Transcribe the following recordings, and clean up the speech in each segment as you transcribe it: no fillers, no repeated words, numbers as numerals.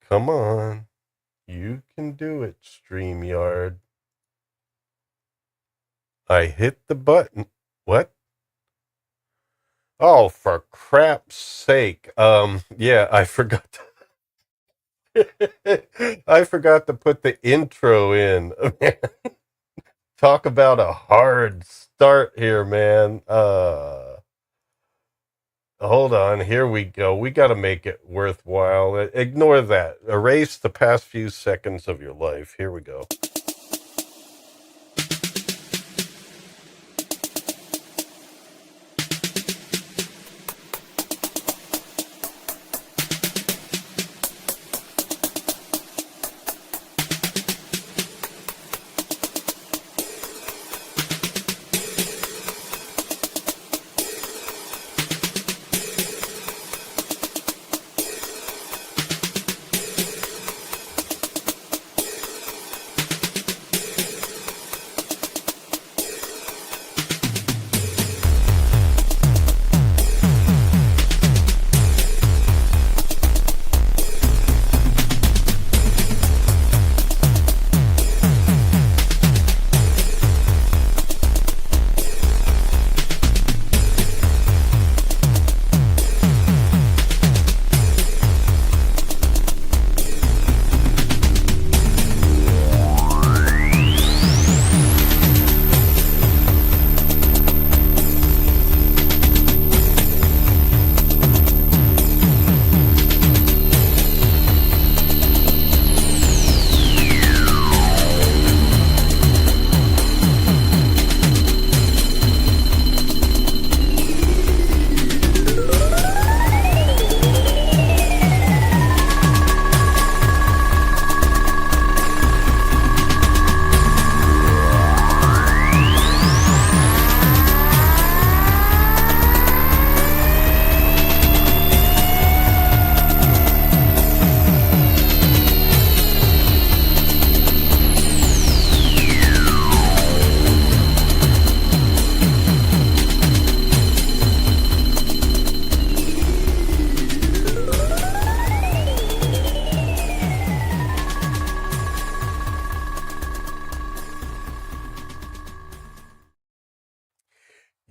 Come on. You can do it, StreamYard. I hit the button. What? Oh, for crap's sake. Yeah, I forgot. I forgot to put the intro in. Talk about a hard start here, man. Hold on. Here we go. We got to make it worthwhile. Ignore that. Erase the past few seconds of your life. Here we go.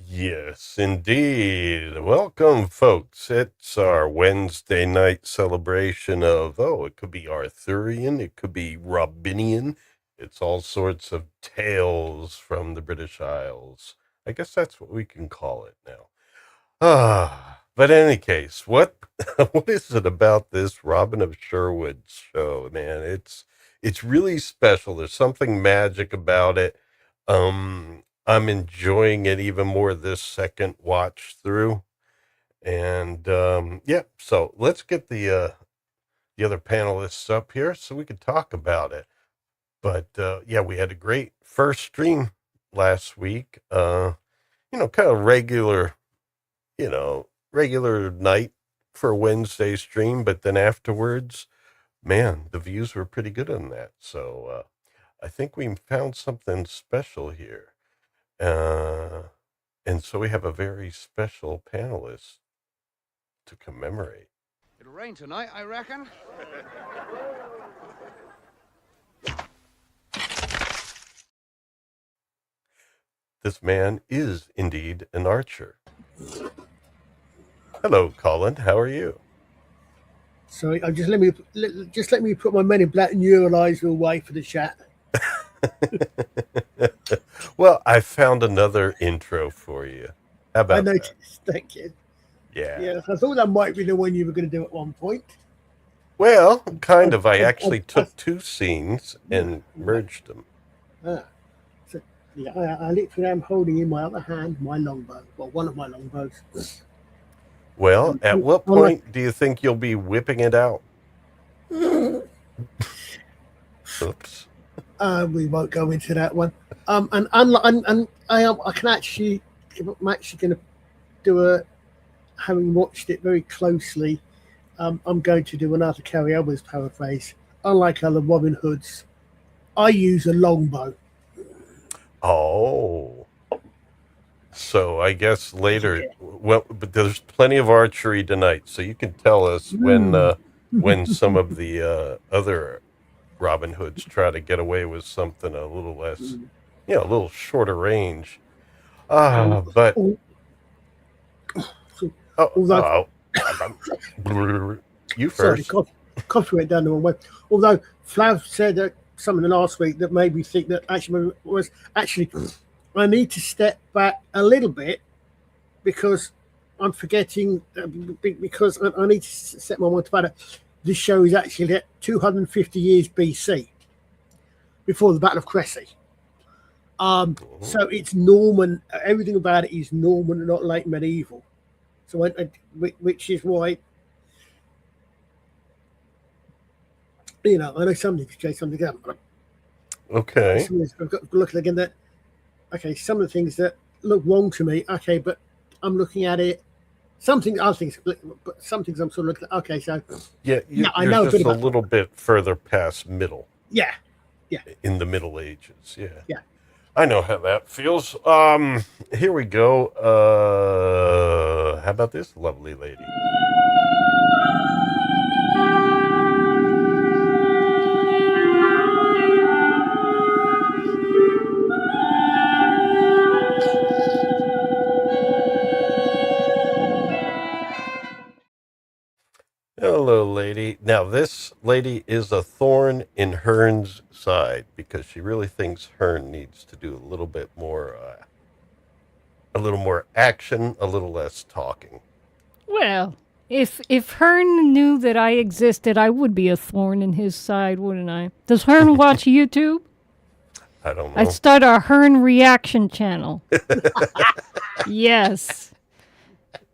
Yes, indeed. Welcome, folks. It's our Wednesday night celebration of, it could be Arthurian, it could be Robinian. It's all sorts of tales from the British Isles. I guess that's what we can call it now. But in any case, what what is it about this Robin of Sherwood show, man? It's really special. There's something magic about it. I'm enjoying it even more this second watch through. And yeah, so let's get the other panelists up here so we could talk about it. But yeah, we had a great first stream last week. Kind of regular night for a Wednesday stream, but then afterwards, man, the views were pretty good on that. So I think we found something special here. And so we have a very special panelist to commemorate. It'll rain tonight, I reckon. This man is indeed an archer. Hello, Colin. How are you? Sorry, just let me put my Men in Black neuralizer away for the chat. Well, I found another intro for you. How about I noticed. That? Thank you. Yeah. I thought that might be the one you were going to do at one point. Well, kind of. I actually took two scenes and merged them. So, yeah, I literally am holding in my other hand my longbow. Well, one of my longbows. Well, at what point do you think you'll be whipping it out? Oops. We won't go into that one. I'm actually going to do having watched it very closely. I'm going to do another Carrie Elwes paraphrase. Unlike other Robin Hoods, I use a longbow. Oh. So I guess later, well, but there's plenty of archery tonight, so you can tell us when when some of the other Robin Hoods try to get away with something a little less, a little shorter range. But Al- oh, Although, you sorry, first. coffee went down the wrong way. Although Flav said that something last week that made me think that actually I need to step back a little bit because I'm forgetting because I need to set my mind to that. This show is actually at 250 years BC, before the Battle of Cressy. So it's Norman. Everything about it is Norman, not late medieval. So, which is why, I know something to chase something up. Okay. I've got to look again. That okay, some of the things that look wrong to me. Okay, but I'm looking at it. Something other things, but some things I'm sort of looking at. Okay, so Yeah, I you're know just a bit a about. little bit further past middle. Yeah, In the Middle Ages. Yeah. yeah. I know how that feels. Here we go. How about this lovely lady? Hello, lady. Now, this lady is a thorn in Herne's side because she really thinks Herne needs to do a little more action, a little less talking. Well, if Herne knew that I existed, I would be a thorn in his side, wouldn't I? Does Herne watch YouTube? I don't know. I'd start a Herne reaction channel. Yes.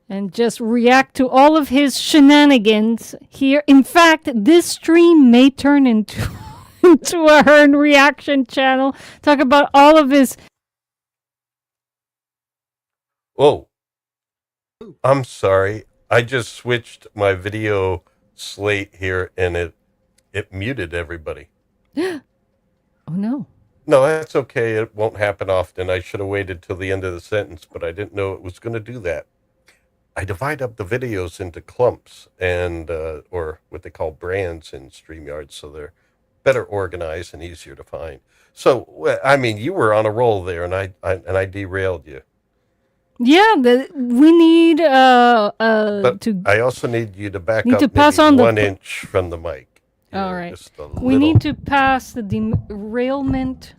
And just react to all of his shenanigans here. In fact, this stream may turn into a Herne reaction channel. Talk about all of his... Oh, I'm sorry. I just switched my video slate here and it muted everybody. Oh, no. No, that's okay. It won't happen often. I should have waited till the end of the sentence, but I didn't know it was going to do that. I divide up the videos into clumps and or what they call brands in StreamYard, so they're better organized and easier to find. So, I mean, you were on a roll there, and I derailed you. Yeah, we need But to. I also need you to back Need up to pass maybe on the 1 inch from the mic. All right. Just a We little. need to pass the derailment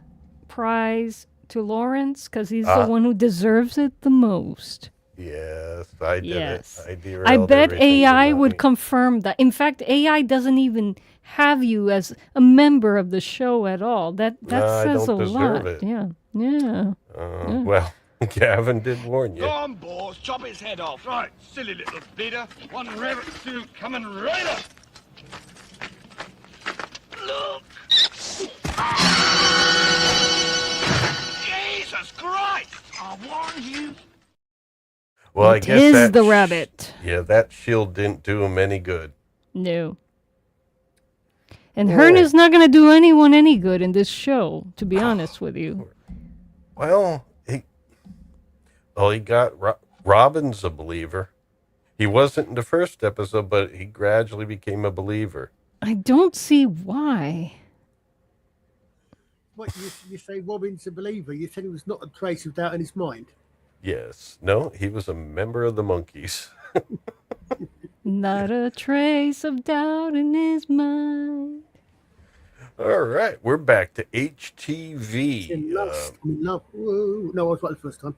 prize to Lawrence because he's the one who deserves it the most. Yes, I did Yes. it. I derailed I bet everything AI but would me. confirm that. In fact, AI doesn't even have you as a member of the show at all. That I says don't a lot. deserve it. Yeah. Yeah. Well, Gavin did warn you. Go on, boys, chop his head off. Right, silly little bleeder. One rabbit suit coming right up. Look! Jesus Christ! I warned you. Well, I It guess is that the rabbit. Yeah, that shield didn't do him any good. No. And Herne is not going to do anyone any good in this show, to be honest with you. Well, he got Robin's a believer. He wasn't in the first episode, but he gradually became a believer. I don't see why. What you say? Robin's a believer. You said he was not a trace of doubt in his mind. Yes. No, he was a member of the monkeys. Not a trace of doubt in his mind. All right, we're back to HTV. In love. Whoa. No, I was right the first time.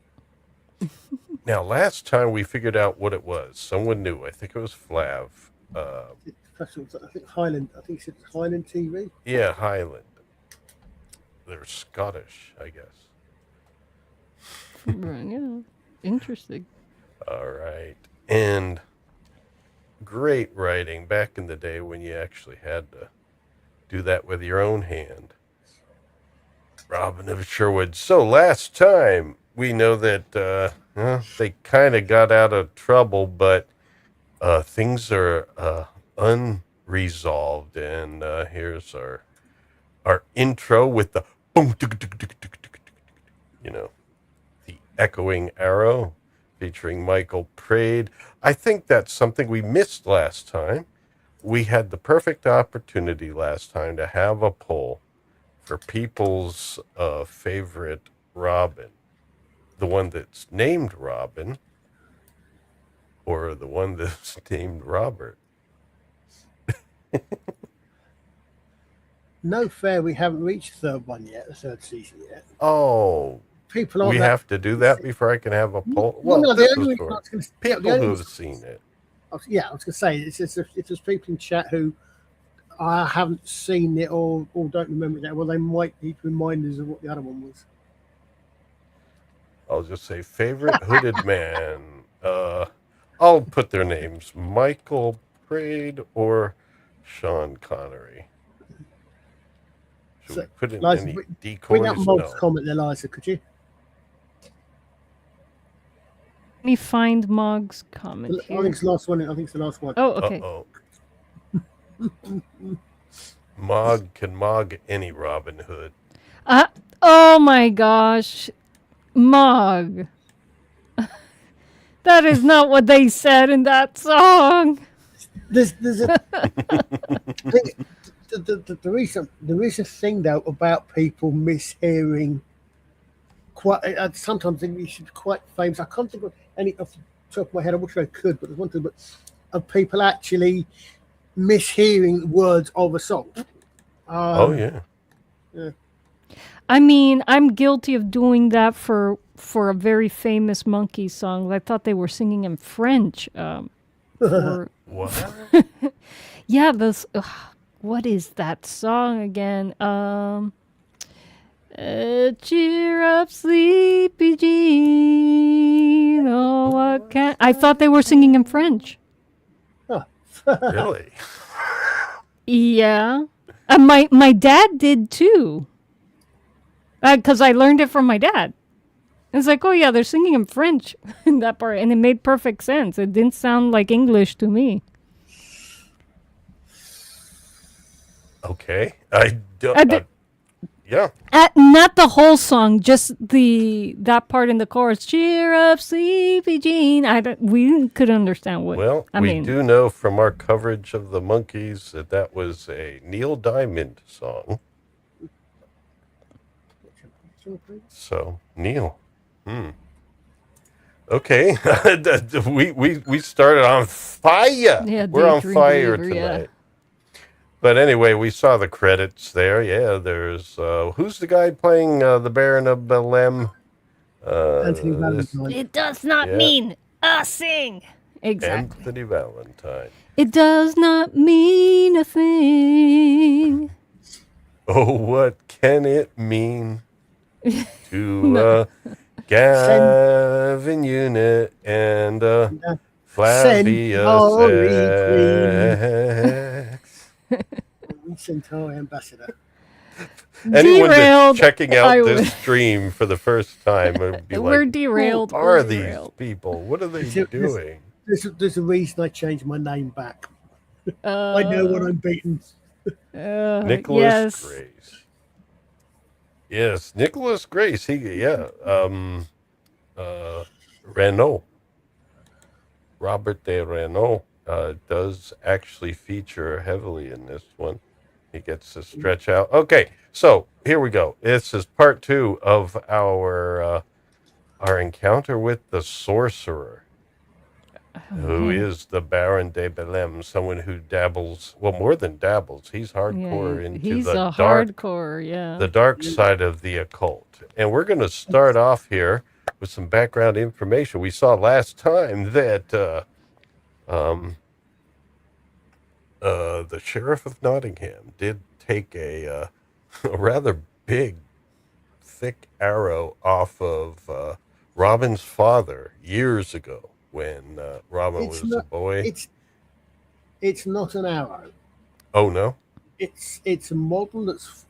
Now, last time we figured out what it was. Someone knew. I think it was Flav. I think Highland. I think it's Highland TV. Yeah, Highland. They're Scottish, I guess. Yeah, interesting. All right. And great writing back in the day when you actually had to do that with your own hand. Robin of Sherwood. So last time we know that they kind of got out of trouble, but things are unresolved. And here's our intro with the boom, the echoing arrow featuring Michael Praed. I think that's something we missed last time. we had the perfect opportunity last time to have a poll for people's favorite Robin. The one that's named Robin or the one that's named Robert. No fair, we haven't reached the third one yet, the third season yet. Oh, People aren't we that- have to do that before I can have a poll. Well, Well, no, the this only is reason I for was gonna- people the only who reason- have seen it. I was going to say, it's just if there's people in chat who I haven't seen it or don't remember that, well, they might need reminders of what the other one was. I'll just say favorite hooded man. I'll put their names: Michael Praed or Sean Connery. Should So, we put in Liza, any bring decoys? up Mog's No. comment there, Liza, could you? Let me find Mog's comment I here. think it's the last one. I think it's the last one. Oh, okay. Uh-oh. Mog can mog any Robin Hood. Oh my gosh. Mog. That is not what they said in that song. There's a there is a thing though about people mishearing quite sometimes English is quite famous. I can't think of any off the top of my head. I wish I could, but there's one thing, but of people actually mishearing words of a song. Oh yeah. I mean, I'm guilty of doing that for a very famous monkey song. I thought they were singing in French. For, What? yeah, this. What is that song again? Cheer up, sleepy Jean. Oh, what can I thought they were singing in French. Really? Yeah, my dad did too. Because I learned it from my dad. It's like, oh yeah, they're singing in French in that part, and it made perfect sense. It didn't sound like English to me. Okay. I don't. Yeah. Not the whole song, just that part in the chorus. Cheer up, sleepy Jean. We could understand what. Well, I we mean, do know from our coverage of the Monkees that was a Neil Diamond song. So, Neil. Okay. we started on fire. Yeah, We're on Daydream fire Believer, yeah. tonight. But anyway, we saw the credits there. Yeah, there's who's the guy playing the Baron of Belleme? Anthony Valentine. it does not Yeah. mean sing. Exactly. Anthony Valentine. It does not mean a thing. Oh, what can it mean to Gavin Unit and Flavius X? Centauri ambassador. Anyone Derailed. that's checking I out would- this stream for the first time would be We're like, derailed. who We're are these derailed. people? What are they This- doing? There's a reason I changed my name back. I know what I'm beating. Nicholas yes. Grace. Yes, Nicholas Grace. Reinault. Robert de Reinault does actually feature heavily in this one. He gets to stretch out. Okay, so here we go. This is part 2 of our encounter with the Sorcerer, who is the Baron de Belleme, someone who dabbles, well, more than dabbles. He's hardcore into He's the a dark, hardcore, yeah. the dark side of the occult. And we're going to start off here with some background information. We saw last time that the Sheriff of Nottingham did take a rather big, thick arrow off of Robin's father years ago when Robin was a boy. It's not an arrow. Oh no! It's a model that's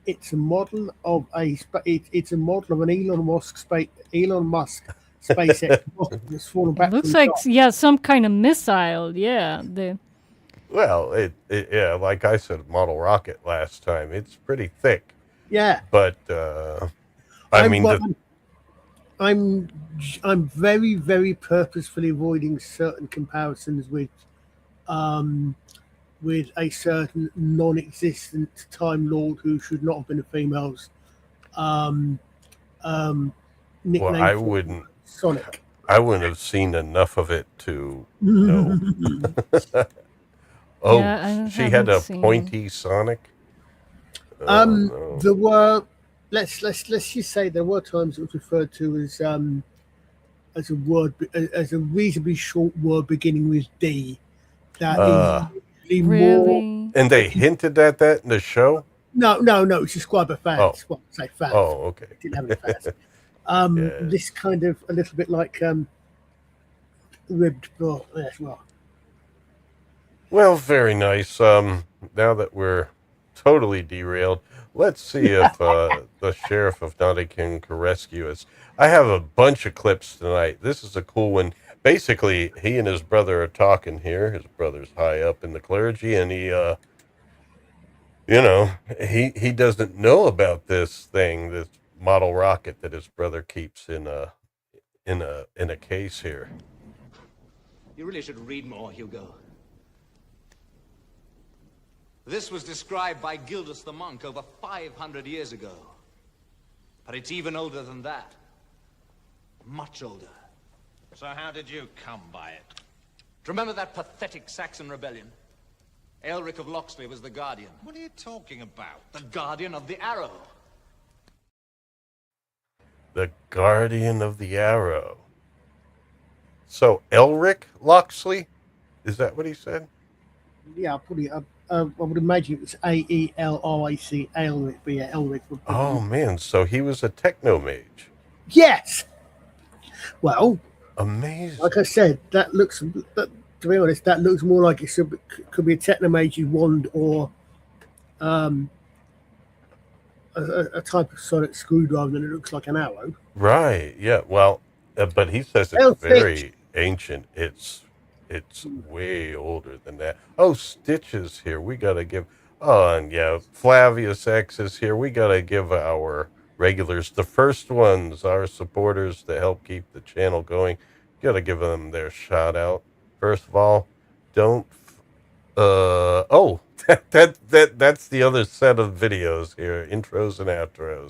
it's a model of it's a model of an Elon Musk SpaceX rocket that's fallen back. It looks from the like, top. yeah, some kind of missile. Yeah. Well, yeah, like I said, model rocket last time. It's pretty thick, Yeah. but I'm very, very purposefully avoiding certain comparisons with with a certain non-existent Time Lord who should not have been a female's um, Well, nickname for Sonic. I wouldn't have seen enough of it to know. Oh, Yeah, I she had haven't a seen. pointy Sonic. Oh, no. There were let's just say there were times it was referred to as a word, as a reasonably short word beginning with D. That is usually more. Really? And they hinted at that in the show. No, it's described by fans. Well, say fans. Oh, okay. Didn't have any fans. Yes. This kind of a little bit like ribbed, but yes, well. Well, very nice. Now that we're totally derailed, let's see if the Sheriff of Nottingham can rescue us. I have a bunch of clips tonight. This is a cool one. Basically, he and his brother are talking here. His brother's high up in the clergy, and he doesn't know about this thing, this model rocket that his brother keeps in a case here. You really should read more, Hugo. This was described by Gildas the monk over 500 years ago. But it's even older than that. Much older. So how did you come by it? Do you remember that pathetic Saxon rebellion? Aelric of Locksley was the guardian. What are you talking about? The guardian of the arrow. The Guardian of the Arrow. So Elric Locksley? Is that what he said? Yeah, probably. I would imagine it was Aelric, Aelric, but yeah, Elric. Oh man, so he was a techno mage. Yes. Well, amazing. Like I said, that looks. To be honest, that looks more like it could be a technomage's wand or a type of sonic screwdriver than it looks like an arrow. Right. Yeah. Well, but he says it's very ancient. It's way older than that. Oh, Stitch is here. We got to give... Oh, and yeah, Flavius X is here. We got to give our regulars, the first ones, our supporters that help keep the channel going, got to give them their shout out. First of all, don't... that's the other set of videos here, intros and outros.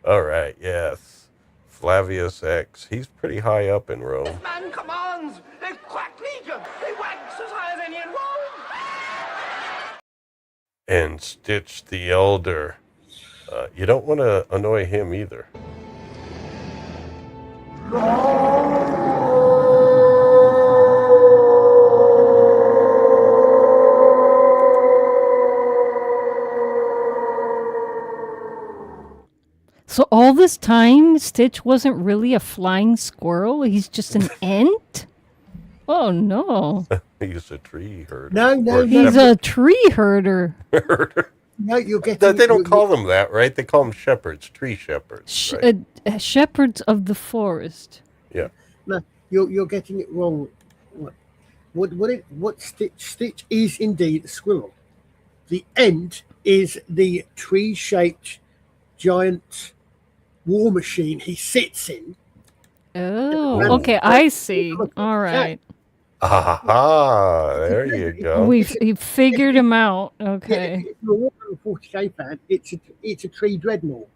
All right, yes. Flavius X. He's pretty high up in Rome. This man commands a quack legion. They wax as high as any in Rome. And Stitch the Elder. You don't want to annoy him either. So all this time, Stitch wasn't really a flying squirrel? He's just an ent? Oh, no. He's a tree herder. No. He's a tree herder. No, you're getting... They don't call them that, right? They call them shepherds, tree shepherds. Right? Shepherds of the forest. Yeah. No, you're getting it wrong. What Stitch is indeed a squirrel. The ent is the tree-shaped giant war machine he sits in. Oh, okay, I see. All right. Aha, there you go. We figured him out. Okay. If you're a 40K fan, it's a tree dreadnought.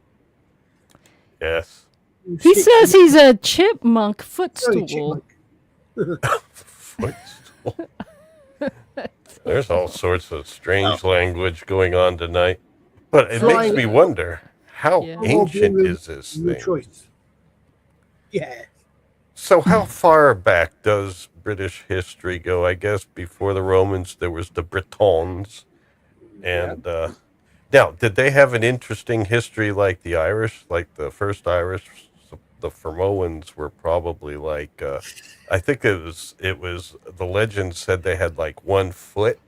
Yes. He says he's a chipmunk footstool. Footstool. There's all sorts of strange language going on tonight. But it makes me wonder, how ancient is this thing? Choice. Yeah. So how far back does British history go? I guess before the Romans, there was the Britons. And now, did they have an interesting history like the Irish, like the first Irish? The Fermoans were probably like, I think it was, the legend said they had like 1 foot.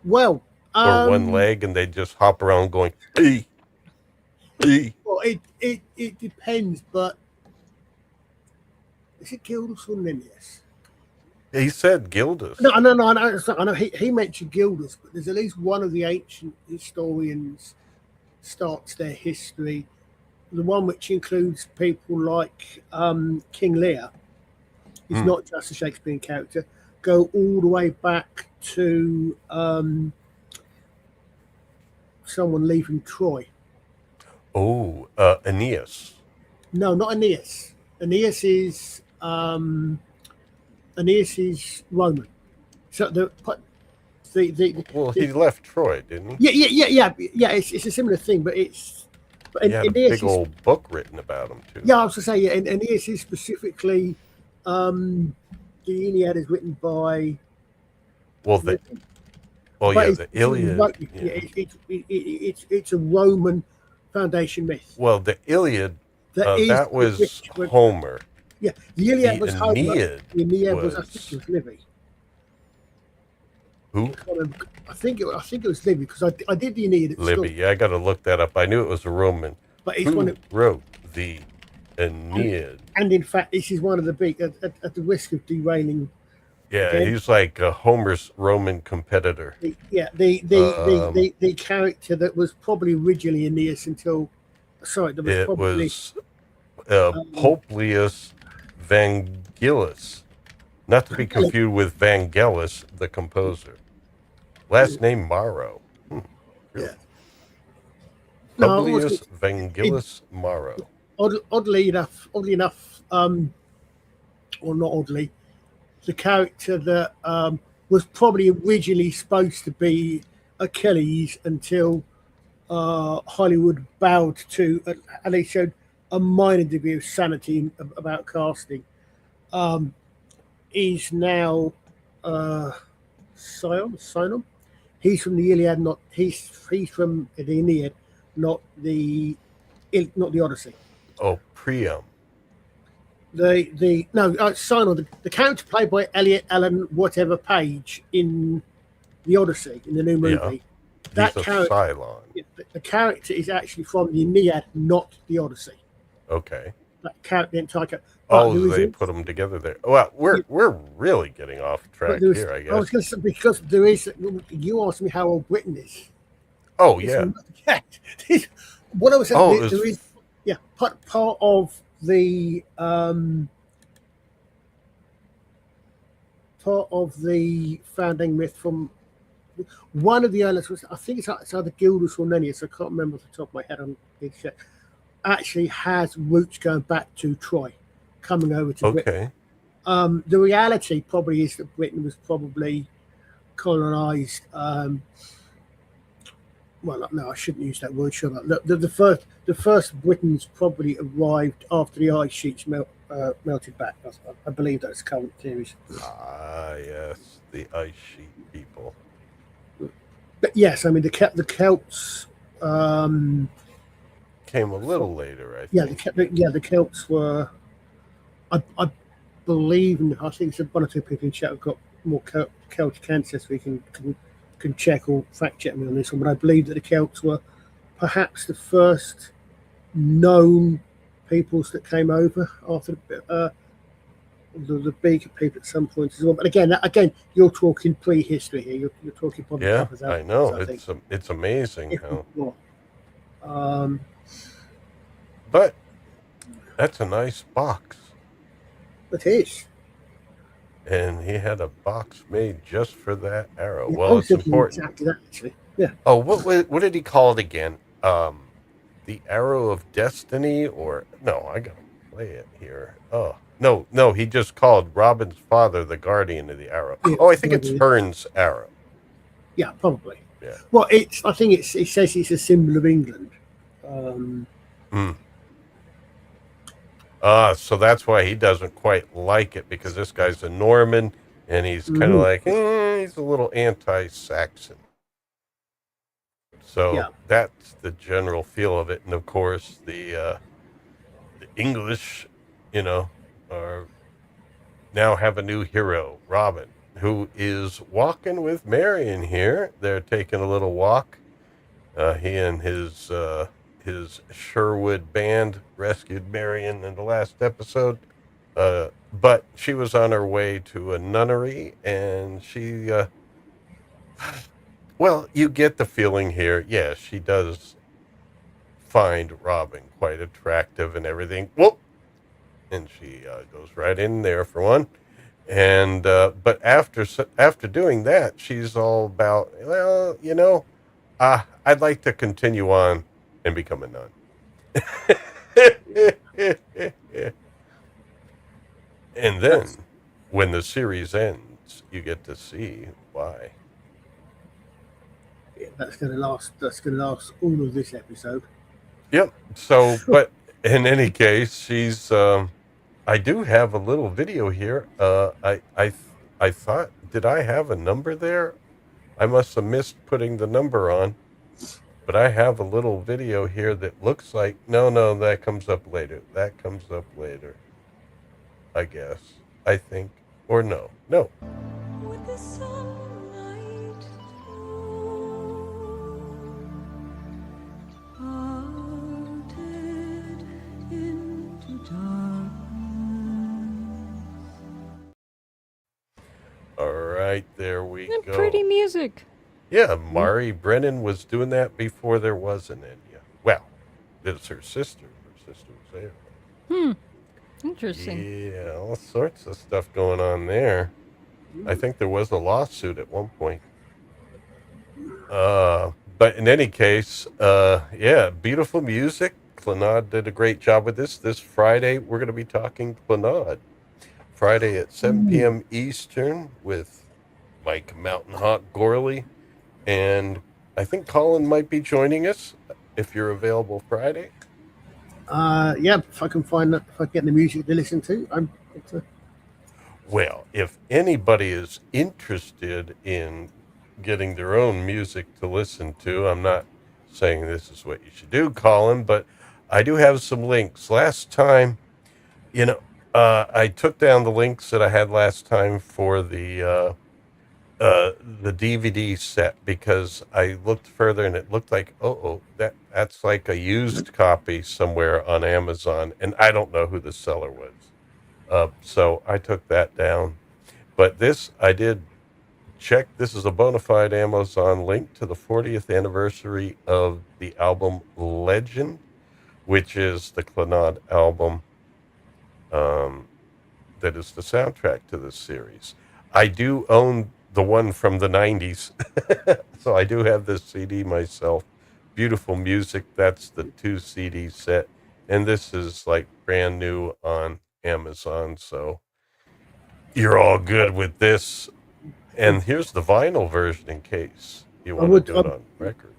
Well, or 1 leg, and they just hop around going, hey. Well, it depends, but is it Gildas or Nennius? He said Gildas. No, I know he mentioned Gildas, but there's at least one of the ancient historians starts their history, the one which includes people like King Lear. He's not just a Shakespearean character. go all the way back to someone leaving Troy. Oh, Aeneas. No, not Aeneas. Aeneas is Roman. So Well, he left Troy, didn't he? yeah. It's a similar thing, but it's He had a Aeneas big old book written about him too. Yeah, I was to say, yeah, and Aeneas is specifically the Iliad is written by. Well, but the Iliad. It's a Roman foundation myth. Well, the Iliad, That that was Homer. Yeah, the Iliad The was Homer. Aeneid The Aeneid was, I was- think it was Livy. Who? I think it was Livy because I did the Aeneid at Libby. school, Yeah, I got to look that up. I knew it was a Roman. but it's Who one of, wrote the Aeneid? and in fact, this is one of the big at the risk of derailing. Yeah, Okay. he's like Homer's Roman competitor. The character that was probably originally Aeneas until, sorry, that was It probably was Publius Vangelis, not to be confused with Vangelis, the composer. Last name Morrow. Really? Yeah. No, it was- Publius Vangelis Morrow. oddly enough, or not oddly, the character that was probably originally supposed to be Achilles until Hollywood bowed to, and they showed a minor degree of sanity about casting, is now Sinon. He's from the Iliad, not he's from the Aeneid, not the Odyssey. Oh, Priam. Sinon, the character played by Elliot Allen whatever Page in the Odyssey in the new movie. He's a Cylon. The character is actually from the Aeneid, not the Odyssey. Okay. That character, the entire character. They put them together there. Well, we're really getting off track here, I guess. I was going to say, because there is. You asked me how old Britain is. Oh, yeah. What I was saying, Oh, there is part of the founding myth from one of the islands was, I think it's either Gildas or Nennius, I can't remember off the top of my head, on actually has roots going back to Troy, coming over to Britain. The reality probably is that Britain was probably colonized. Well, no, I shouldn't use that word, should I? The first Britons probably arrived after the ice sheets melted back. I believe that's current theories. Ah, yes, the ice sheet people. But yes, I mean the Celts. Came a little later, I think. The Celts were. I believe, and I think one or two people in chat have got more Celtic ancestry. Can check or fact check me on this one, but I believe that the Celts were perhaps the first known peoples that came over after the big people at some point as well. But again, you're talking pre-history here. You're talking probably. Yeah, I know. It's amazing how. But that's a nice box. It is. And he had a box made just for that arrow. Well, it's important. Exactly that, actually. Yeah. Oh, what did he call it again? The Arrow of Destiny, or no? I gotta play it here. Oh no, he just called Robin's father the guardian of the arrow. Yeah, I think it's Herne's arrow. Yeah, probably. Yeah. Well, I think it says it's a symbol of England. So that's why he doesn't quite like it, because this guy's a Norman and he's kind of like, he's a little anti-Saxon. So that's the general feel of it. And of course, the English, are now have a new hero, Robin, who is walking with Marion here. They're taking a little walk. He and his Sherwood band rescued Marion in the last episode. But she was on her way to a nunnery, and she, well, you get the feeling here. Yeah, she does find Robin quite attractive and everything. Whoop! And she goes right in there for one. And but after doing that, she's all about, well, I'd like to continue on and become a nun. And That's then when the series ends, you get to see why. that's going to last. That's going to last all of this episode. Yep. So, but in any case, she's. I do have a little video here. I thought, did I have a number there? I must have missed putting the number on. But I have a little video here that looks like, no, that comes up later. That comes up later. I guess. I think. Or no. With the sunlight parted into darkness. All right, there we And go. pretty music. Yeah, Mari Brennan was doing that before there was an Enya. Well, it's her sister. Her sister was there. Interesting. Yeah, all sorts of stuff going on there. I think there was a lawsuit at one point. But in any case, yeah, beautiful music. Clannad did a great job with this. This Friday, we're going to be talking Clannad. Friday at 7 p.m. Eastern with Mike Mountain Hawk Gorley. And I think Colin might be joining us if you're available Friday. Yeah, if I can find that, if I get the music to listen to, Well, if anybody is interested in getting their own music to listen to, I'm not saying this is what you should do, Colin, but I do have some links. Last time, I took down the links that I had last time for the DVD set because I looked further and it looked like, that's like a used copy somewhere on Amazon, and I don't know who the seller was. So I took that down. But this, I did check. This is a bona fide Amazon link to the 40th anniversary of the album Legend, which is the Clannad album that is the soundtrack to this series. I do own the one from the 90s, so I do have this CD myself. Beautiful music. That's the 2 CD set. And this is like brand new on Amazon, so you're all good with this. And here's the vinyl version in case you want to do it on record.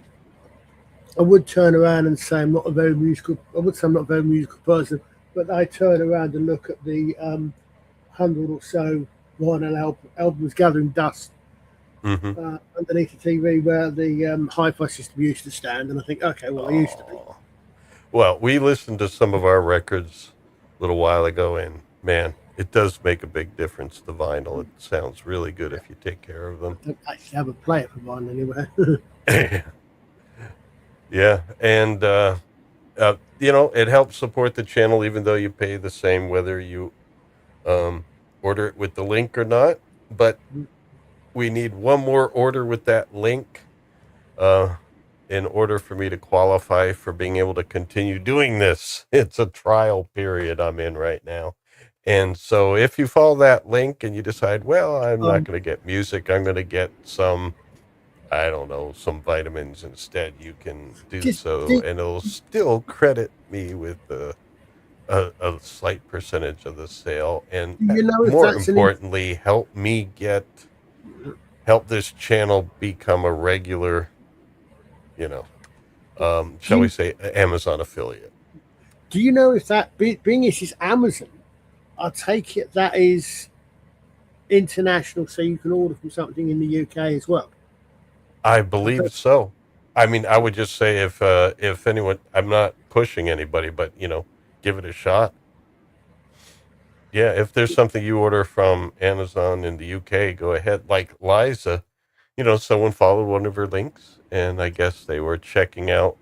I would turn around and say I'm not a very musical. I would say I'm not a very musical person, but I turn around and look at the 100 or so vinyl albums gathering dust underneath the TV where the hi-fi system used to stand, and I think, okay, well, I used to be. Well, we listened to some of our records a little while ago, and man, it does make a big difference. The vinyl, it sounds really good if you take care of them. I don't actually have a player for vinyl anywhere. Yeah, and it helps support the channel even though you pay the same whether you order it with the link or not. But we need one more order with that link in order for me to qualify for being able to continue doing this. It's a trial period I'm in right now. And so if you follow that link and you decide, well, I'm not going to get music, I'm going to get some, I don't know, some vitamins instead, you can do so. And it'll still credit me with a slight percentage of the sale. And more importantly, help this channel become a regular, shall we say, Amazon affiliate. Do you know if that, being this is Amazon, I take it that is international, so you can order from something in the UK as well? I believe so. I mean, I would just say if anyone, I'm not pushing anybody, but, give it a shot. Yeah, if there's something you order from Amazon in the UK, go ahead. Like Liza, someone followed one of her links, and I guess they were checking out,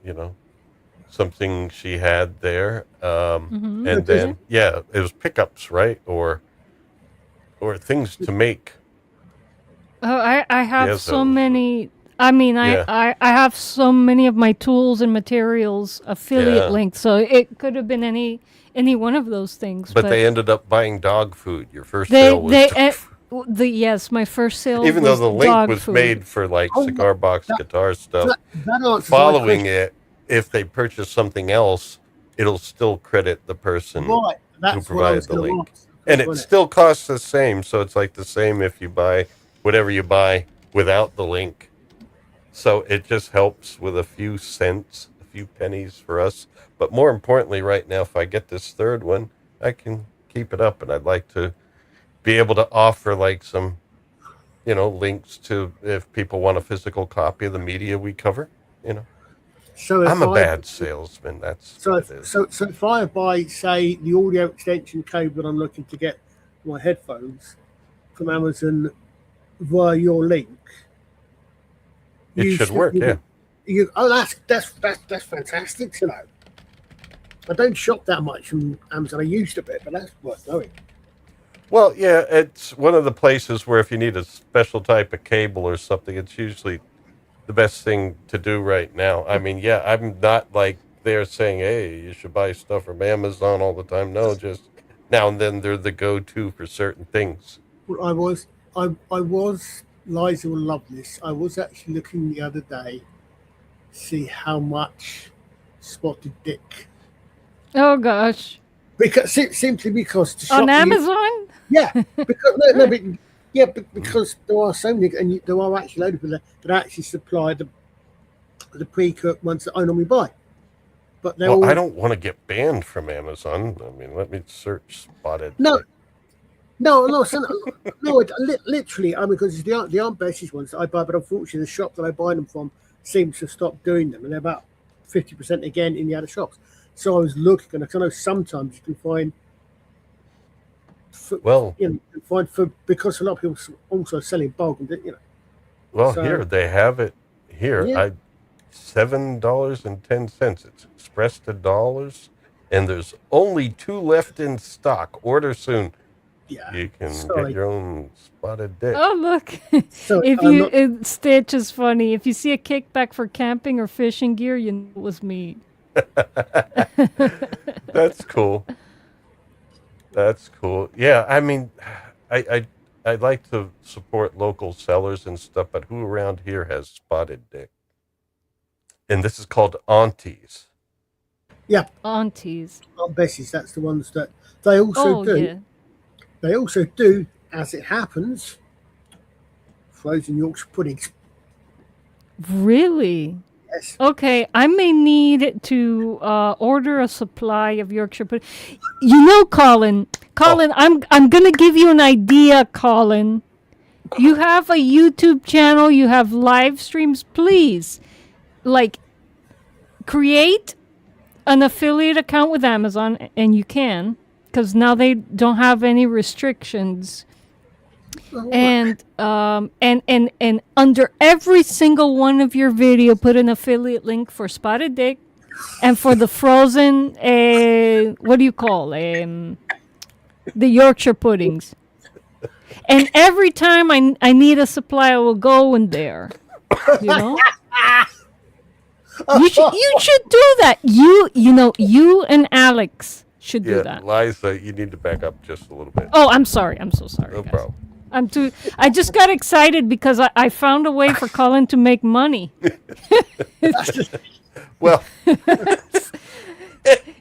something she had there. And then, yeah, it was pickups, right? Or things to make. Oh, I have so many I mean, Yeah. I have so many of my tools and materials affiliate Yeah. linked, so it could have been any one of those things. But they ended up buying dog food. Your first they sale was they dog food. yes, my first sale Even though was the link dog was food. made for like Oh, cigar box that- guitar stuff. That answers my Following question. it, if they purchase something else, it'll still credit the person Right, who that's what I provided was the going to link. ask. And it wasn't still costs the same, so it's like the same if you buy whatever you buy without the link. So it just helps with a few cents, a few pennies for us. But more importantly, right now, if I get this third one, I can keep it up, and I'd like to be able to offer like some, links to if people want a physical copy of the media we cover. So if I'm a I- bad salesman. That's So, what it is. so if I buy, say, the audio extension cable that I'm looking to get for my headphones from Amazon via your link, It should work, yeah. That's fantastic to know. I don't shop that much from Amazon. I used a bit, but that's worth knowing. Well, yeah, it's one of the places where if you need a special type of cable or something, it's usually the best thing to do right now. I mean, yeah, I'm not like they're saying, hey, you should buy stuff from Amazon all the time. No, just now and then they're the go-to for certain things. Well, I was Liza will love this. I was actually looking the other day to see how much Spotted Dick, Oh gosh, simply because to shop on the- Amazon. Yeah, because there are so many, and there are actually a load of people that actually supply the pre-cooked ones that I normally buy. But they're Well, all I don't want to get banned from Amazon. I mean, let me search Spotted. no, Dick. no, literally. I mean, because it's the Aunt Bessie's ones that I buy, but unfortunately, the shop that I buy them from seems to stop doing them, and they're about 50% again in the other shops. So I was looking, and I know sometimes you can find. Well, Because a lot of people also sell in bulk, and well, So- here they have it. Here, Yeah. $7.10. It's expressed to dollars, and there's only 2 left in stock. Order soon. yeah. You can Sorry. get your own Spotted Dick. Oh look, So if I'm you not- Stitch is funny. If you see a kickback for camping or fishing gear, you know it was me. That's cool. That's cool. Yeah, I mean, I like to support local sellers and stuff, but who around here has Spotted Dick? And this is called Aunties. Yeah, Aunties. Aunt Bessie's. That's the ones that they also Oh do. yeah. They also do, as it happens, frozen Yorkshire puddings. Really? Yes. Okay, I may need to order a supply of Yorkshire pudding. You know, Colin, I'm gonna give you an idea, Colin. You have a YouTube channel, you have live streams. Please, like, create an affiliate account with Amazon, and you can, because now they don't have any restrictions. And under every single one of your video, put an affiliate link for Spotted Dick, and for the frozen, what do you call the Yorkshire puddings. And every time I need a supply, I will go in there. You know. You should do that. You and Alex should do Yeah, that. Liza, you need to back up just a little bit. Oh, I'm sorry. I'm so sorry. No guys. problem. I just got excited because I found a way for Colin to make money. Well,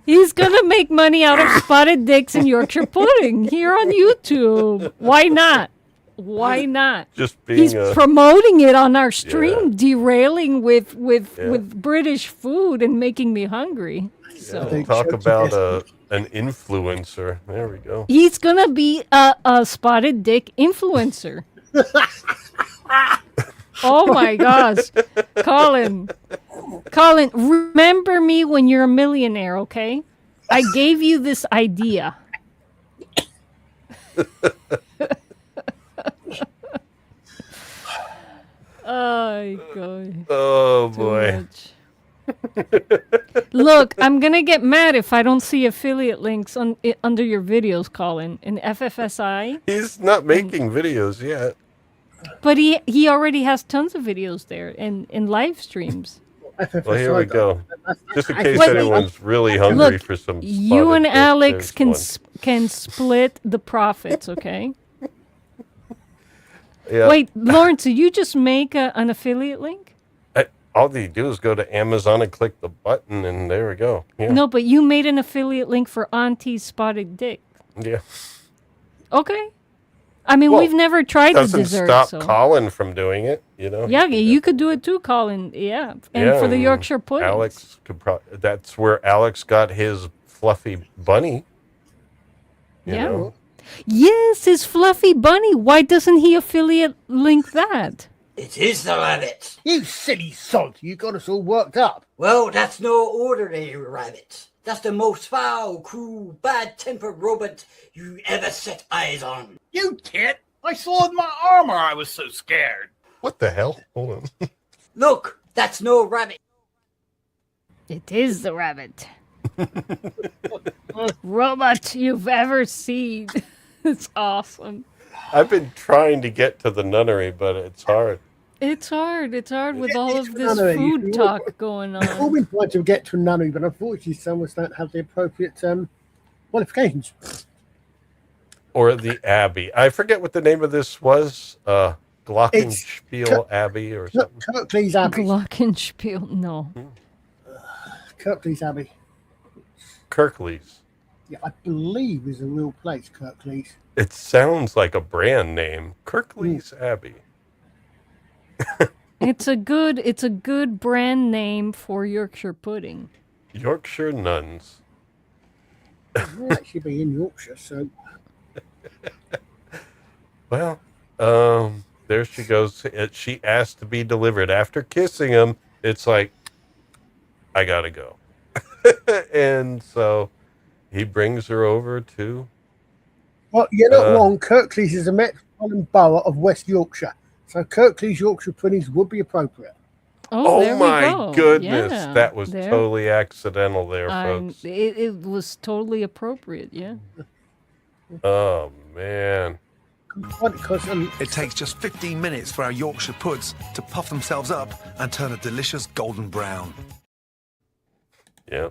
He's gonna make money out of Spotted Dicks and Yorkshire pudding here on YouTube. Why not? Why not? just being He's a promoting it on our stream, Yeah. derailing with Yeah. British food and making me hungry. So They talk showed you about this. an influencer. There we go. he's gonna be a Spotted Dick influencer. Oh my gosh, Colin, remember me when you're a millionaire, okay? I gave you this idea. Oh god. Oh Too boy. much. Look, I'm gonna get mad if I don't see affiliate links under your videos, Colin. In FFSI. He's not making videos yet. But he already has tons of videos there and live streams. Well, here we go. Just in case Wait, anyone's really hungry Look, for some you and spotted dick, Alex there's can split the profits, okay? one. Yeah. Wait, Lawrence, did you just make an affiliate link? All you do is go to Amazon and click the button, and there we go. Yeah. No, but you made an affiliate link for Auntie's Spotted Dick. Yeah. Okay. I mean, Well, we've never tried the Doesn't dessert. stop so. Colin from doing it, you know? Yeah, you could do it too, Colin. Yeah. And for the Yorkshire puddings. Alex could that's where Alex got his fluffy bunny. You Yeah. know? Yes, his fluffy bunny. Why doesn't he affiliate link that? It is the rabbit. You silly sod! You got us all worked up. Well, that's no ordinary rabbit. That's the most foul, cruel, bad-tempered robot you ever set eyes on. You tit! I saw in my armor I was so scared. What the hell? Hold on. Look, that's no rabbit. It is the rabbit. Robot you've ever seen. It's awesome. I've been trying to get to the nunnery, but it's hard. It's hard. It's hard with all It's of this nunnery. food talk going We've all on. been trying to get to a nunnery, but unfortunately, some of us don't have the appropriate qualifications. Or the Abbey. I forget what the name of this was. Glockenspiel Abbey or Look, something. Kirklees Abbey. Glockenspiel. No. Kirklees Abbey. Kirklees. Yeah, I believe is a real place, Kirklees. It sounds like a brand name. Kirklees Abbey. It's a good brand name for Yorkshire pudding. Yorkshire nuns. We'll actually be in Yorkshire, so Well, there she goes. She asked to be delivered. After kissing him, it's like, I gotta go. And so he brings her over to... well, you're not wrong. Kirklees is a metropolitan borough of West Yorkshire, so Kirklees Yorkshire puddings would be appropriate. Oh, there Oh we my go. goodness. Yeah, That was there. totally accidental there, folks. It was totally appropriate, yeah. Oh, man. Because It takes just 15 minutes for our Yorkshire puds to puff themselves up and turn a delicious golden brown. Yeah.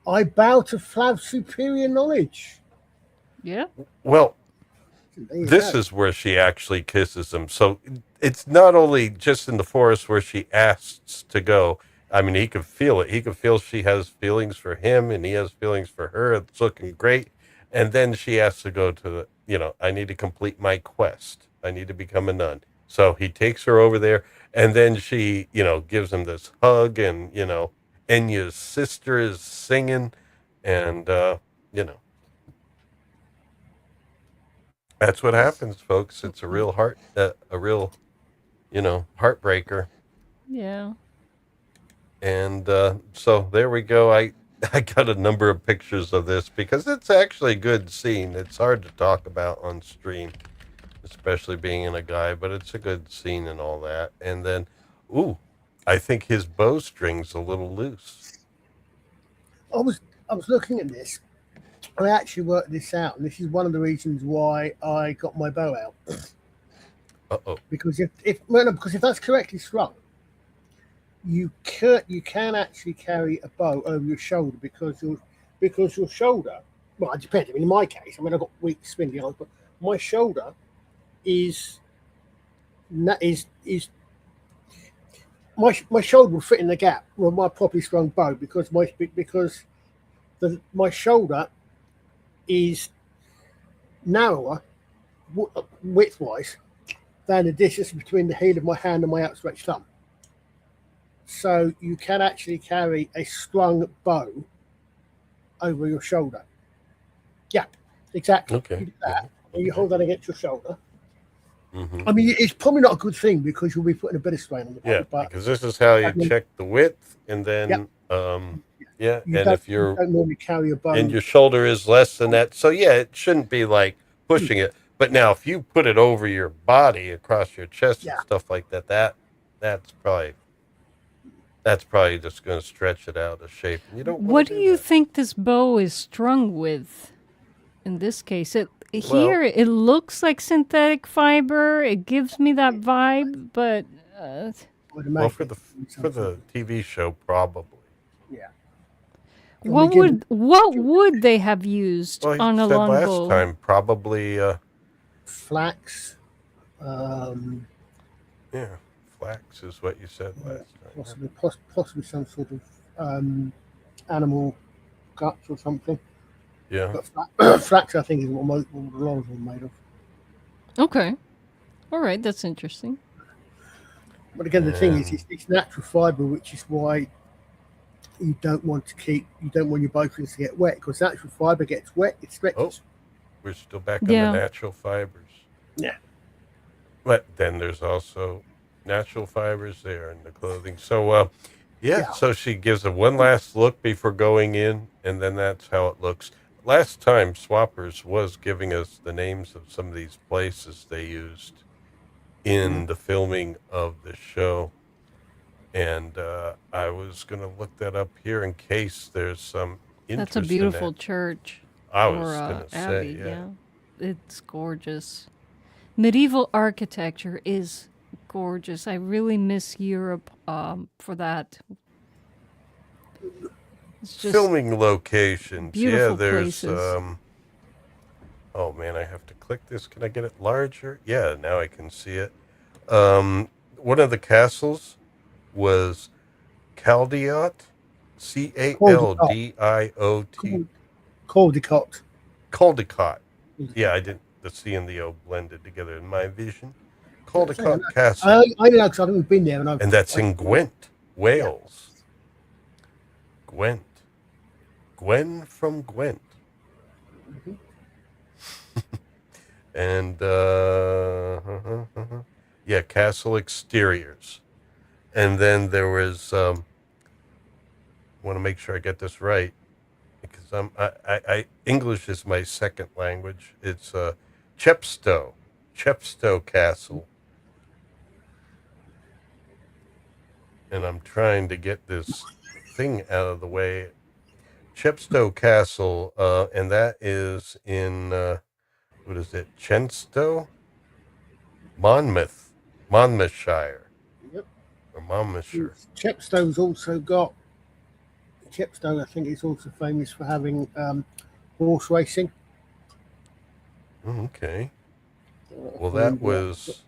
I bow to Flav's superior knowledge. Yeah. Well, There you this go. is where she actually kisses him. So it's not only just in the forest where she asks to go. I mean, he could feel it. He could feel she has feelings for him and he has feelings for her. It's looking great. And then she has to go to the, I need to complete my quest. I need to become a nun. So he takes her over there and then she, gives him this hug and, Enya's sister is singing and, that's what happens, folks. It's a real heartbreaker. Yeah. And so there we go. I got a number of pictures of this because it's actually a good scene. It's hard to talk about on stream, especially being in a guy, but it's a good scene and all that. And then, I think his bowstring's a little loose. I was looking at this. I actually worked this out, and this is one of the reasons why I got my bow out. Uh-oh. Because if that's correctly strung, you can actually carry a bow over your shoulder because your shoulder. Well, it depends. I mean, in my case, I've got weak spindly arms, but my shoulder is my shoulder will fit in the gap with my properly strung bow because my shoulder is narrower width-wise than the distance between the heel of my hand and my outstretched thumb. So you can actually carry a strung bow over your shoulder. Yeah, exactly. Okay. You do that, and you hold that against your shoulder. Mm-hmm. I mean, it's probably not a good thing because you'll be putting a bit of strain on the bow. Yeah, but because this is how you I mean- check the width, and then, you and don't, if you don't normally carry a bow. and your shoulder is less than that, so yeah, it shouldn't be like pushing it. But now, if you put it over your body, across your chest and stuff like that, that's probably just going to stretch it out of shape. And you don't. What do you think this bow is strung with? In this case, here it looks like synthetic fiber. It gives me that vibe, but Well, for the TV show, probably. Yeah. what would they have used Well, he on a said last longbow? time probably. Flax. Yeah, flax is what you said last time. Possibly some sort of animal guts or something. Yeah. But flax, I think, is what a lot of them are made of. Okay. All right, that's interesting. But again, the thing is, it's natural fibre, which is why you don't want your bowstrings to get wet, because natural fibre gets wet, it stretches. Oh, we're still back on the natural fibers. Yeah. But then there's also natural fibers there in the clothing. So, so she gives it one last look before going in, and then that's how it looks. Last time, Swappers was giving us the names of some of these places they used in the filming of the show. And I was going to look that up here in case there's some interest. That's a beautiful church. I was going to say, Abbey, yeah. It's gorgeous. Medieval architecture is gorgeous. I really miss Europe for that. It's just filming locations. beautiful There's places. oh man, I have to click this. Can I get it larger? Yeah, now I can see it. One of the castles was Caldiot, Caldiot. Caldecott. Caldecott. Yeah, I didn't. The C and the O blended together in my vision. Caldecott Castle. I know, because I've been there, and that's in Gwent, Wales. Yeah. Gwen from Gwent. Mm-hmm. And castle exteriors. And then there was I want to make sure I get this right, because I English is my second language. It's Chepstow Castle. And I'm trying to get this thing out of the way. Chepstow Castle, and that is in what is it? Chenstow, Monmouthshire. Yep. Or Monmouthshire. Chepstow's also got. Chepstow, I think, is also famous for having horse racing. Okay. Well, that was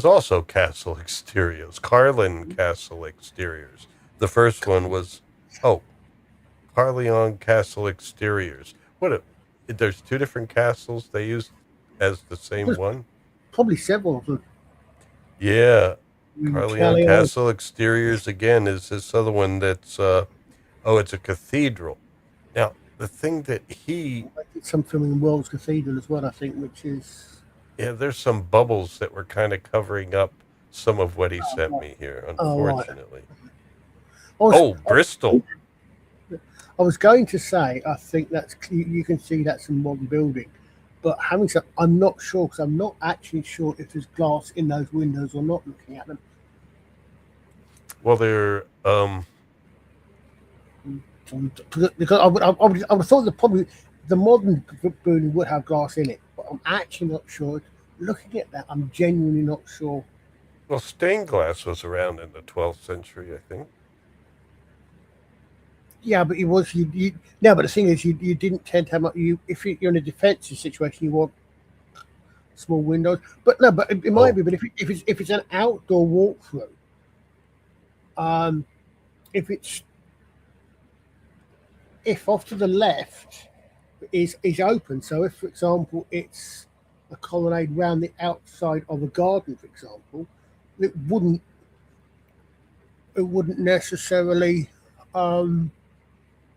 also castle exteriors, Carlin Castle exteriors. The first one was Carleon Castle exteriors. There's two different castles they used as the same one? Probably several of them. Yeah. Carleon Castle exteriors again is this other one that's it's a cathedral. Now, the thing that some filming in Wells Cathedral as well, I think, which is there's some bubbles that were kind of covering up some of what he sent me here, unfortunately. Bristol. I was going to say, I think you can see that's a modern building, but having said, I'm not sure, because I'm not actually sure if there's glass in those windows or not. Looking at them. Well, they're because I would have thought that probably the modern building would have glass in it, but I'm actually not sure. Looking at that, I'm genuinely not sure. Well, stained glass was around in the 12th century, I think. Yeah, but it was no. But the thing is, you didn't tend to have much. If you're in a defensive situation, you want small windows. But no, but it might be. But if it's an outdoor walkthrough, if off to the left is open. So if, for example, it's a colonnade round the outside of a garden, for example, it wouldn't necessarily.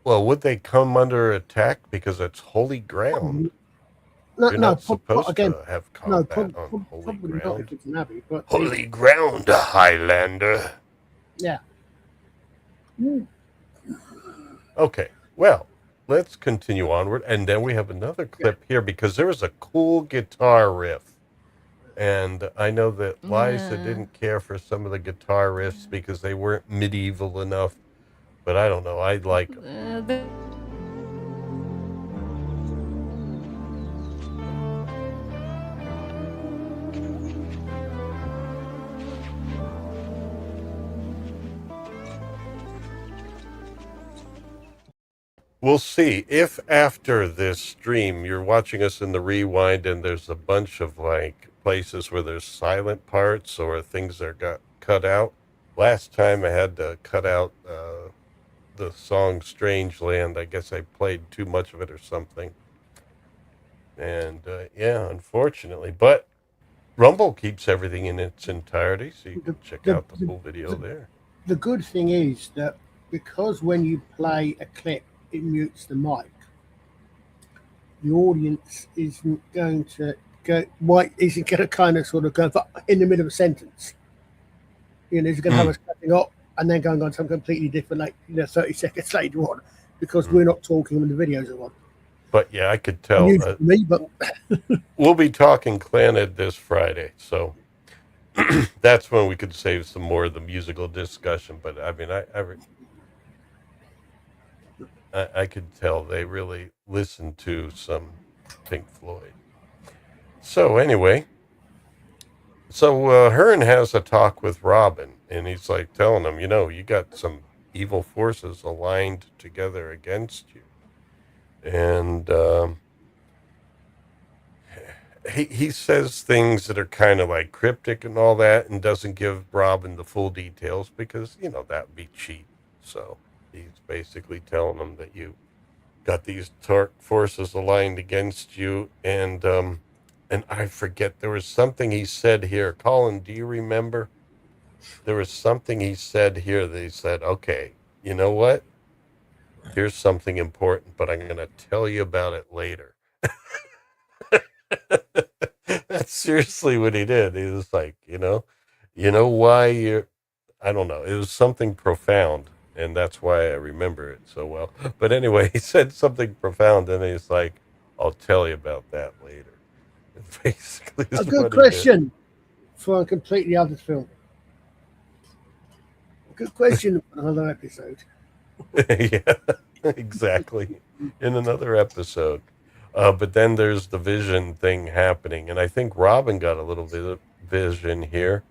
Well, would they come under attack because it's holy ground? You're not supposed to have combat on holy ground. Not if it's an abbey, but holy ground, Highlander. Yeah. Okay, well, let's continue onward. And then we have another clip here, because there was a cool guitar riff. And I know that Liza didn't care for some of the guitar riffs because they weren't medieval enough. But I don't know. I like them. We'll see if after this stream you're watching us in the rewind and there's a bunch of like places where there's silent parts or things that got cut out. Last time I had to cut out the song Strange Land. I guess I played too much of it or something. And yeah, unfortunately. But Rumble keeps everything in its entirety, so you can check out the full video there. The good thing is that because when you play a clip, it mutes the mic, the audience isn't going to isn't going to kind of sort of go in the middle of a sentence. You know, it's going to have us cutting up and then going on something completely different, like 30 seconds later on, because we're not talking when the videos are on. But yeah, I could tell. We'll be talking Clannad this Friday, so that's when we could save some more of the musical discussion. But I mean, I could tell they really listened to some Pink Floyd. So anyway, Herne has a talk with Robin, and he's like telling him, you got some evil forces aligned together against you. And he says things that are kind of like cryptic and all that, and doesn't give Robin the full details because, that would be cheap. So he's basically telling him that you got these dark forces aligned against you. And I forget, there was something he said here. Colin, do you remember? There was something he said here that he said, okay, you know what? Here's something important, but I'm going to tell you about it later. That's seriously what he did. He was like, why you're, I don't know. It was something profound, and that's why I remember it so well. But anyway, he said something profound, and he's like, I'll tell you about that later. Basically, a good question for a completely other film. A good question for another episode. Yeah, exactly. In another episode. But then there's the vision thing happening. And I think Robin got a little bit of vision here.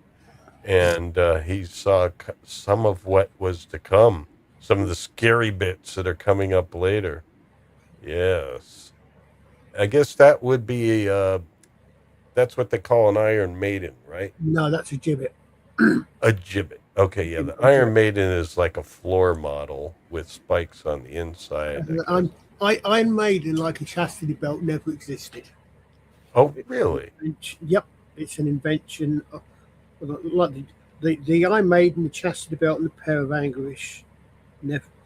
And he saw some of what was to come. Some of the scary bits that are coming up later. Yes. I guess that would be, that's what they call an Iron Maiden, right? No, that's a gibbet. A gibbet. Okay, yeah. The Iron Maiden is like a floor model with spikes on the inside. Iron Maiden, like a chastity belt, never existed. Oh, really? Yep, it's an invention. Like the Iron Maiden, the chastity belt, and the pair of anguish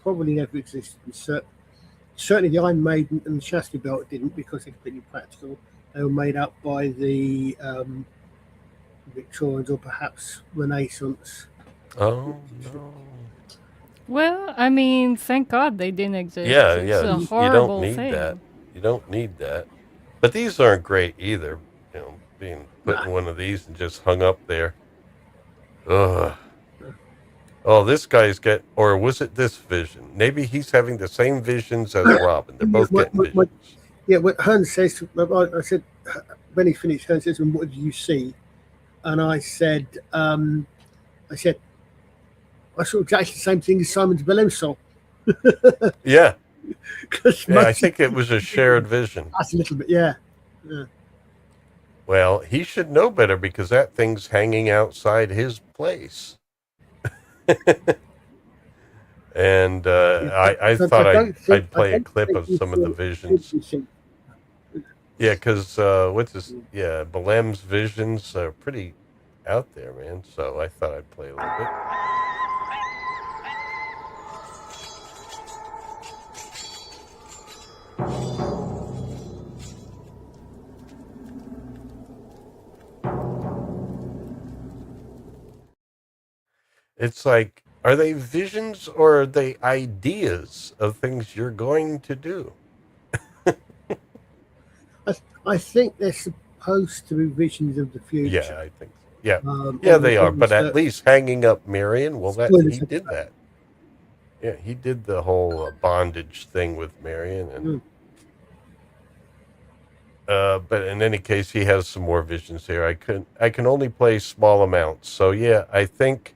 probably never existed. Certainly, the Iron Maiden and the chastity belt didn't, because they're completely practical. They were made up by the Victorians or perhaps Renaissance. Oh no. Well, I mean, thank God they didn't exist. Yeah, it's yeah. a You horrible don't need thing. that. You don't need that. But these aren't great either. Being put in one of these and just hung up there. Ugh. Oh, this guy's or was it this vision? Maybe he's having the same visions as Robin. They're both getting visions. Yeah, what Herne says, I said, when he finished, Herne says, what did you see? And I said, I saw exactly the same thing as Simon's Belleme saw. Yeah. I think it was a shared vision. That's a little bit, yeah. Well, he should know better because that thing's hanging outside his place. And I thought I'd play a clip of some of the visions. Yeah, because Belleme's visions are pretty out there, man. So I thought I'd play a little bit. It's like, are they visions or are they ideas of things you're going to do? I think they're supposed to be visions of the future. Yeah, I think so. Yeah, they are. But at least hanging up Marion, he did that. Yeah, he did the whole bondage thing with Marion, and but in any case, he has some more visions here. I can only play small amounts, so yeah, I think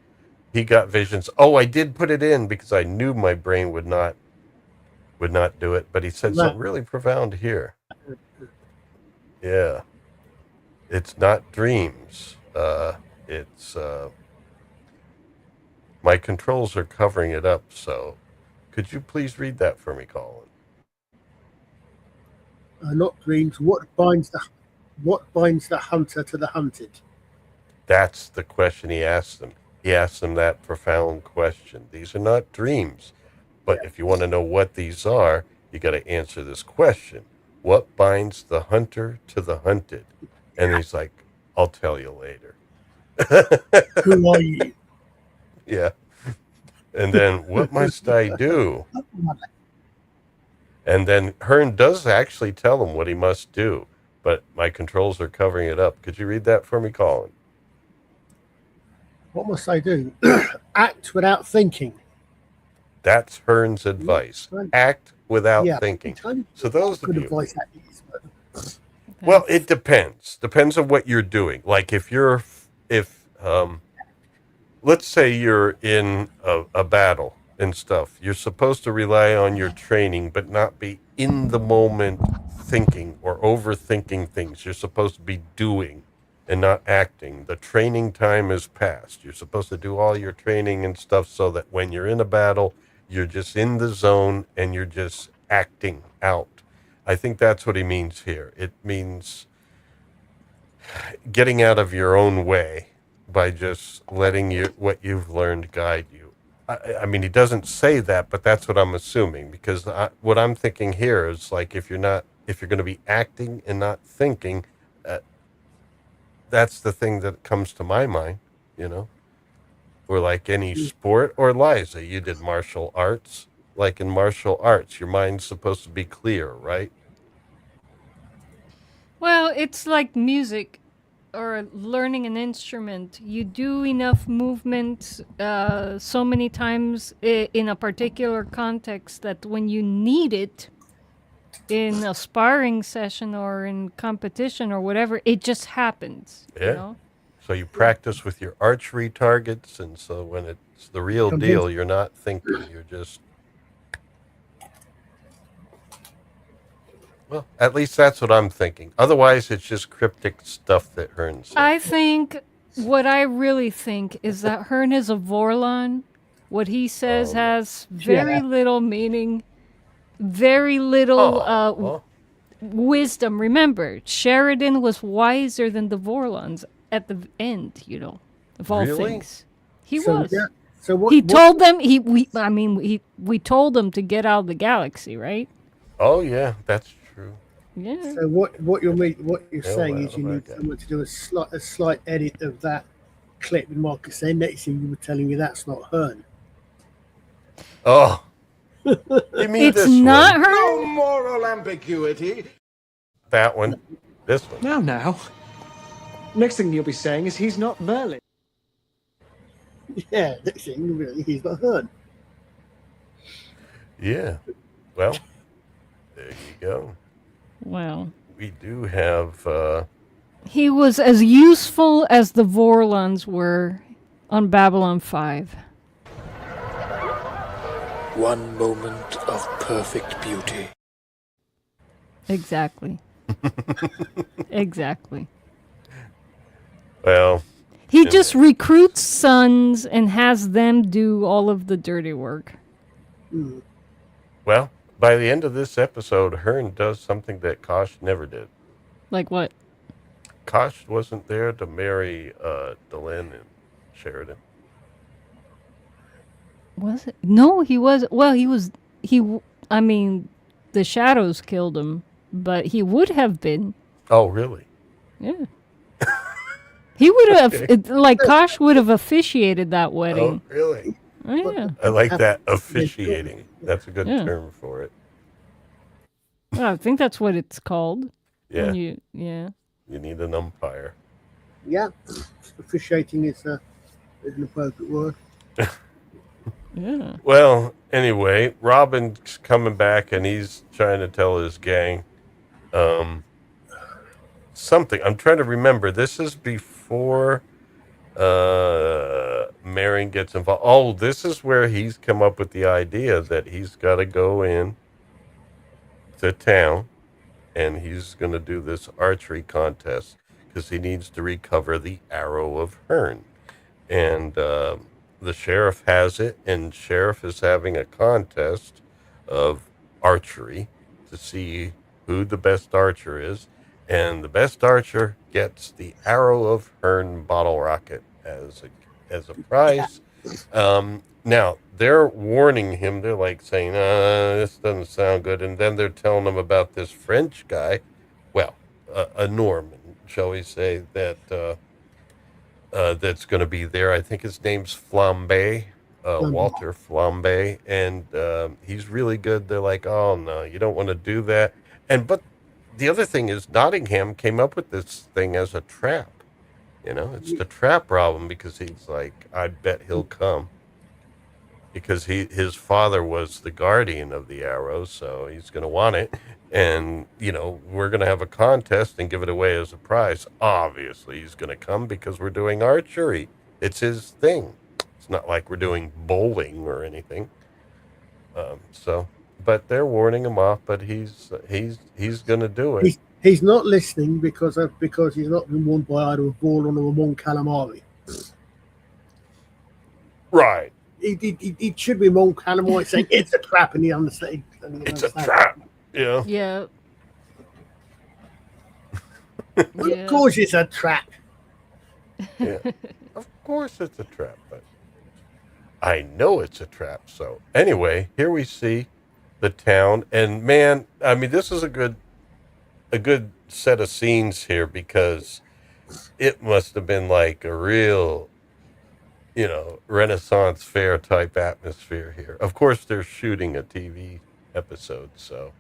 he got visions. Oh, I did put it in because I knew my brain would not would not do it. But he said something really profound here. Yeah. It's not dreams. It's my controls are covering it up. So could you please read that for me, Colin? Not dreams. What binds the hunter to the hunted? That's the question he asked them. He asked them that profound question. These are not dreams. But if you want to know what these are, you got to answer this question. What binds the hunter to the hunted? And he's like, I'll tell you later. Who are you? Yeah. And then, what must I do? And then Herne does actually tell him what he must do, but my controls are covering it up. Could you read that for me, Colin? What must I do? Act without thinking. That's Herne's advice. Act without thinking. So those good advice that is. But... Well, it depends. Depends on what you're doing. Like if let's say you're in a battle and stuff, you're supposed to rely on your training, but not be in the moment thinking or overthinking things. You're supposed to be doing and not acting. The training time is past. You're supposed to do all your training and stuff so that when you're in a battle, you're just in the zone and you're just acting out. I think that's what he means here. It means getting out of your own way by just letting what you've learned guide you. I mean, he doesn't say that, but that's what I'm assuming, because what I'm thinking here is like if you're going to be acting and not thinking, that's the thing that comes to my mind, or like any sport. Or Liza, you did martial arts. Like in martial arts, your mind's supposed to be clear, right? Well, it's like music or learning an instrument. You do enough movement so many times in a particular context that when you need it in a sparring session or in competition or whatever, it just happens. Yeah. So you practice with your archery targets, and so when it's the real deal, you're not thinking, you're just... Well, at least that's what I'm thinking. Otherwise, it's just cryptic stuff that Herne said. What I really think is that Herne is a Vorlon. What he says has very little meaning, very little wisdom. Remember, Sheridan was wiser than the Vorlons at the end, of all things. He was. Yeah. So he told them, we told them to get out of the galaxy, right? Oh, yeah, that's true. Yeah. So what you're saying is you need someone to do a slight edit of that clip with Marcus. Then next thing you were telling me that's not Herne. Oh, you mean it's this not one? Herne? No moral ambiguity. That one, this one. Now. Next thing you'll be saying is he's not Merlin. Yeah, next thing really he's not Herne. Yeah. Well, there you go. Well, we do have... He was as useful as the Vorlons were on Babylon 5. One moment of perfect beauty. Exactly. Exactly. Well... He just recruits sons and has them do all of the dirty work. Mm. Well, by the end of this episode, Herne does something that Kosh never did. Like what? Kosh wasn't there to marry Delenn and Sheridan. Was it? No, he wasn't. Well, the shadows killed him, but he would have been. Oh, really? Yeah. He would have, Kosh would have officiated that wedding. Oh, really? Oh, yeah. I like that, officiating. That's a good term for it. Well, I think that's what it's called. Yeah. You need an umpire. Yeah. Officiating is an appropriate word. Yeah. Well, anyway, Robin's coming back and he's trying to tell his gang something. I'm trying to remember. This is before Marion gets involved. Oh, this is where he's come up with the idea that he's got to go in to town, and he's going to do this archery contest because he needs to recover the arrow of Herne. And the sheriff has it, and sheriff is having a contest of archery to see who the best archer is, and the best archer gets the arrow of Herne bottle rocket as a prize. Now they're warning him. They're like saying, "This doesn't sound good," and then they're telling him about this French guy, well, a Norman, shall we say, that that's going to be there. I think his name's Flambe, Walter Flambe, and he's really good. They're like, "Oh no, you don't want to do that." But the other thing is, Nottingham came up with this thing as a trap. It's the trap problem, because he's like, I bet he'll come, because his father was the guardian of the arrow, so he's going to want it. And, we're going to have a contest and give it away as a prize. Obviously, he's going to come because we're doing archery. It's his thing. It's not like we're doing bowling or anything. But they're warning him off, but he's going to do it. He's not listening because he's not been warned by either a Vorlon or a Mon Calamari. Right. He should be Mon Calamari saying it's a trap, and he understands. It's a trap. Yeah. Yeah. Of course, it's a trap. Yeah. Of course, it's a trap, but I know it's a trap. So anyway, here we see the town, and man, I mean, this is a good set of scenes here, because it must have been like a real, Renaissance fair type atmosphere here. Of course, they're shooting a TV episode, so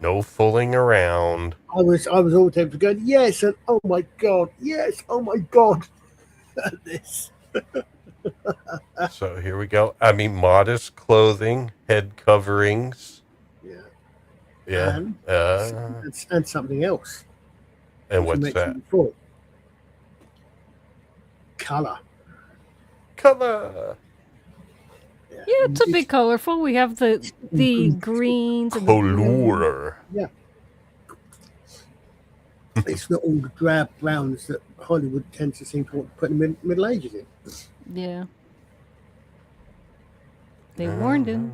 no fooling around. I was all tempted to go, yes, and oh my god, yes, oh my god, this. So here we go. I mean, modest clothing, head coverings. Yeah. And something else. And what's that? Before. Color. Yeah, it's a bit colorful. We have the greens and color. Yeah. It's not all the drab browns that Hollywood tends to seem to want to put the Middle Ages in. Yeah. They warned him.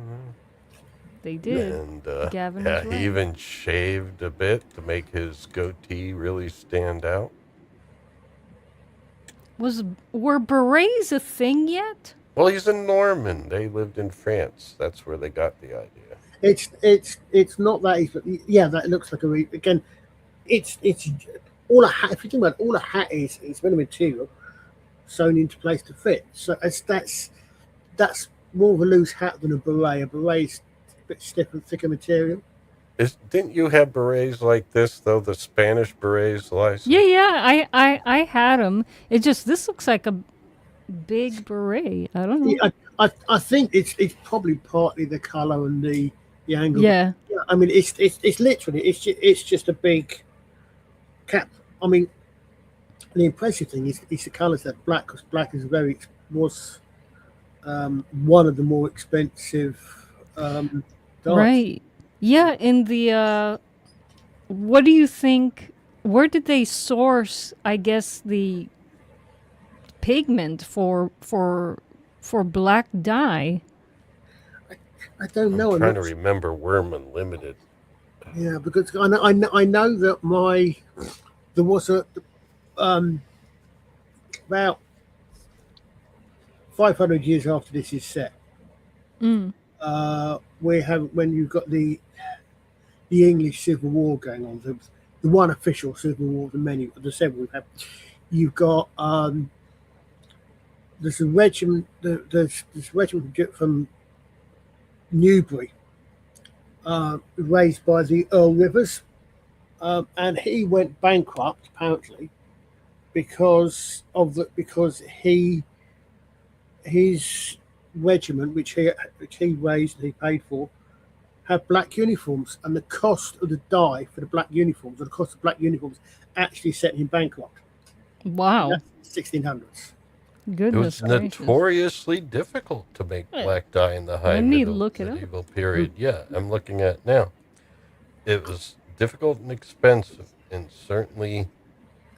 They did. And Gavin was right. He even shaved a bit to make his goatee really stand out. Were berets a thing yet? Well, he's a Norman. They lived in France. That's where they got the idea. It's not that easy. Yeah, that looks like again. It's all a hat. If you think about it, all a hat is made of material sewn into place to fit. So that's more of a loose hat than a beret. A beret's a bit stiffer, thicker material. Didn't you have berets like this though? The Spanish berets, license? Yeah. I had them. This looks like a big beret. I don't know. Yeah, I think it's probably partly the color and the angle. Yeah. I mean, it's literally it's just a big cap. I mean, the impressive thing is the colors that black, because black is was one of the more expensive dyes. Right. Yeah, in the what do you think, where did they source, I guess, the pigment for black dye? I don't know. I'm trying to remember Worm Unlimited. Yeah, because I know that there was about 500 years after this is set. When you've got the English Civil War going on, the one official Civil War, the several we've had. You've got there's a regiment, there's this regiment from Newbury, raised by the Earl Rivers, and he went bankrupt apparently because his regiment, which he raised and he paid for, had black uniforms, and the cost of the dye for the black uniforms, or the cost of black uniforms, actually set him bankrupt. Wow. That's 1600s. Goodness It was notoriously difficult to make black dye in the height of the medieval period. Yeah, I'm looking at it now. it was difficult and expensive, and certainly,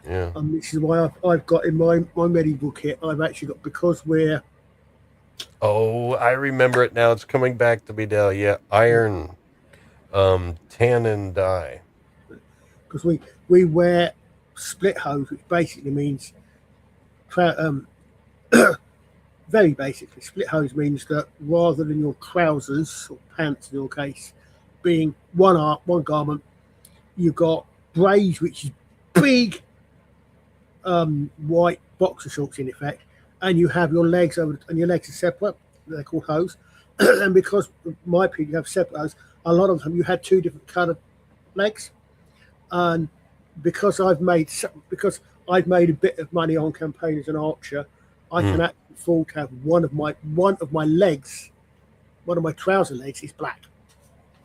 yeah. And this is why I've got in my medieval kit, I've actually got, because we're Oh, I remember it now. It's coming back to me now. Yeah, iron, tannin dye. because we wear split hose, which basically means very basically, split hose means that rather than your trousers or pants in your case being one garment, you've got braids, which is big white boxer shorts in effect, and you have your legs over, and your legs are separate. They're called hose, and because my people have separate hose, a lot of them you had two different coloured legs, and because I've made a bit of money on campaign as an archer, I can actually afford to have one of my legs, one of my trouser legs is black.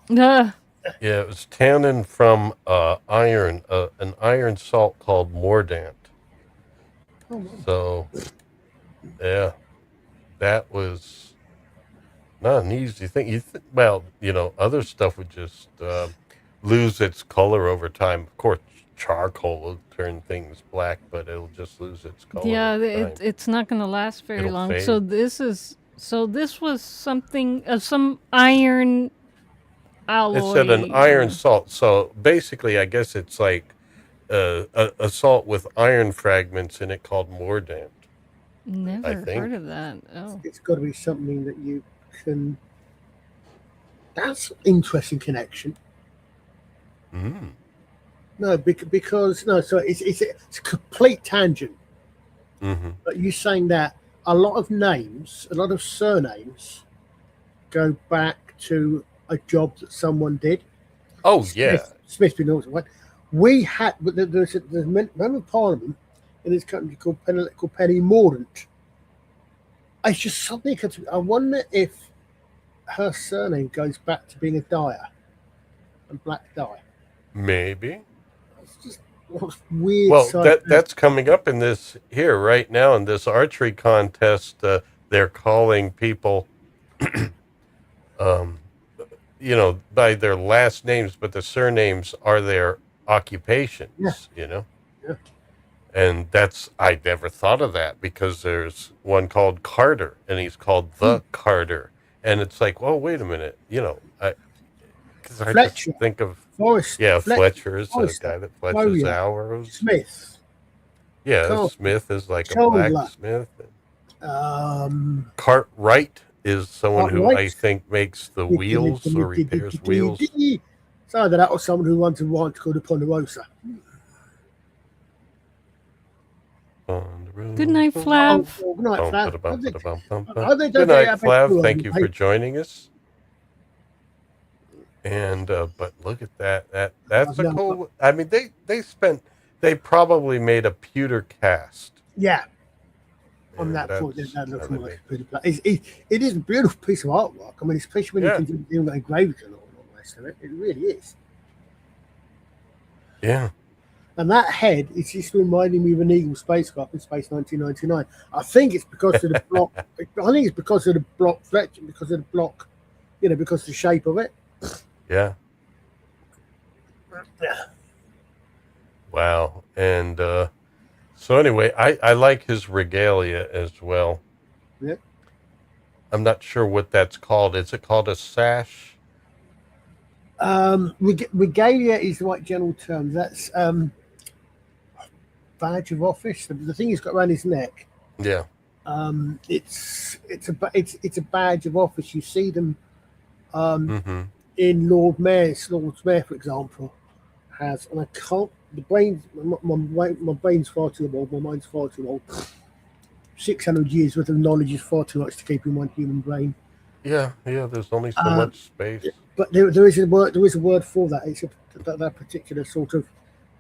Yeah, it was tannin from iron, an iron salt called mordant. So, yeah, that was not an easy thing. Well, other stuff would just lose its color over time. Of course, charcoal will turn things black, but it'll just lose its color. Yeah, it's not going to last very It'll long. fade. So this was something some iron alloy. It said an iron salt. So basically, I guess it's like a salt with iron fragments in it called mordant. Never heard of that. Oh, It's got to be something that you can. That's an interesting connection. No, because no. So it's a complete tangent. But you saying that a lot of surnames go back to a job that someone did. Oh yeah, Smith being also one. We had, but there's a member of Parliament in this country called Penny Mordaunt. It's just something. I wonder if her surname goes back to being a dyer, a black dye. maybe. It's just weird. Well, that's coming up in this here right now in this archery contest. They're calling people, by their last names, but the surnames are their occupations. Yeah. And I never thought of that because there's one called Carter, and he's called the Carter, and it's like, well, wait a minute, I just think of Fletcher is a guy that fletches arrows. Smith. Yeah, Smith is like a blacksmith. Cartwright is someone who I think makes the wheels or repairs wheels. So that was someone who runs a ranch called the Ponderosa. good night, Flav. Good night, Flav. Good night, Flav. Thank you for joining us. And but look at that. That's a cool. I mean, they probably made a pewter cast. Yeah. On that point, that looks like a pretty black. It is a beautiful piece of artwork. I mean, especially when you can do the engravings and all the rest of it. It really is. Yeah. And that head is just reminding me of an Eagle spacecraft in Space 1999. I think it's because of the block. I think it's because of the block Fletcher, because of the block, because of the shape of it. Yeah. Wow. And so anyway, I like his regalia as well. Yeah. I'm not sure what that's called. Is it called a sash? Regalia is the right general term. That's badge of office. The thing he's got around his neck. Yeah. It's a badge of office. You see them in Lord Mayor, for example, has, and I can't. The brain, my brain's far too old. My mind's far too old. 600 years worth of knowledge is far too much to keep in one human brain. Yeah. There's only so much space. But there is a word. There is a word for that. It's that particular sort of.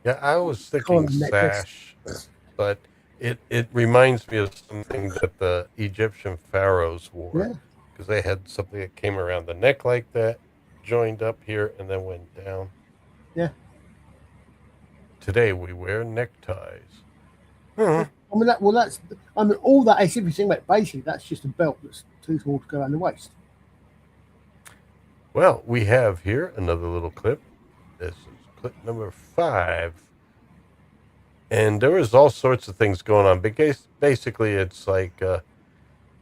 Yeah, I was thinking sash, but it reminds me of something that the Egyptian pharaohs wore, because they had something that came around the neck like that, joined up here, and then went down. Yeah. Today we wear neckties. I mean all that. If you think about it, basically, that's just a belt that's too small to go around the waist. Well, we have here another little clip. This is clip number 5. And there was all sorts of things going on. Basically, it's like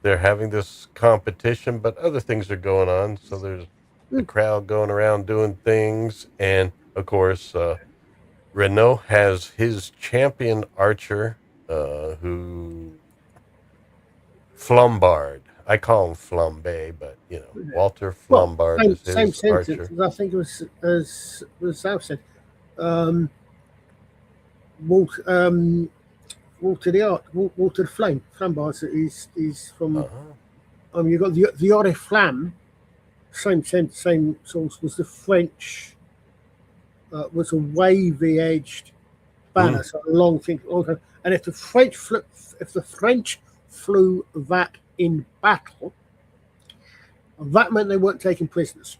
they're having this competition, but other things are going on. So there's the crowd going around doing things. And, of course, Reinault has his champion archer, who... Flambard. I call him Flambe, but, Walter Flambard is his same sentence archer. as I think it was, as South said. Walter the Flame. Flambard is from. You've got the Oriflamme. Same source was the French. Was a wavy edged banner, so a long thing. And if the French flew that in battle, that meant they weren't taking prisoners.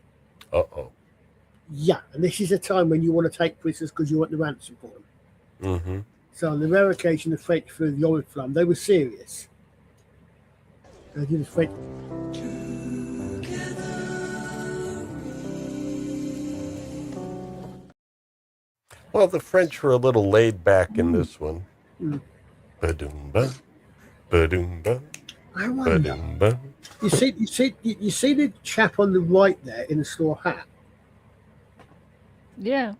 Yeah, and this is a time when you want to take prisoners because you want the ransom for them. Mm-hmm. So on the rare occasion the French flew the Oriflamme, they were serious. They did the French. Well, the French were a little laid back in this one. Ba-doom-ba, ba-doom-ba, I wonder. ba-doom-ba. You see the chap on the right there in the straw hat. Yeah.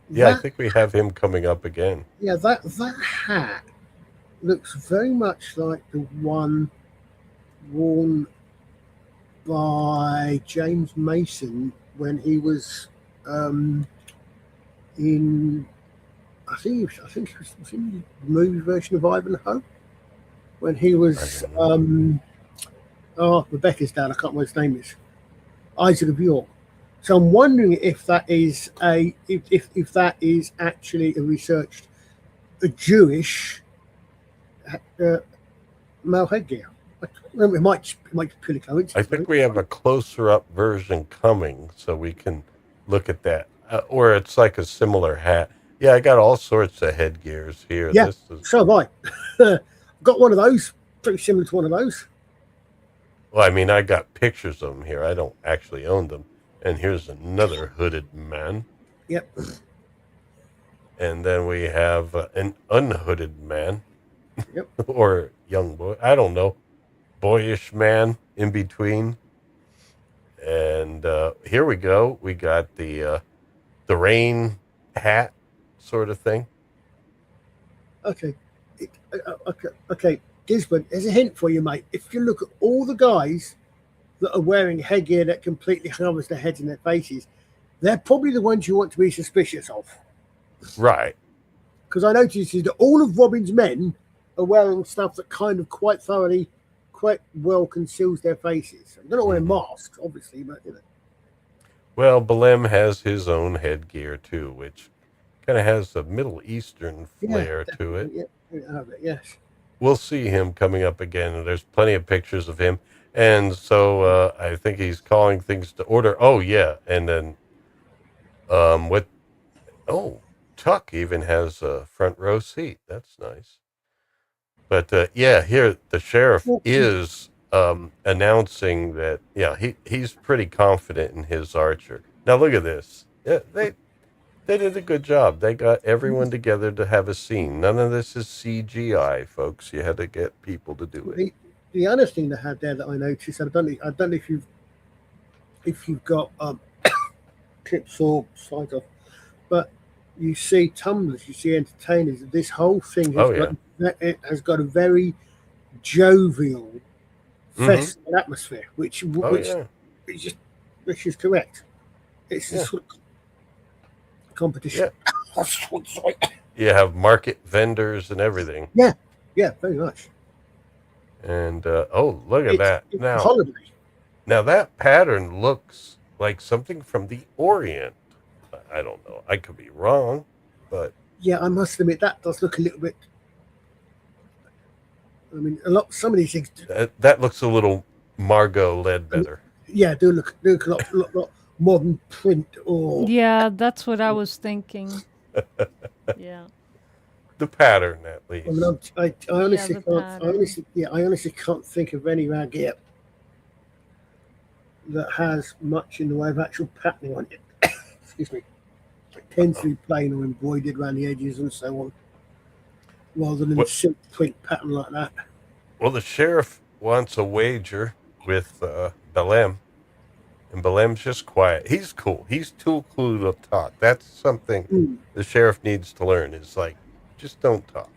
Yeah, I think we have him coming up again. Yeah, that hat looks very much like the one worn by James Mason when he was in. I think it was in the movie version of Ivanhoe when he was. Rebecca's dad. I can't remember what his name is. Isaac of York. So I'm wondering if that is if that is actually a Jewish male headgear. It might be purely coincidence. I think we have a closer up version coming, so we can look at that. Or it's like a similar hat. Yeah, I got all sorts of headgears here. Yeah, so have I. Got one of those, pretty similar to one of those. Well, I mean, I got pictures of them here. I don't actually own them. And here's another hooded man. Yep. And then we have an unhooded man. Yep. Or young boy. I don't know. Boyish man in between. And here we go. We got the rain hat sort of thing. Okay. Okay. Gisborne, there's a hint for you, mate. If you look at all the guys that are wearing headgear that completely covers their heads and their faces, they're probably the ones you want to be suspicious of. Right. Because I noticed that all of Robin's men are wearing stuff that kind of quite well conceals their faces. They're not wearing masks, obviously, but Well, Belleme has his own headgear too, which kind of has a Middle Eastern flair to it. Yes. We'll see him coming up again, and there's plenty of pictures of him. And so I think he's calling things to order. Oh, yeah. And then Tuck even has a front row seat. That's nice. But here the sheriff is announcing that, he's pretty confident in his archer. Now look at this. Yeah, they did a good job. They got everyone together to have a scene. None of this is CGI, folks. You had to get people to do it. The other thing they had there that I noticed, I don't know if you've got clips or slides off, but you see tumblers, you see entertainers. This whole thing has got a very jovial, festive atmosphere, which is correct. It's a sort of competition. Yeah. You have market vendors and everything. Yeah, very much. And look at that! It's now, holiday. Now that pattern looks like something from the Orient. I don't know. I could be wrong, but yeah, I must admit that does look a little bit. I mean, some of these things. That looks a little Margot Ledbetter. Yeah, do look a lot modern print or. Yeah, that's what I was thinking. Yeah. The pattern, at least. I mean, I honestly can't. I honestly can't think of any rag yet that has much in the way of actual patterning on it. excuse me, it tends to be plain or embroidered around the edges and so on, rather than silk print pattern like that. Well, the sheriff wants a wager with Belleme, and Belleme's just quiet. He's cool. He's too cool to talk. That's something the sheriff needs to learn. Is like, just don't talk.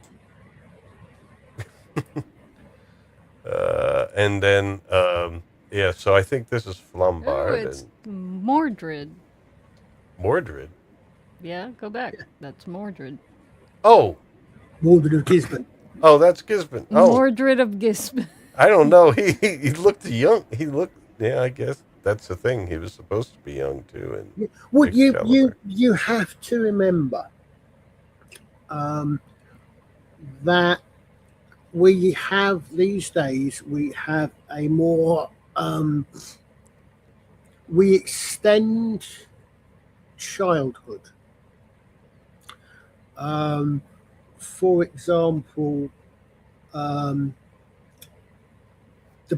And then, yeah. So I think this is Flambard. Oh, it's Mordred. Mordred. Yeah, go back. That's Mordred. Oh, Mordred of Gisburne. Oh, that's Gisburne. Oh, Mordred of Gisburne. I don't know. He looked young. He looked. Yeah, I guess that's the thing. He was supposed to be young too. And well, you have to remember that we have these days. We have a more we extend childhood. For example, the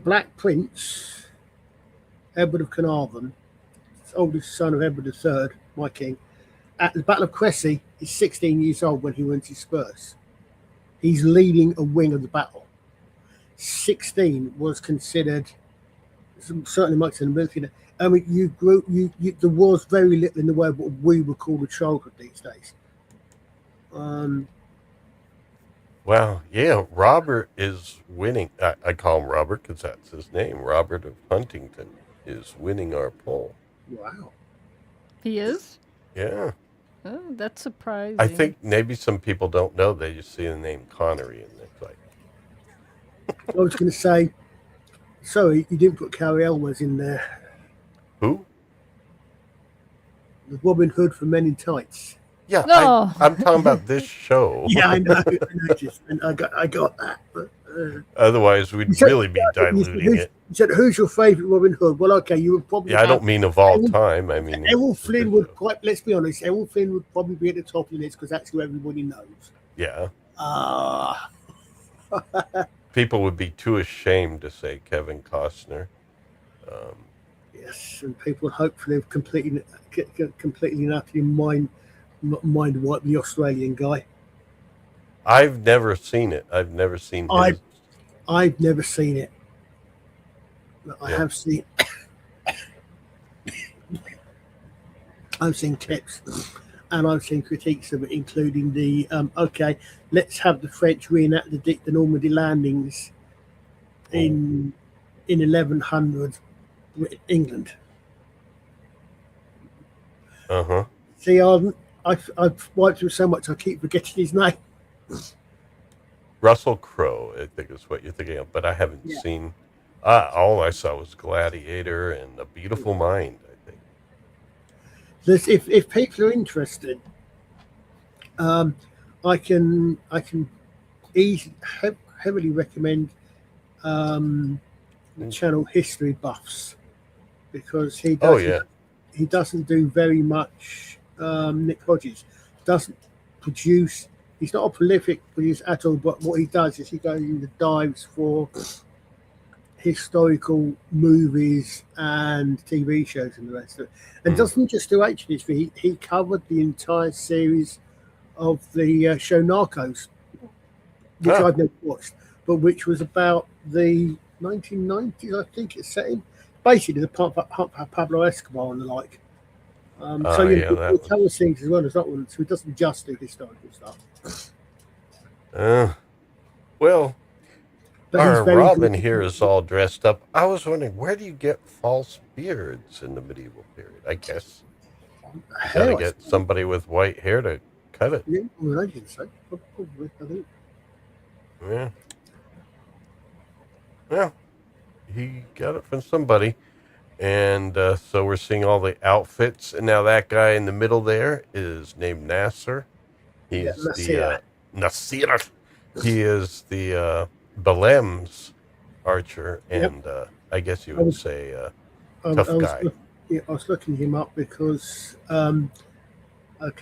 Black Prince, Edward of Carnarvon, oldest son of Edward III, my king, at the Battle of Cressy, he's 16 years old when he wins his spurs. He's leading a wing of the battle. 16 was considered, certainly amongst the military. I mean, there was very little in the way of what we would call a childhood these days. Wow, yeah, Robert is winning. I call him Robert because that's his name. Robert of Huntington is winning our poll. Wow. He is? Yeah. Oh, that's surprising. I think maybe some people don't know. They just see the name Connery and it's like. I was going to say, sorry, you didn't put Carrie Elwes in there. Who? The Robin Hood from Men in Tights. Yeah, no. I'm talking about this show. Yeah, I know. I got that. But, otherwise, we'd really be diluting it. You said, "Who's your favourite Robin Hood?" Well, okay, you would probably. Yeah, I don't mean of all time. I mean, Errol Flynn would quite. Let's be honest. Errol Flynn would probably be at the top of the list because that's who everybody knows. Yeah. People would be too ashamed to say Kevin Costner. Yes, and people hopefully have completely and utterly mind wipe the Australian guy. I've never seen it. I've never seen his. I've never seen it. But I have seen. I've seen clips, and I've seen critiques of it, including the okay, let's have the French reenact the Normandy landings in 1100 England. See, I've wiped through so much I keep forgetting his name. Russell Crowe, I think is what you're thinking of, but I haven't seen. All I saw was Gladiator and A Beautiful Mind, I think. If people are interested, I can heavily recommend the channel History Buffs, because he doesn't do very much. Nick Hodges doesn't produce. He's not a prolific producer at all, but what he does is he goes into dives for historical movies and TV shows and the rest of it, and doesn't just do action history. He covered the entire series of the show Narcos, which I've never watched, but which was about the 1990s, I think it's set in. Basically, the Pablo Escobar and the like. He covers things as well as that one, so he doesn't just do historical stuff. Well, our Robin here is all dressed up. I was wondering, where do you get false beards in the medieval period? I guess you gotta get somebody with white hair to cut it. Yeah, well, I didn't say. Probably, I think. Yeah. Well, he got it from somebody. And so we're seeing all the outfits. And now that guy in the middle there is named Nasser. He's Nasir. He is the Belleme's archer. And I guess you would say tough guy. I was looking him up because, I'm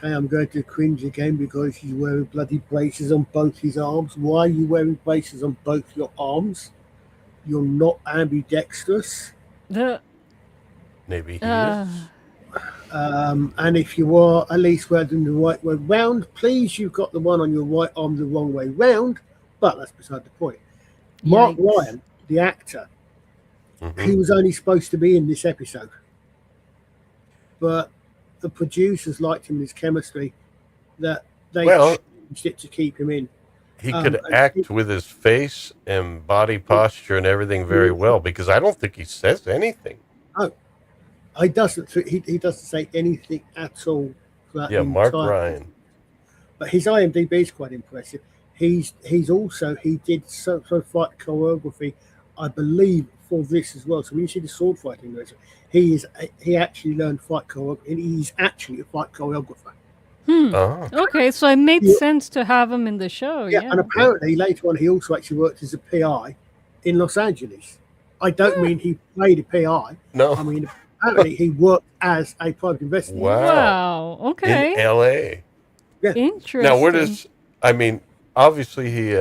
going to cringe again because he's wearing bloody braces on both his arms. Why are you wearing braces on both your arms? You're not ambidextrous. Maybe he is. And if you are at least wearing the right way round, please, you've got the one on your right arm the wrong way round. But that's beside the point. Mark Yikes. Ryan, the actor, he was only supposed to be in this episode, but the producers liked him in his chemistry that they changed it to keep him in. He could act with his face and body posture and everything very well, because I don't think he says anything. Oh, he doesn't. He doesn't say anything at all. Yeah, Mark Ryan. But his IMDb is quite impressive. He did some fight choreography, I believe, for this as well. So when you see the sword fighting, he actually learned fight choreography, and he's actually a fight choreographer. Okay, so it made sense to have him in the show. Yeah, and apparently later on he also actually worked as a PI in Los Angeles. I don't mean he played a PI. No, I mean apparently he worked as a private investigator. Wow. Okay. In L.A. Yeah. Interesting. Now, where does? I mean, obviously he.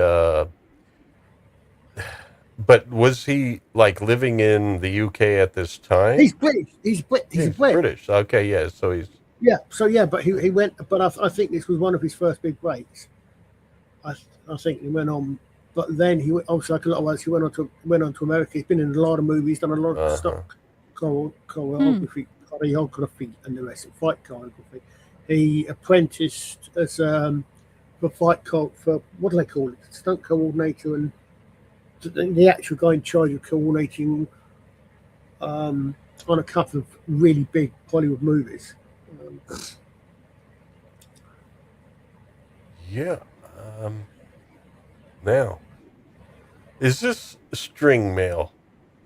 But was he like living in the UK at this time? He's British. He's British. Okay, yeah. So he's. Yeah, but he went. But I think this was one of his first big breaks. I think he went on, but then he went, obviously like a lot of others. He went on to America. He's been in a lot of movies, done a lot of stock choreography, and the rest of fight choreography. He apprenticed as for what do they call it? Stunt coordinator and the actual guy in charge of coordinating on a couple of really big Hollywood movies. Yeah. Now, is this string mail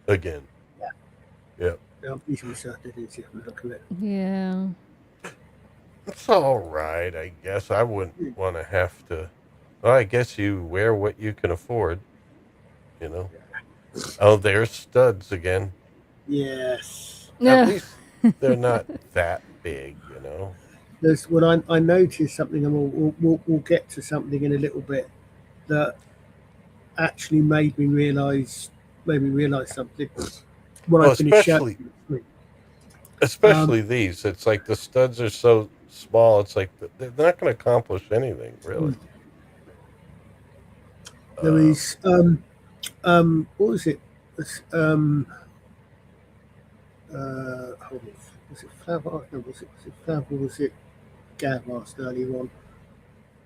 again? Yeah. Yeah, I'm easily certain it is. Look at it. Yeah. It's all right, I guess. I wouldn't want to have to. Well, I guess you wear what you can afford. You know. Oh, there's studs again. Yes. At least they're not that big, you know. There's when I noticed something, and we'll get to something in a little bit that actually made me realize something when I finished shouting. Especially these. It's like the studs are so small. It's like they're not going to accomplish anything, really. There is what was it? Hold on. Was it Flav? No, was it Flav or was it Gav asked earlier on?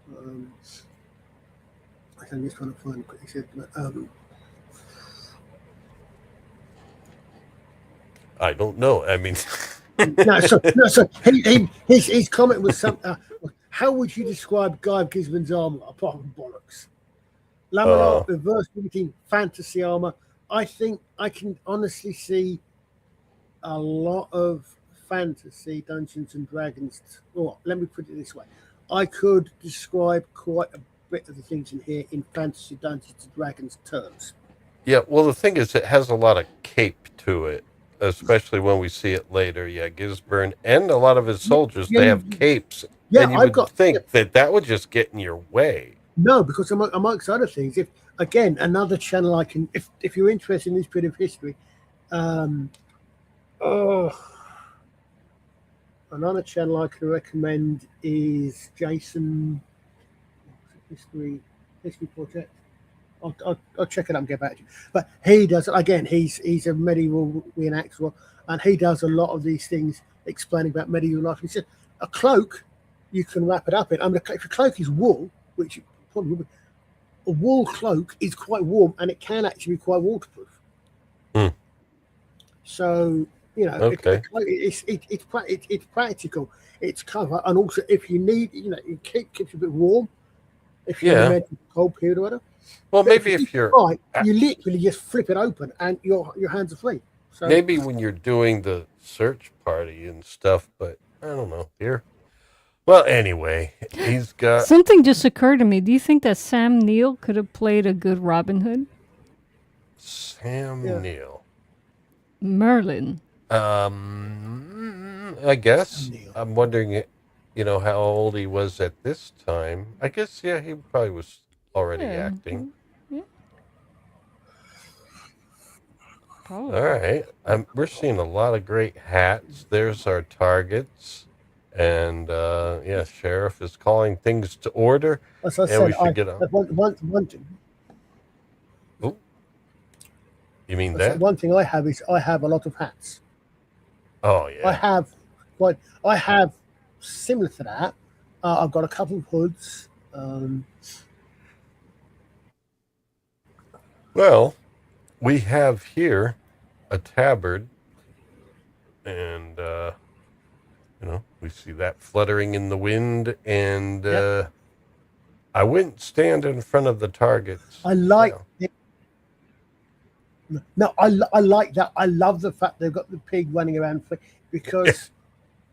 I'm just trying to find what he said. I don't know. I mean, so his comment was something. How would you describe Guy of Gisborne's armor apart from bollocks? Laminar, reverse limiting, fantasy armor. I think I can honestly see a lot of fantasy Dungeons and Dragons. Or let me put it this way: I could describe quite a bit of the things in here in fantasy Dungeons and Dragons terms. Yeah, well, the thing is, it has a lot of cape to it, especially when we see it later. Yeah, Gisburne and a lot of his soldiers, they have capes. Yeah, and you would think that would just get in your way. No, because amongst other things, if again another channel I can, if you're interested in this bit of history, another channel I can recommend is Jason History Project. I'll check it up and get back to you. But he does again. He's a medieval reenactor, and he does a lot of these things explaining about medieval life. He said a cloak you can wrap it up in. I mean, if a cloak is wool, which probably would be, a wool cloak is quite warm and it can actually be quite waterproof. So it's practical. It's cover, and also if you need, it keeps you a bit warm. If you're in a cold period or whatever. Well, maybe if you're right, you literally just flip it open and your hands are free. So maybe when you're doing the search party and stuff, but I don't know here. Well, anyway, he's got something just occurred to me. Do you think that Sam Neill could have played a good Robin Hood? Sam Neill, Merlin. I guess. I'm wondering, how old he was at this time. I guess, he probably was already acting. Yeah. Probably. All right. We're seeing a lot of great hats. There's our targets. And, yeah, Sheriff is calling things to order. As I And said, we should get on. Oh, you mean that? One thing I have is I have a lot of hats. Oh, yeah. I have similar to that. I've got a couple of hoods. Well, we have here a tabard, and we see that fluttering in the wind, and I wouldn't stand in front of the targets. I like it. No, I like that. I love the fact they've got the pig running around because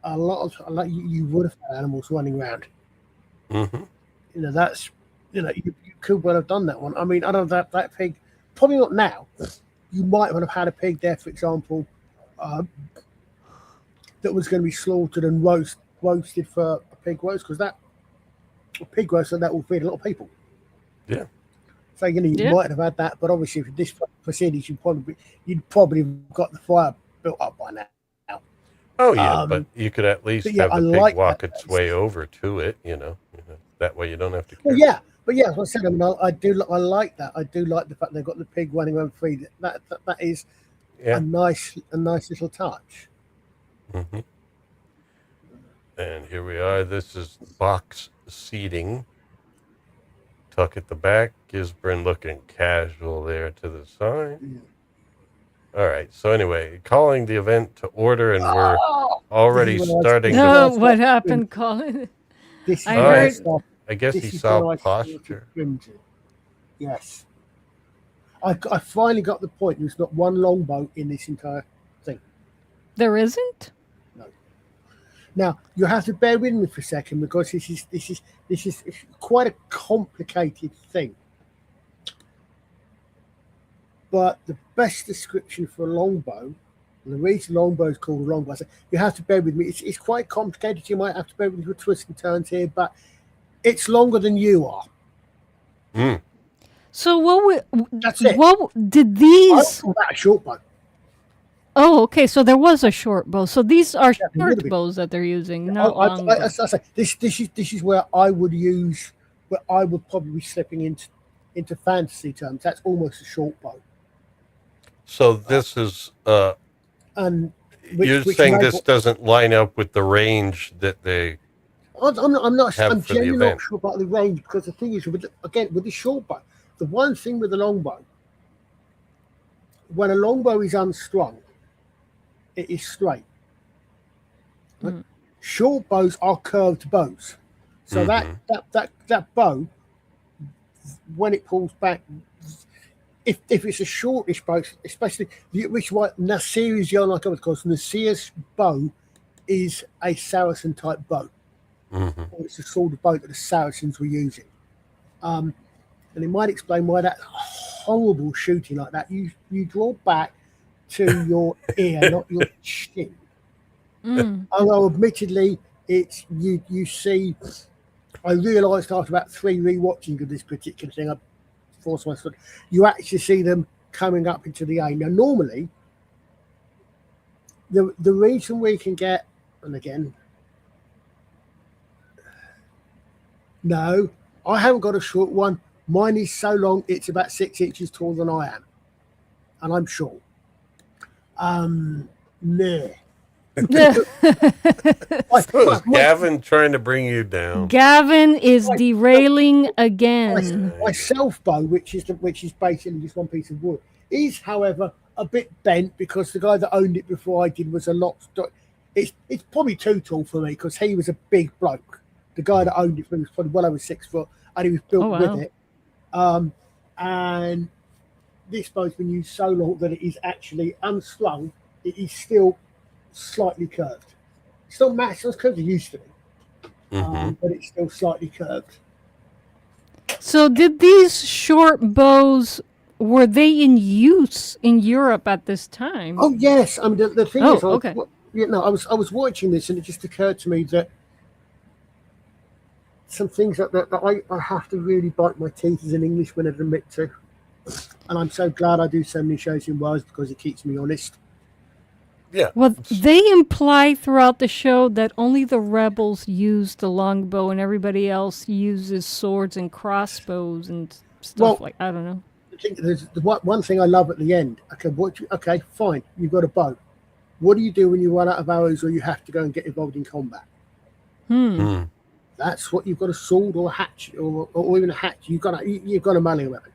a lot of you would have had animals running around. Mm-hmm. That's you could well have done that one. I mean, I don't know that pig. Probably not now. You might have had a pig there, for example, that was going to be slaughtered and roasted for a pig roast, because that pig roast that will feed a lot of people. Yeah. So you might have had that, but obviously for this proceedings, you'd probably have got the fire built up by now. Oh yeah, but you could at least have the pig walk its way over to it. That way you don't have to. Well, yeah. But yeah, as I said, I mean, I like that. I do like the fact they've got the pig running around free. That is a nice little touch. Mm-hmm. And here we are. This is box seating. Tuck at the back. Gisburne looking casual there to the side. Yeah. All right. So anyway, calling the event to order, and we're already starting. No, what happened, Colin? I heard. I guess he saw posture. Yes. I finally got the point. There's not one longbow in this entire thing. There isn't? No. Now, you have to bear with me for a second, because this is quite a complicated thing. But the best description for a longbow, and the reason longbow is called a longbow, you have to bear with me. It's quite complicated. You might have to bear with me with twists and turns here, but it's longer than you are. Mm. So that's it. What did these? I call that a short bow. Oh, okay. So there was a short bow. So these are short bows that they're using, not long bows. I say this is where I would use, where I would probably be slipping into fantasy terms. That's almost a short bow. So this is and you're saying this doesn't line up with the range that they. I'm genuinely not sure about the range, because the thing is, with the short bow, the one thing with the long bow, when a long bow is unstrung, it is straight. Right? Mm. Short bows are curved bows, so that bow, when it pulls back, if it's a shortish bow, especially which one Nasir's yarn I come across, Nasir's bow is a Saracen type bow. Mm-hmm. Or it's the sort of boat that the Saracens were using, and it might explain why that horrible shooting like that. You draw back to your ear, not your chin. Although admittedly, it's you see. I realised after about 3 rewatching of this particular thing, I forced myself. You actually see them coming up into the A. Now, normally, the reason we can get, and again. No, I haven't got a short one. Mine is so long, it's about 6 inches taller than I am. And I'm short. Nah. Gavin trying to bring you down. Gavin is derailing again. My self bow, which is basically just one piece of wood, is, however, a bit bent, because the guy that owned it before I did was a lot. It's probably too tall for me, because he was a big bloke. The guy that owned it for me was probably well over 6 foot, and he was built with it. And this bow's been used so long that it is actually unslung. It is still slightly curved. It's not max as curved as it used to be, but it's still slightly curved. So did these short bows, were they in use in Europe at this time? Oh, yes. I mean, the thing is, okay. I was watching this, and it just occurred to me that some things that I have to really bite my teeth as an Englishman and admit to. And I'm so glad I do so many shows in Wales because it keeps me honest. Yeah. Well, they imply throughout the show that only the rebels use the longbow and everybody else uses swords and crossbows and stuff I don't know. I think there's one thing I love at the end. Okay, fine. You've got a bow. What do you do when you run out of arrows or you have to go and get involved in combat? That's what you've got, a sword or a hatchet or even a hatchet. You've got a melee weapon.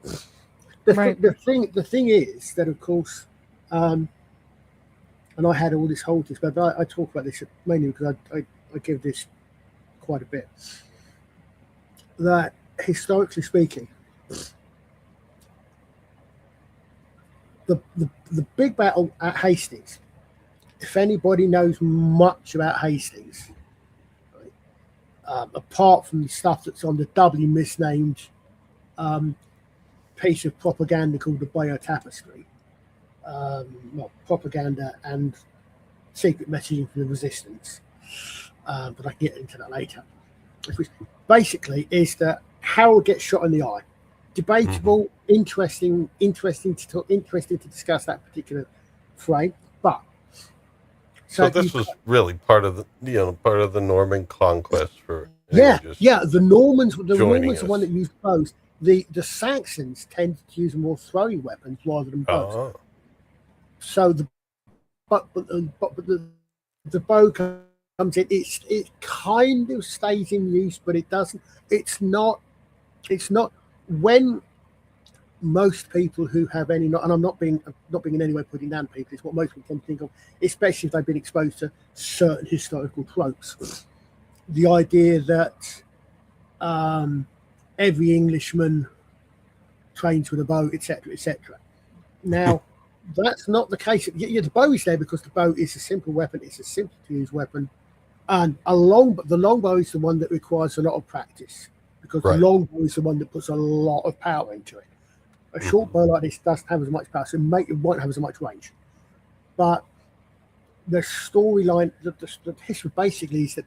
The thing is that, of course, and I had all this whole thing, but I talk about this mainly because I give this quite a bit. That historically speaking, the big battle at Hastings, if anybody knows much about Hastings, apart from the stuff that's on the doubly misnamed piece of propaganda called the Bayeux Tapestry, propaganda and secret messaging from the resistance, but I can get into that later. Basically, is that Harold gets shot in the eye. Debatable, interesting to discuss that particular frame, but so this was really part of the Norman conquest for the Normans. The Normans are the one that used bows. The Saxons tended to use more throwing weapons rather than bows. So the bow comes in. It kind of stays in use, but it doesn't. It's not when most people who have any, and I'm not being in any way putting down people. It's what most people tend to think of, especially if they've been exposed to certain historical tropes. The idea that every Englishman trains with a bow, etc., etc. Now, that's not the case. The bow is there because the bow is a simple weapon. It's a simple to use weapon, and the longbow is the one that requires a lot of practice because the longbow is the one that puts a lot of power into it. A short bow like this doesn't have as much power, so it won't have as much range. But the storyline, the history basically is that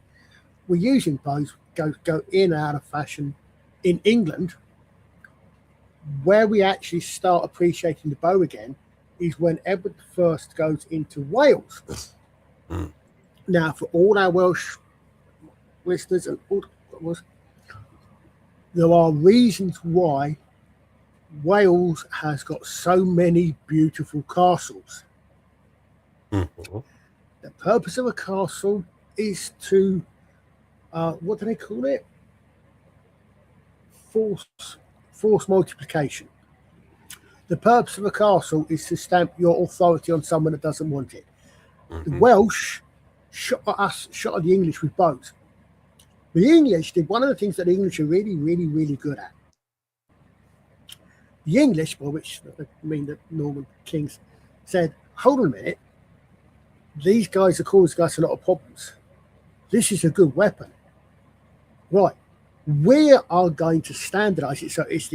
we're using bows go in and out of fashion in England. Where we actually start appreciating the bow again is when Edward I goes into Wales. Now, for all our Welsh listeners, and there are reasons why Wales has got so many beautiful castles. The purpose of a castle is to, what do they call it? Force multiplication. The purpose of a castle is to stamp your authority on someone that doesn't want it. The Welsh shot at the English with bows. The English did one of the things that the English are really, really, really good at. The English, by which I mean the Norman kings, said, hold on a minute, these guys are causing us a lot of problems. This is a good weapon. Right. We are going to standardize it. So it's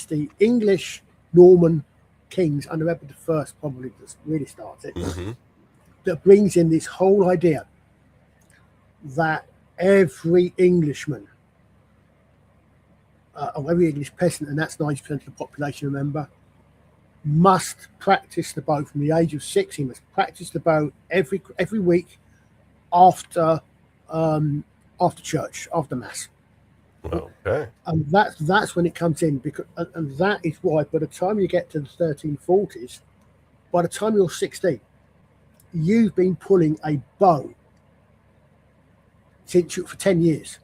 the English Norman kings under Edward I probably that really starts it, that brings in this whole idea that every Englishman or every English peasant, and that's 90% of the population, remember, must practice the bow from the age of 6. He must practice the bow every week after church, after mass. Okay. And that's when it comes in, because and that is why by the time you get to the 1340s, by the time you're 16, you've been pulling a bow for 10 years.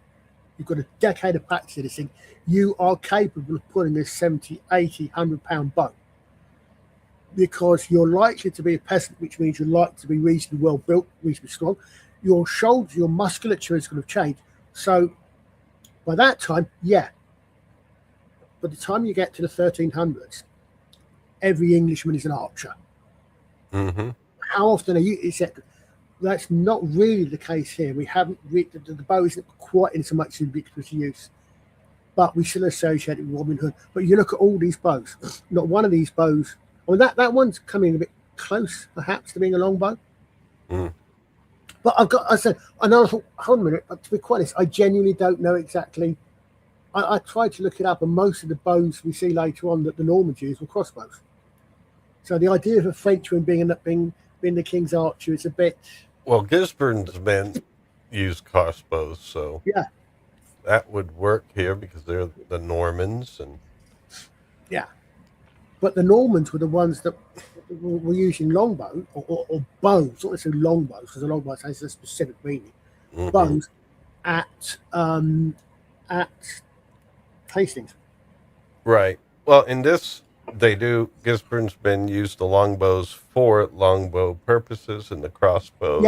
You've got a decade of practice of this thing. You are capable of pulling a 70, 80, 100 pound bow because you're likely to be a peasant, which means you're likely to be reasonably well built, reasonably strong. Your shoulders, your musculature is going to change. So by that time, by the time you get to the 1300s, every Englishman is an archer. How often are you? That's not really the case here. We haven't the bow isn't quite in so much ubiquitous use, but we still associate it with Robin Hood. But you look at all these bows. Not one of these bows. I mean, that one's coming a bit close, perhaps, to being a long bow. But I thought, hold on a minute. But to be quite honest, I genuinely don't know exactly I tried to look it up, and most of the bows we see later on that the Normans used were crossbows. So the idea of a Frenchman being the king's archer is a bit. Well, Gisborne's men use crossbows, so Yeah. that would work here because they're the Normans, and Yeah. But the Normans were the ones that were using longbow or bows, not necessarily longbows, because a longbow has a specific meaning. Mhm. Bows at Hastings. Right. Well, in this, they do. Gisborne's men use the longbows for longbow purposes, and the crossbows.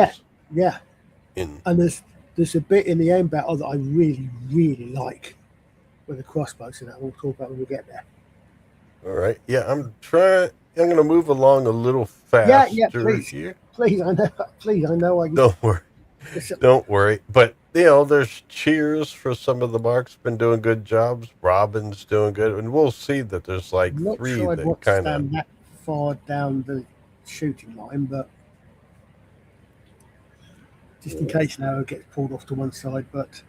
Yeah. In And there's a bit in the end battle that I really, really like with the crossbows, and that we'll talk about when we get there. all right. Yeah, I'm going to move along a little faster Please. here. Please, I know. Don't worry. Don't worry. But, there's cheers for some of the marksmen doing good jobs. Robin's doing good. And we'll see that there's like I'm not three sure I'd that want to kind of. stand that far down the shooting line, but just in case an arrow gets pulled off to one side. But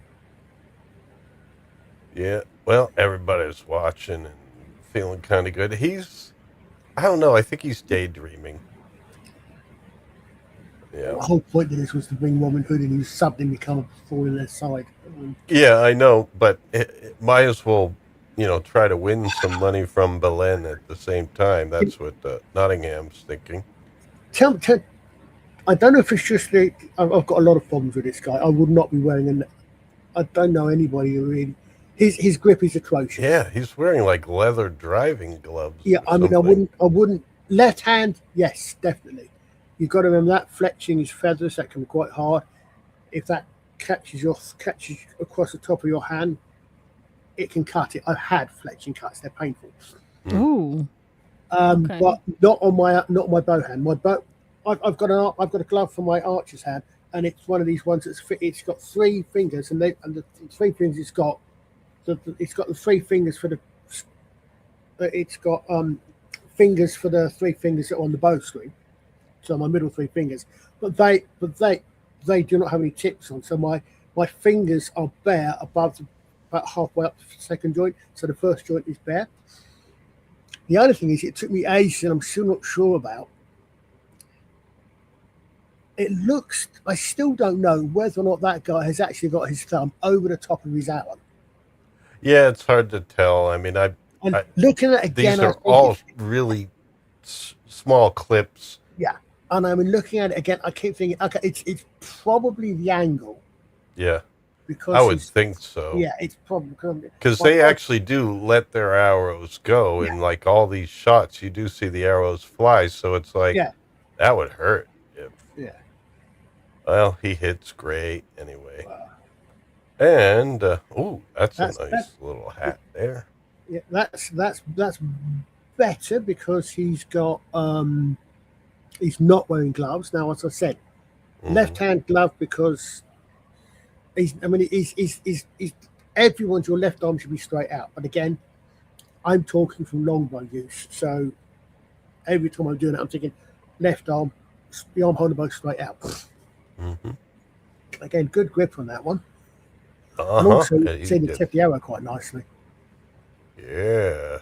Yeah. Well, everybody's watching and feeling kind of good. I don't know. I think he's daydreaming. Yeah. the whole point of this was to bring Robin Hood and his suddenly become a thorn in their side. Yeah, I know, but it might as well, try to win some money from Belleme at the same time. That's what Nottingham's thinking. I don't know if it's just I've got a lot of problems with this guy. I would not be wearing I don't know anybody who really. His grip is atrocious. Yeah, he's wearing like leather driving gloves. Yeah, I mean, I wouldn't. Left hand, yes, definitely. You've got to remember that fletching is feathers. That can be quite hard. If that catches across the top of your hand, it can cut it. I've had fletching cuts; they're painful. Ooh. Okay. But not on my bow hand. My bow, I've got a glove for my archer's hand, and it's one of these ones it's got 3 fingers, and the 3 fingers it's got the 3 fingers for the. It's got fingers for the 3 fingers that are on the bow string, so my middle 3 fingers. But they do not have any tips on, so my fingers are bare about halfway up the second joint, so the first joint is bare. The other thing is, it took me ages, and I'm still not sure about. I still don't know whether or not that guy has actually got his thumb over the top of his arrow. Yeah, it's hard to tell. I mean, looking at it again, these are all really small clips. Yeah, and I mean, looking at it again, I keep thinking, okay, it's probably the angle. Yeah, because I would think so. Yeah, it's probably because they actually do let their arrows go, and like all these shots, you do see the arrows fly. So it's like that would hurt. Well, he hits great anyway. And that's a nice little hat there. Yeah, that's better because he's got he's not wearing gloves now. As I said, left-hand glove because he's everyone's your left arm should be straight out. But again, I'm talking from longbow use, so every time I'm doing it, I'm thinking left arm, the arm holding the bow straight out. Again, good grip on that one. And also, you see the tip of the arrow quite nicely. Yes.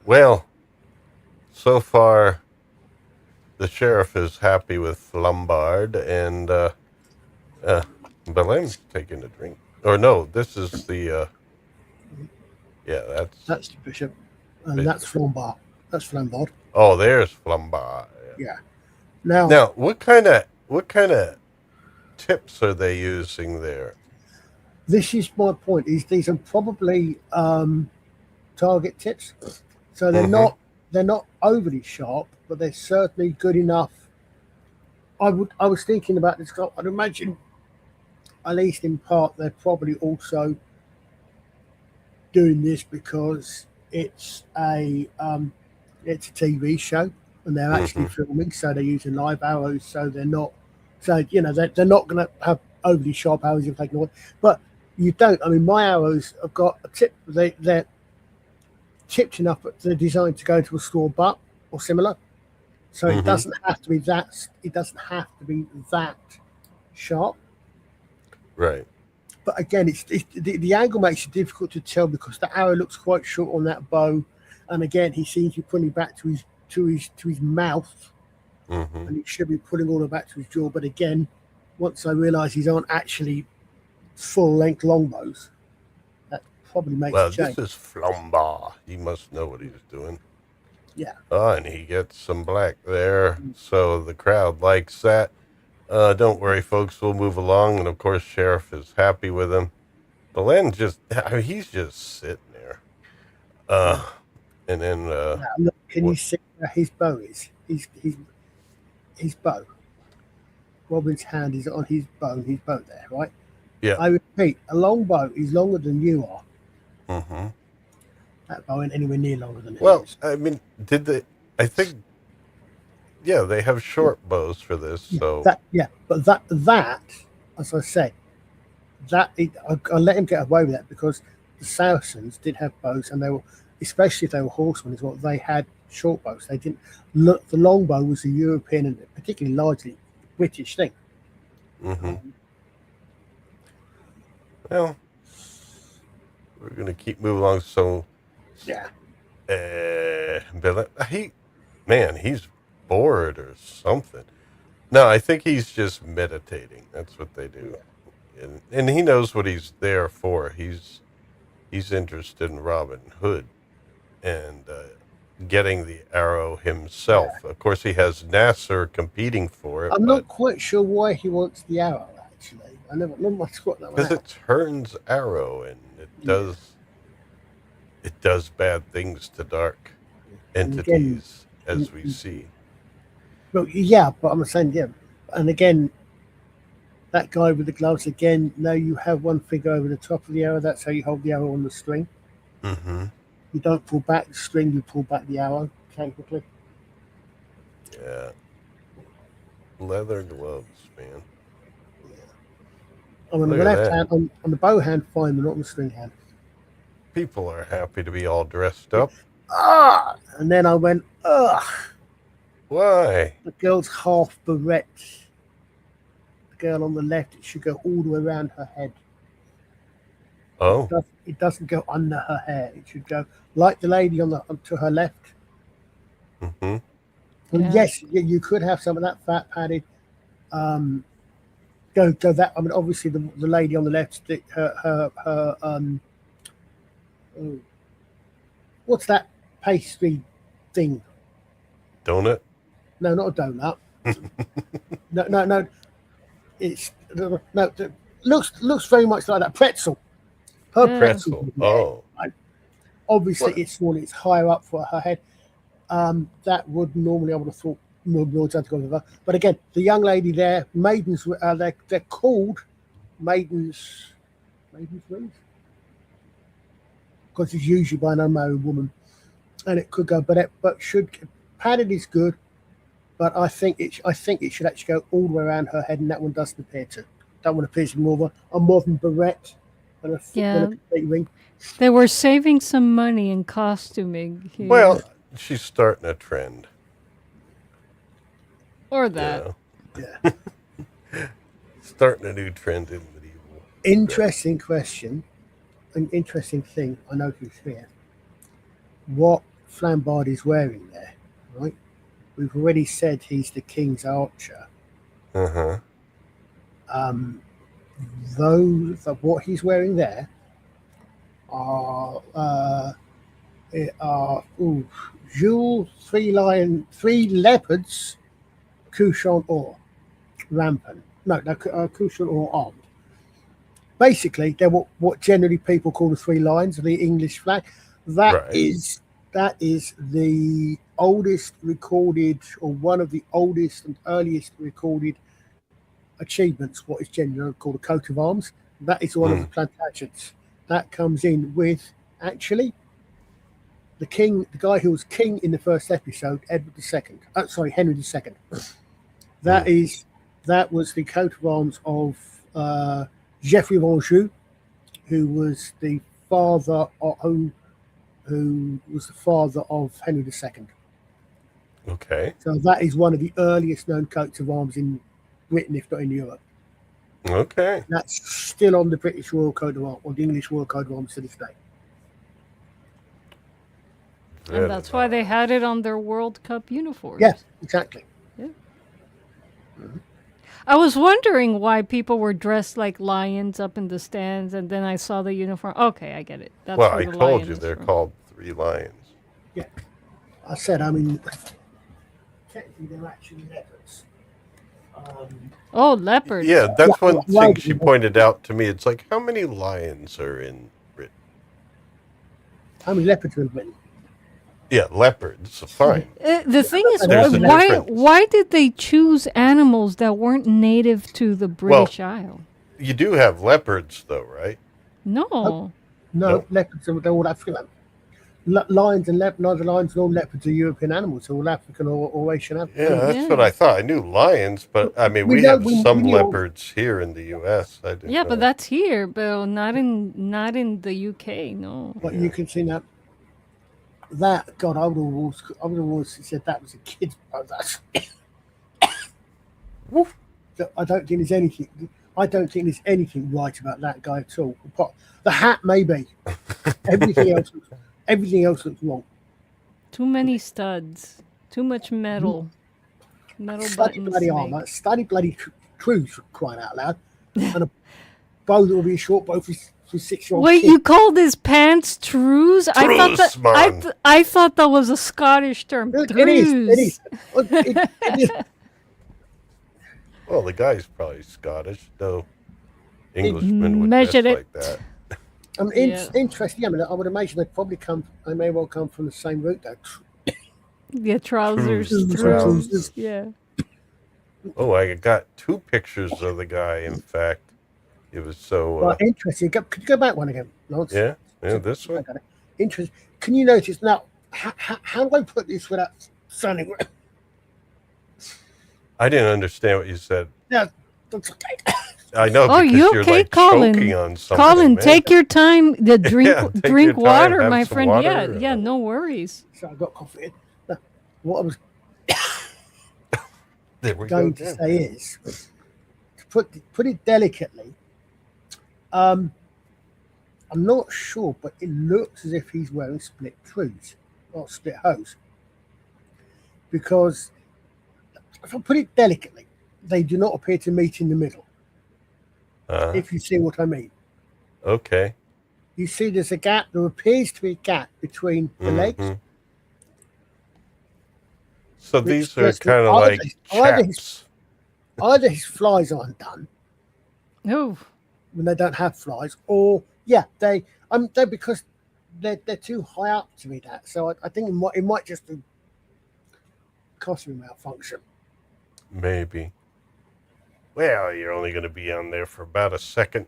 Well, so far, the sheriff is happy with Lombard, and Belleme's taking a drink. Or no, this is the. That's the bishop, and that's Flambard. That's Flambard. Oh, there's Flambard. Yeah. Now, what kind of tips are they using there? This is my point. These are probably target tips, so they're not overly sharp, but they're certainly good enough. I was thinking about this. I'd imagine, at least in part, they're probably also doing this because it's a TV show and they're actually filming, so they're using live arrows, so they're not. So they're not going to have overly sharp arrows if they can. But you don't. I mean, my arrows have got a tip. They're tipped enough, but they're designed to go to a straw butt or similar. So it doesn't have to be that. It doesn't have to be that sharp. Right. but again, the angle makes it difficult to tell because the arrow looks quite short on that bow, and again, he seems to be putting it back to his mouth, and he should be putting all the back to his jaw. But again, once I realise these aren't actually full-length longbows, that probably makes a change. This is Flambard. He must know what he's doing. Yeah. And he gets some black there, so the crowd likes that. Don't worry, folks. We'll move along, and of course, Sheriff is happy with him. Belen he's just sitting there. And then Look, can you see where his bow is? His bow. Robin's hand is on his bow, and his bow there, right? Yeah. I repeat, a long bow is longer than you are. Mm-hmm. That bow ain't anywhere near longer than it is. I mean, I think, they have short bows for this, so. But that, as I said, I let him get away with that because the Saracens did have bows, and they were, especially if they were horsemen, is what they had short bows. They didn't look. The long bow was a European and particularly largely British thing. Mm-hmm. Well, we're gonna keep moving along. So, yeah. But he's bored or something. No, I think he's just meditating. That's what they do, and he knows what he's there for. He's interested in Robin Hood and getting the arrow himself. Yeah. Of course, he has Nasser competing for it. I'm not quite sure why he wants the arrow. Actually, I never much got that one. Because it's Herne's arrow, and it does bad things to dark entities, as we see. Well, yeah, but I'm saying, and again, that guy with the gloves again. Now you have one finger over the top of the arrow. That's how you hold the arrow on the string. Mm-hmm. You don't pull back the string. You pull back the arrow technically. Yeah. Leather gloves, man. I'm on the left hand, on the bow hand, fine, but not on the string hand. People are happy to be all dressed up. And then I went, Why? The girl's half barrette. The girl on the left, it should go all the way around her head. Oh. It doesn't go under her hair. It should go like the lady to her left. Mm-hmm. And yes, you could have some of that fat padded. Go that. I mean, obviously the lady on the left, what's that pastry thing? Donut? No, not a donut. No. It's looks very much like that pretzel. Her pretzel. Oh. Obviously, it's small. It's higher up for her head. That would normally, I would have thought, more to go with her. But again, the young lady there, maidens, they're called maidens rings, because it's usually by an unmarried woman, and it could go, but padded is good, but I think it should actually go all the way around her head, and that one doesn't appear to. That one appears to be more of a modern barrette than a complete ring. They were saving some money in costuming here. Well, she's starting a trend. Or that. Yeah. Starting a new trend in medieval. Interesting question. An interesting thing I noticed here. What Flambard is wearing there, right? We've already said he's the king's archer. Uh-huh. What he's wearing there are Jules, three leopards, couchant or rampant. No, couchant or armed. Basically, they're what generally people call the three lions of the English flag. That is the oldest recorded, or one of the oldest and earliest recorded achievements, what is generally called a coat of arms. That is one of the Plantagenets. That comes in with, actually, the guy who was king in the first episode, Henry II. That was the coat of arms of Geoffrey of Anjou, who was the father of Henry II. Okay. So that is one of the earliest known coats of arms in Britain, if not in Europe. Okay. That's still on the British Royal Code of Arms or the English Royal Code of Arms to this day. And that's why they had it on their World Cup uniforms. Yeah, exactly. Yeah. I was wondering why people were dressed like lions up in the stands, and then I saw the uniform. Okay, I get it. That's Well, where I the told lion you is they're from. called three lions. Yeah. I said, I mean, technically they're actually leopards. Oh, leopards. Yeah, that's Yeah, one yeah, thing right. she pointed out to me. It's like, how many lions are in Britain? How many leopards are in Britain? Yeah, leopards. Fine. The thing is, There's a difference. why did they choose animals that weren't native to the British Isle? You do have leopards, though, right? No. No, leopards are they're all African. Lions and leopards, neither lions nor leopards are European animals. They're all African or Asian animals. Yeah, that's what I thought. I knew lions, but I mean, we have some leopards here in the U.S. I didn't Yeah, know. but that's here, but not in the UK. No. But you can see that. God, I would have always said that was a kid's boat. I don't think there's anything. I don't think there's anything right about that guy at all. The hat, maybe. Everything else looks wrong. Too many studs. Too much metal. Metal Study buttons. bloody armor. Study bloody crews, for crying out loud. And a bow that will be a short bow for 6-year-old. Wait, you call this pants trews? I thought that was a Scottish term. It is. It is. Well, the guy's probably Scottish, though. Englishman would measured dress it. like that. Interesting. I mean, I would imagine they may well come from the same route, though. Yeah, trousers. Trousers. Yeah. Oh, I got two pictures of the guy. In fact, it was so Right, interesting. Could you go back one again, Lance? yeah, this one. Interesting. Can you notice now? How do I put this without sounding? I didn't understand what you said. No, that's okay. I know. Oh, because you you're okay, like Colin? choking on something. Colin, man. take your time. Drink Yeah, take drink your time, water, have my some friend. water. Yeah, no worries. So I got coffee. Now, what I was There we going go. to say is, to put it delicately, I'm not sure, but it looks as if he's wearing split trews or split hose. Because if I put it delicately, they do not appear to meet in the middle. If you see what I mean. Okay. You see there's a gap, there appears to be a gap between the legs. So which these are suggests that kind of like chaps. Either his flies aren't done. No. When they don't have flies, or they're because they're too high up to be that. So I think it might just be costume malfunction. Maybe. Well, you're only going to be on there for about a second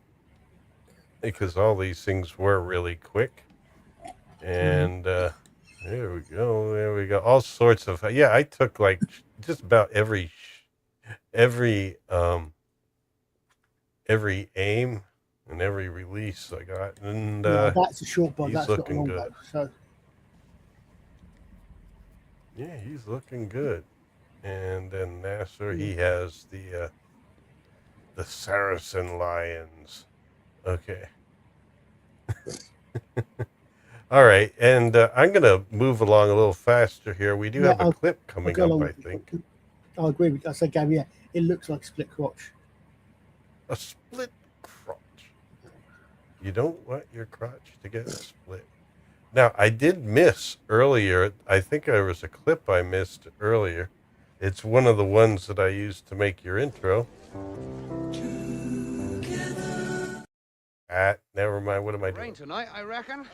because all these things were really quick. And there we go. There we go. All sorts of I took like just about every aim and every release I got. And that's a short bow. he's That's not a looking long good. bow. So yeah, he's looking good. And then Nasser, he has the Saracen Lions. Okay. All right, and I'm going to move along a little faster here. We do have a clip coming up, I think. I agree with you. I said, Gavin, it looks like split crotch. A split crotch. You don't want your crotch to get split. Now, I did miss earlier. I think there was a clip I missed earlier. It's one of the ones that I used to make your intro. Never mind. What am I doing? Rain tonight, I reckon.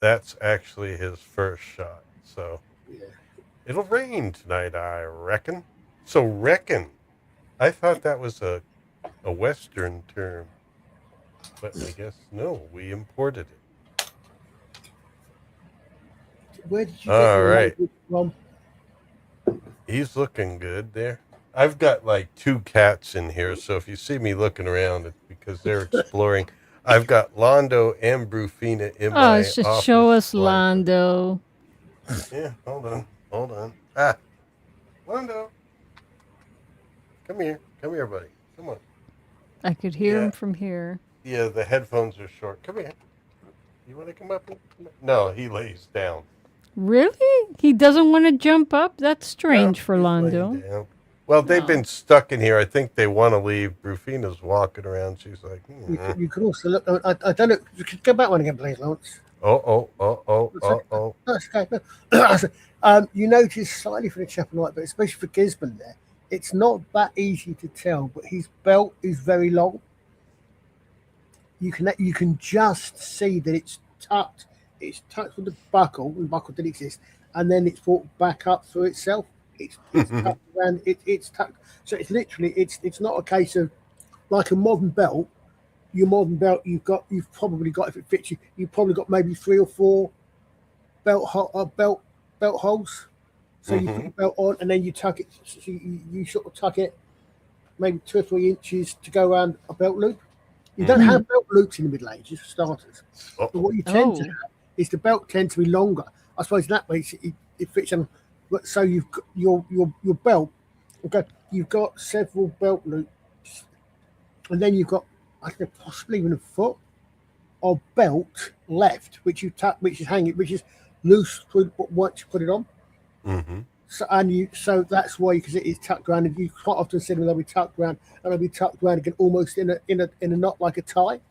That's actually his first shot. So it'll rain tonight, I reckon. So reckon. I thought that was a Western term. But I guess no, we imported it. Where did you get All your right. language from? He's looking good there. I've got like two cats in here, so if you see me looking around, it's because they're exploring. I've got Londo and Brufina in my office. Show us Londo. Yeah, hold on. Londo. Come here, buddy. Come on. I could hear Yeah. him from here. Yeah, the headphones are short. Come here. You want to come up? No, he lays down. Really? He doesn't want to jump up? That's strange for He's Londo. laying down. Well, they've No. been stuck in here. I think they want to leave. Rufina's walking around. She's like, You could also look. I don't know. You could go back one again, please, Lawrence. oh. That's okay. You notice slightly for the Chapel Knight, but especially for Gisborne there, it's not that easy to tell, but his belt is very long. You can just see that it's tucked. It's tucked with the buckle didn't exist, and then it's brought back up through itself. It's tucked around. It's tucked. So it's literally it's not a case of like a modern belt. Your modern belt, you've probably got, if it fits you, you've probably got maybe 3 or 4 belt holes. So you put your belt on, and then you tuck it. So you sort of tuck it, maybe 2 or 3 inches to go around a belt loop. You don't have belt loops in the Middle Ages for starters. But what you tend to have is the belt tends to be longer. I suppose in that way it fits on. So you've got your belt. Okay, you've got several belt loops, and then you've got, I think, possibly even a foot of belt left, which you tuck, which is hanging, which is loose once you put it on. Mm-hmm. So that's why, because it is tucked around, and you quite often see them, they'll be tucked around, and they'll be tucked around again, almost in a knot like a tie,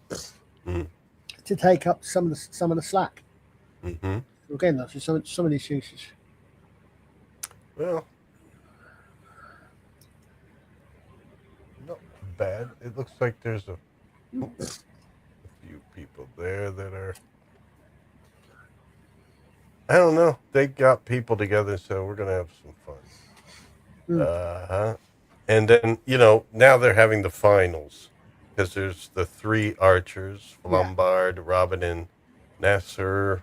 to take up some of the slack. Mm-hmm. So again, that's just some of these uses. Well, not bad. It looks like there's a few people there that are, I don't know. They got people together, so we're gonna have some fun. And then now they're having the finals because there's the 3 archers, Flambard, Robin, and Nasir,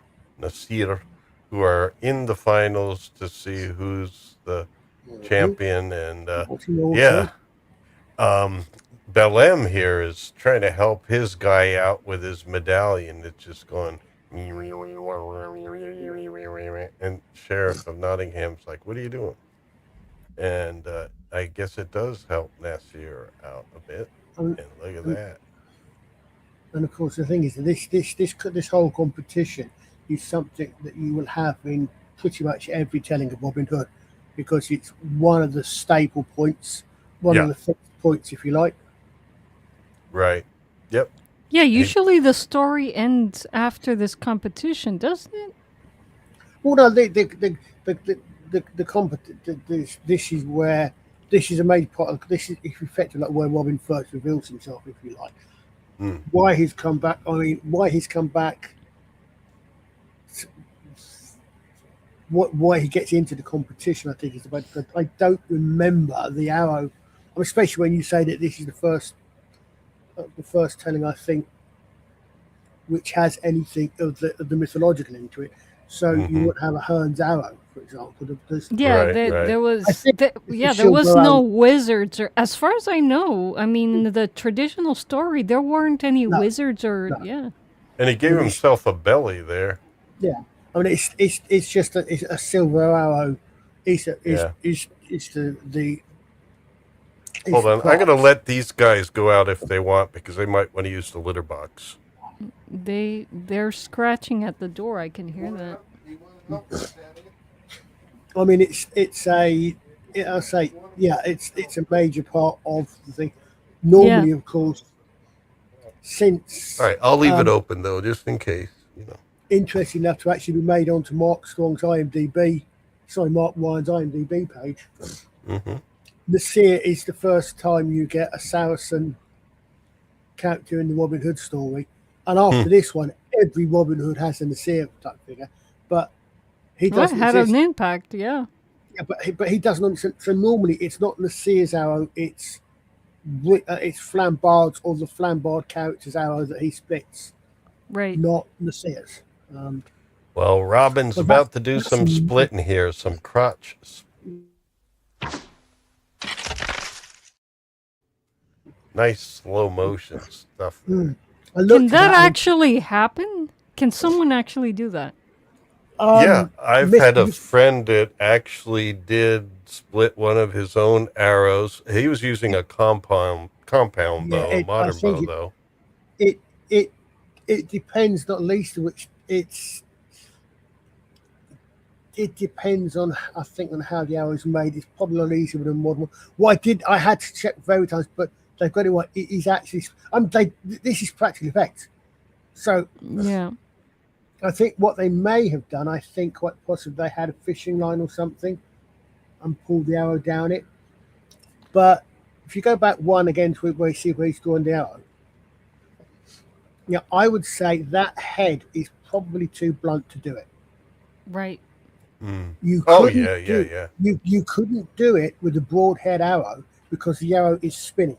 who are in the finals to see who's the champion. And Belleme here is trying to help his guy out with his medallion. It's just going, and Sheriff of Nottingham's like, what are you doing? And I guess it does help Nasir out a bit. And look at that. And of course, the thing is, this whole competition is something that you will have in pretty much every telling of Robin Hood, because it's one of the staple points, one of the fixed points, if you like. Right. Yep. Yeah, usually the story ends after this competition, doesn't it? Well, no, this is where this is a major part of this is effectively like where Robin first reveals himself, if you like. Why he's come back? Why he's come back? Why he gets into the competition? I think is about. I don't remember the arrow, especially when you say that this is the first telling, I think, which has anything of the mythological into it. So you would have a Herne's arrow, for example. There was no wizards, or as far as I know. I mean, in the traditional story, there weren't any wizards or And he gave himself a belly there. Yeah, I mean, it's just a silver arrow. Hold on, I'm going to let these guys go out if they want, because they might want to use the litter box. They're scratching at the door. I can hear that. I mean, it's a major part of the thing. Normally, of course, since all right, I'll leave it open though, just in case. Interesting enough to actually be made onto Mark Ryan's IMDb page. The Seer is the first time you get a Saracen character in the Robin Hood story, and after this one, every Robin Hood has a Nasir type figure, but he doesn't. Had an impact, yeah. But he doesn't. So normally, it's not Nasir's arrow; it's Flambard's or the Flambard character's arrow that he splits, right? Not Nasir's. Well, Robin's about to do some splitting here, some crotch. Nice slow motion stuff. Can that actually happen? Can someone actually do that? Yeah, I've had a Mis- friend that actually did split one of his own arrows. He was using a compound yeah, bow, a I modern think bow, though. it it it depends, not least of which it depends on, I think, on how the arrow is made. It's probably a lot easier with a modern one. What I had to check very times, but they've got it right. It is actually, this is practical effect. So Yeah. I think what they may have done, I think quite possibly they had a fishing line or something and pulled the arrow down it. But if you go back one again to where you see where he's drawing the arrow, yeah, I would say that head is probably too blunt to do it. Right. You Oh, couldn't yeah. You couldn't do it with a broad head arrow because the arrow is spinning.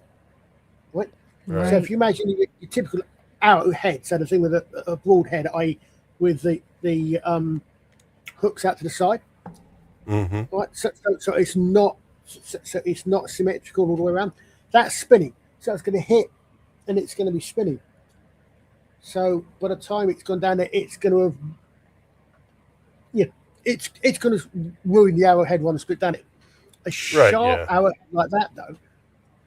Right? Right. So if you imagine your typical arrow head, so the thing with a broad head, i.e., with the hooks out to the side, right? So it's not it's not symmetrical all the way around. That's spinning, so it's going to hit, and it's going to be spinning. So by the time it's gone down there, it's going to have, it's going to ruin the arrowhead one and split down it. A sharp arrowhead like that, though,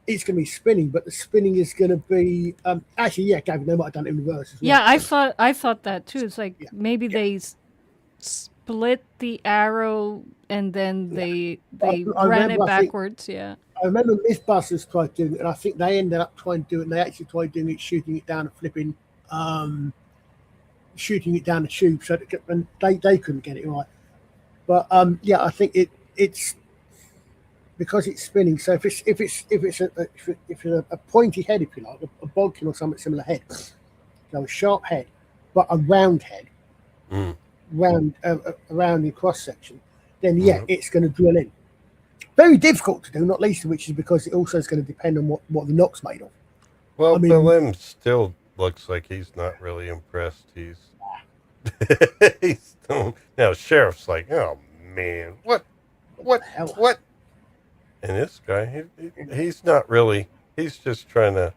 it's going to be spinning, but the spinning is going to be actually, yeah, Gavin, they might have done it in reverse as well. Yeah, I thought that too. It's like maybe they split the arrow and then they ran it backwards. I remember Mythbusters tried doing it, and I think they ended up trying to do it, and they actually tried doing it, shooting it down and flipping, shooting it down the tube, so that, and they couldn't get it right. But yeah, I think it's because it's spinning. So if it's a pointy head, if you like, a bodkin or something similar head, so a sharp head, but a round head, round around the cross section, then yeah, it's going to drill in. Very difficult to do, not least of which is because it also is going to depend on what the knock's made of. Well, Belleme still looks like he's not really impressed. He's now Sheriff's like, oh man, what? And this guy, he's not really. He's just trying to.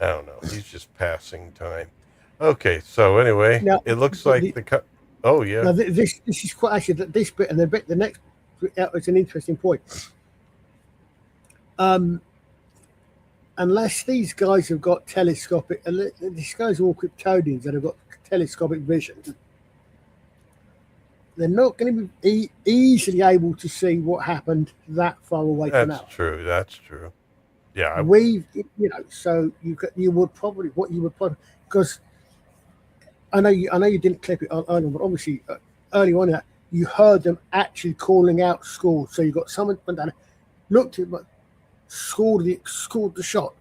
I don't know. He's just passing time. Okay, so anyway, it looks like oh yeah. Now this is quite actually this bit and the next. It's an interesting point. Unless these guys have got telescopic, these guys are all Kryptonians that have got telescopic vision, they're not going to be easily able to see what happened that far away from now. That's true. Yeah, so you would probably because I know you didn't clip it earlier, but obviously early on that you heard them actually calling out score. So you got someone went down, looked at it, scored the shot.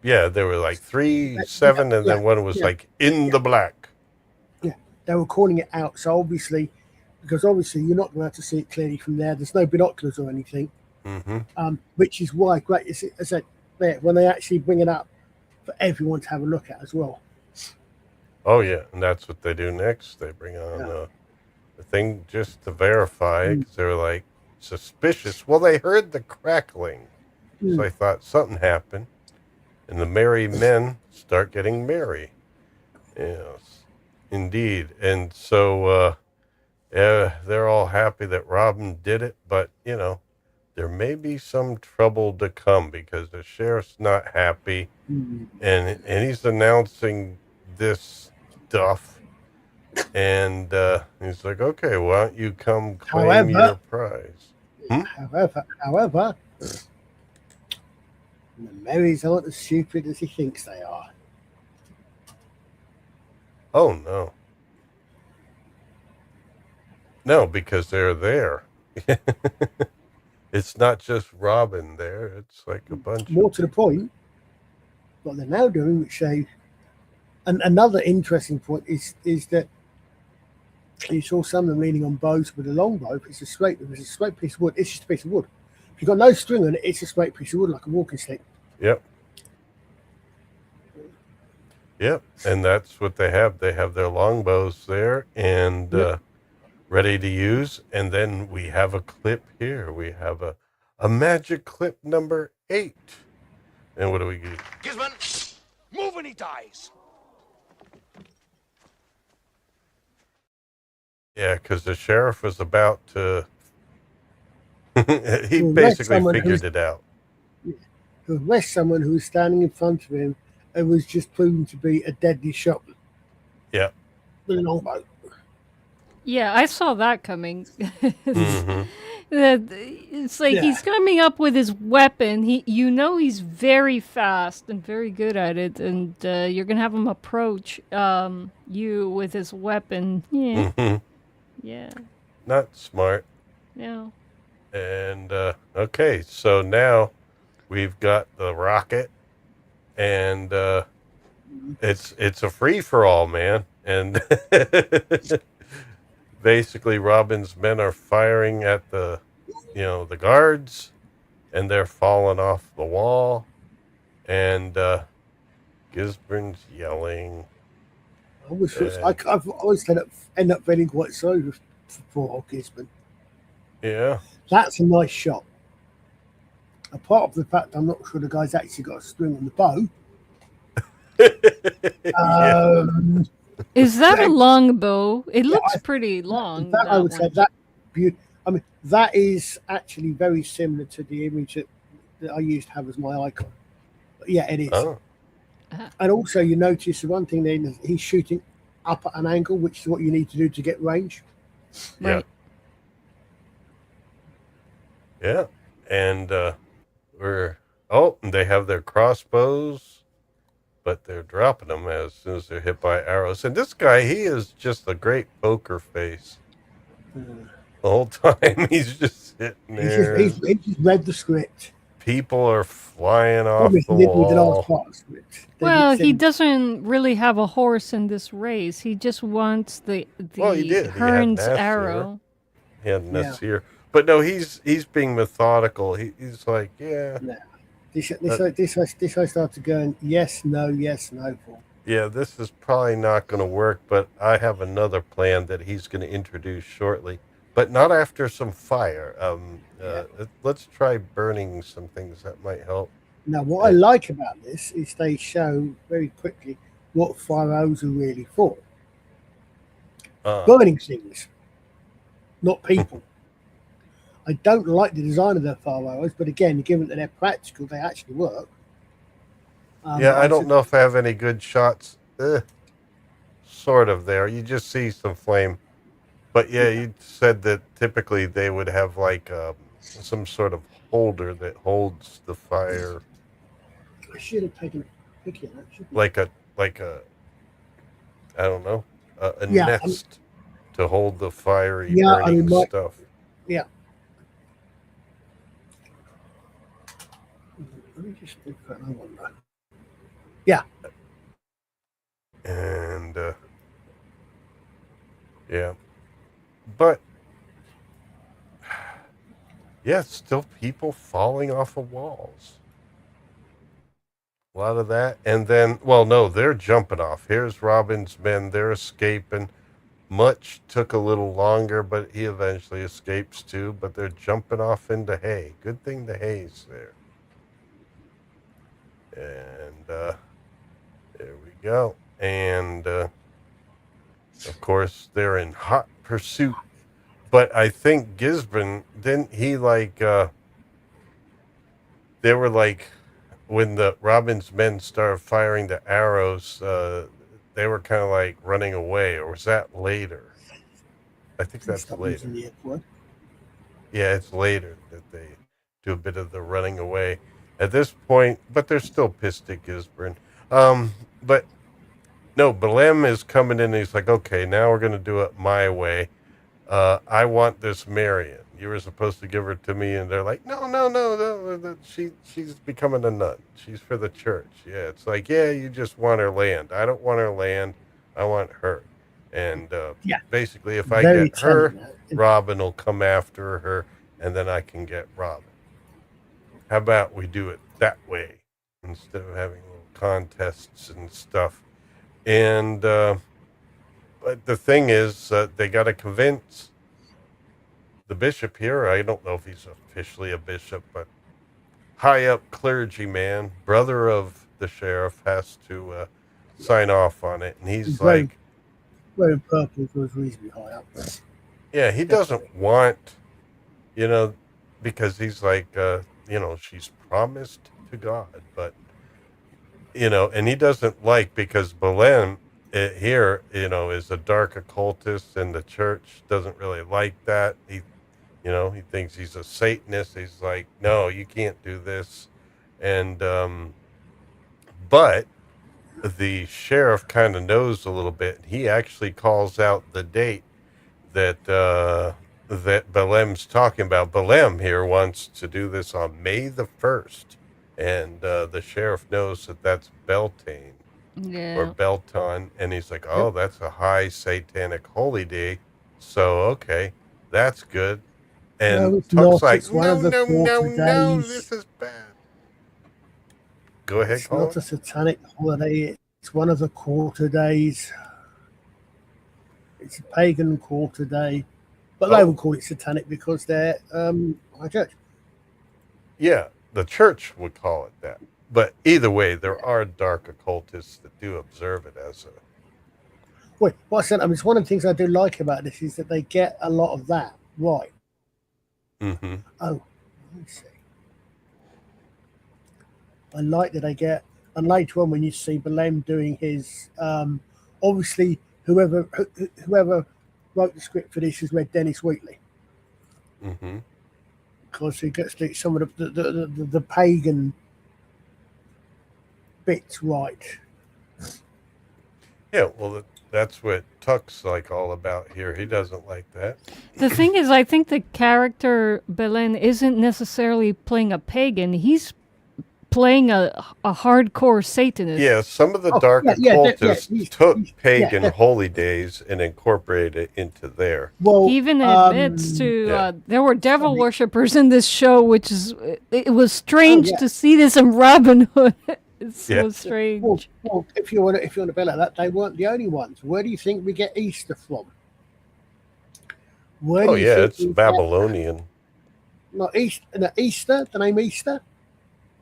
Yeah, there were like 3, 7, and then one was like in the black. Yeah, they were calling it out. So obviously, because you're not going to be able to see it clearly from there. There's no binoculars or anything. Which is why great is it, as I said, when they actually bring it up for everyone to have a look at as well. Oh yeah, and that's what they do next. They bring on the thing just to verify because they were like suspicious. Well, they heard the crackling, so I thought something happened, and the merry men start getting merry. Yes, indeed, and so they're all happy that Robin did it, but there may be some trouble to come because the sheriff's not happy, and he's announcing this stuff, and he's like, "Okay, why don't you come claim your prize?" However, the Merrys aren't as stupid as he thinks they are. Oh no, no, because they're there. It's not just Robin there. It's like a bunch. More to the point, what they're now doing, which another interesting point is that you saw some of them leaning on bows with a longbow. It's a straight piece of wood. It's just a piece of wood. If you've got no string on it, it's a straight piece of wood, like a walking stick. Yep. And that's what they have. They have their longbows there and ready to use. And then we have a clip here. We have a magic clip number 8. And what do we get? Gisburne, move when he dies. Yeah, because the sheriff was about to. He to arrest basically someone figured it out. to arrest someone who was standing in front of him and was just proven to be a deadly shot Yeah. with a longbow. Yeah, I saw that coming. Mm-hmm. It's like he's coming up with his weapon. He's very fast and very good at it, and you're gonna have him approach you with his weapon. Yeah, Mm-hmm. yeah, Not smart. yeah. And okay, so now we've got the rocket, and it's a free for all, man. And basically, Robin's men are firing at the guards, and they're falling off the wall, and Gisborne's yelling. I've always end up feeling quite sorry for poor old Gisborne. Yeah. That's a nice shot. Apart from the fact I'm not sure the guy's actually got a string on the bow. Is that a long bow? It looks pretty long. That I would say that that is actually very similar to the image that I used to have as my icon. But yeah, it is. Oh. And also, you notice the one thing then, he's shooting up at an angle, which is what you need to do to get range. Yeah. Yeah. And they have their crossbows, but they're dropping them as soon as they're hit by arrows. And this guy, he is just a great poker face. The whole time he's just sitting there. He just read the script. People are flying off the wall. Well, he doesn't really have a horse in this race. He just wants the He did. Herne's He had arrow. He had Nasir. But no, he's being methodical. He's like, yeah. This I started going, yes, no, Paul. Yeah, this is probably not going to work, but I have another plan that he's going to introduce shortly. But not after some fire. Let's try burning some things that might help. Now, what I like about this is they show very quickly what fire arrows are really for. Burning things, not people. I don't like the design of their fire arrows, but again, given that they're practical, they actually work. I don't know if I have any good shots. Sort of there. You just see some flame. But yeah, you said that typically they would have like some sort of holder that holds the fire. I should have taken a picture of that. Like a I don't know, a nest to hold the fiery burning stuff. Yeah. Let me just look at another one. Yeah. And yeah. But still people falling off of walls. A lot of that. And then, no, they're jumping off. Here's Robin's men. They're escaping. Much took a little longer, but he eventually escapes too. But they're jumping off into hay. Good thing the hay's there. And there we go. And of course, they're in hot pursuit. But I think Gisborne, didn't he they were like, when the Robin's men started firing the arrows, they were kind of like running away, or was that later? I think that's later. Yeah, it's later that they do a bit of the running away. At this point, but they're still pissed at Gisborne. But no, Belleme is coming in and he's like, okay, now we're going to do it my way. I want this Marion. You were supposed to give her to me. And they're like, no. She's becoming a nun. She's for the church. Yeah, it's like, yeah, you just want her land. I don't want her land. I want her. And basically, if I get her, Robin will come after her, and then I can get Robin. How about we do it that way instead of having little contests and stuff? And but the thing is, they got to convince the bishop here. I don't know if he's officially a bishop, but high up clergyman, brother of the sheriff, has to sign off on it. And he's like, wearing purple was reasonably high up. Yeah, he doesn't want, because he's like, she's promised to God, but, and he doesn't like, because Belleme here, is a dark occultist, and the church doesn't really like that. He thinks he's a Satanist. He's like, no, you can't do this. And, but the sheriff kind of knows a little bit. He actually calls out the date that that Belleme's talking about. Belleme here wants to do this on May the 1st, and the sheriff knows that that's Beltane or Belton, and he's like, "Oh, that's a high satanic holy day, so okay, that's good." And No, it's Tuck's not. like, It's one "No, of the no, no, quarter no, days. this is bad." Go ahead, It's Colin. not a satanic holiday. It's one of the quarter days. It's a pagan quarter day, but they will call it satanic because they're high church. Yeah, the church would call it that. But either way, there are dark occultists that do observe it as a... Wait, what I said, it's one of the things I do like about this is that they get a lot of that right. Mm-hmm. Oh, let me see. I like that they get, and later on when you see Belleme doing his, obviously whoever wrote the script for this has read Dennis Wheatley. Mm-hmm. Because he gets some of the pagan bits right. Yeah, well, that's what Tuck's like all about here. He doesn't like that. The thing is, I think the character Belleme isn't necessarily playing a pagan. He's playing a hardcore Satanist. Yeah, some of the dark occultists took pagan holy days and incorporated it into their... Well, he even admits to there were devil worshippers in this show, which is it was strange to see this in Robin Hood. It's so strange. Well, if you want to be like that, they weren't the only ones. Where do you think we get Easter from? Where do you think it's Babylonian. Easter, the name Easter?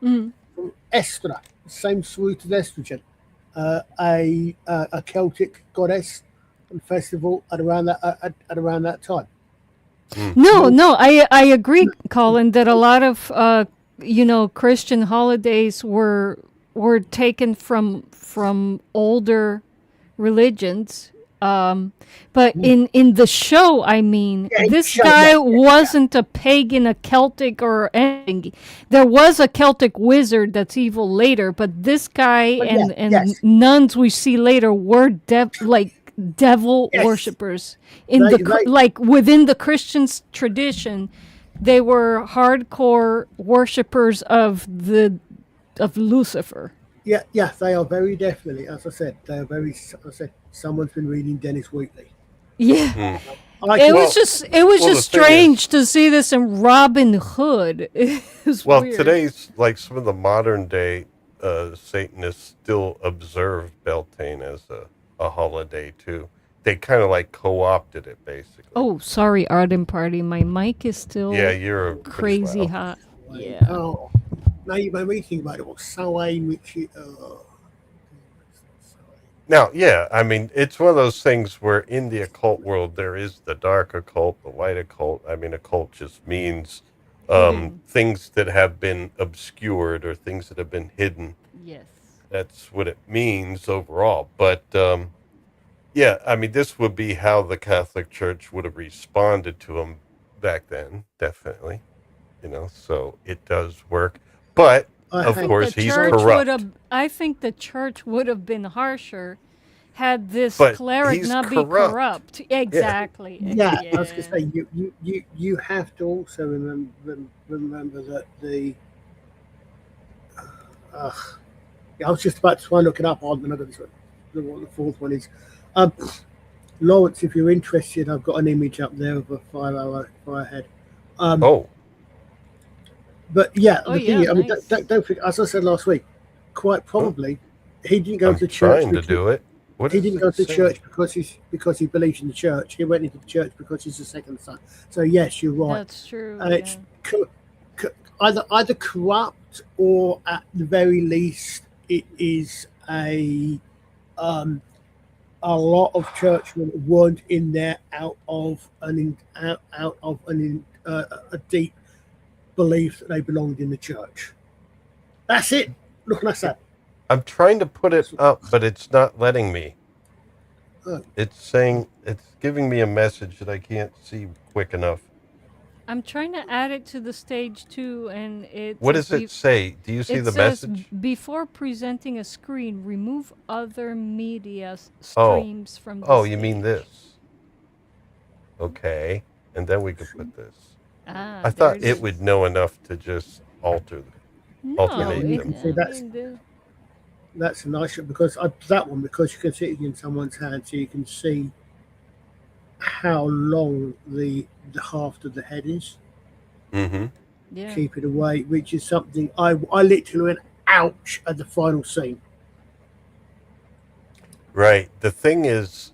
Mm. From Estra, the same root as estrogen, a Celtic goddess and festival at around that time. No, I agree, Colin, that a lot of Christian holidays were taken from older religions. But in the show, I mean, this guy wasn't a pagan, a Celtic, or anything. There was a Celtic wizard that's evil later, but this guy and nuns we see later were devil worshippers within the Christian tradition. They were hardcore worshippers of Lucifer. Yeah, they are very definitely. As I said, they are very. As I said, someone's been reading Dennis Wheatley. Yeah, it was just strange to see this in Robin Hood. It was weird. Today's like some of the modern day Satanists still observe Beltane as a holiday too. They kind of like co-opted it basically. Oh, sorry, Arden Party. My mic is still you're crazy hot. Yeah. Oh, now you made me think about it. What's Samhain, which Now, I mean, it's one of those things where in the occult world there is the dark occult, the light occult. I mean, occult just means things that have been obscured or things that have been hidden. Yes. That's what it means overall. But I mean, this would be how the Catholic Church would have responded to him back then, definitely. So it does work. But, of course, he's corrupt. I think the church would have been harsher had this but cleric not be corrupt. Exactly. Yeah, I was going to say, you have to also remember that I was just about to try and look it up. I'm not going to what the fourth one is. Lawrence, if you're interested, I've got an image up there of a firehead. But don't forget, as I said last week, quite probably he didn't go to the church. Trying to do it. He didn't go to the church because he believes in the church. He went into the church because he's the second son. So yes, you're right. That's true. It's either corrupt or at the very least it is a a lot of churchmen weren't in there out of a deep belief that they belonged in the church. That's it. Look, that's that. I'm trying to put it up, but it's not letting me. Oh. It's giving me a message that I can't see quick enough. I'm trying to add it to the stage too, and it. What does it say? Do you see it the says, message? Before presenting a screen, remove other media Oh. streams from the Oh, stage. you mean this? Okay, and then we could put this. Ah, I there thought it it is. would know enough to just alternate you them. can see that's a nice shot because that one, because you can see it in someone's hand, so you can see how long the haft of the head is. Mm-hmm. Yeah. Keep it away, which is something I literally went ouch at the final scene. Right. The thing is,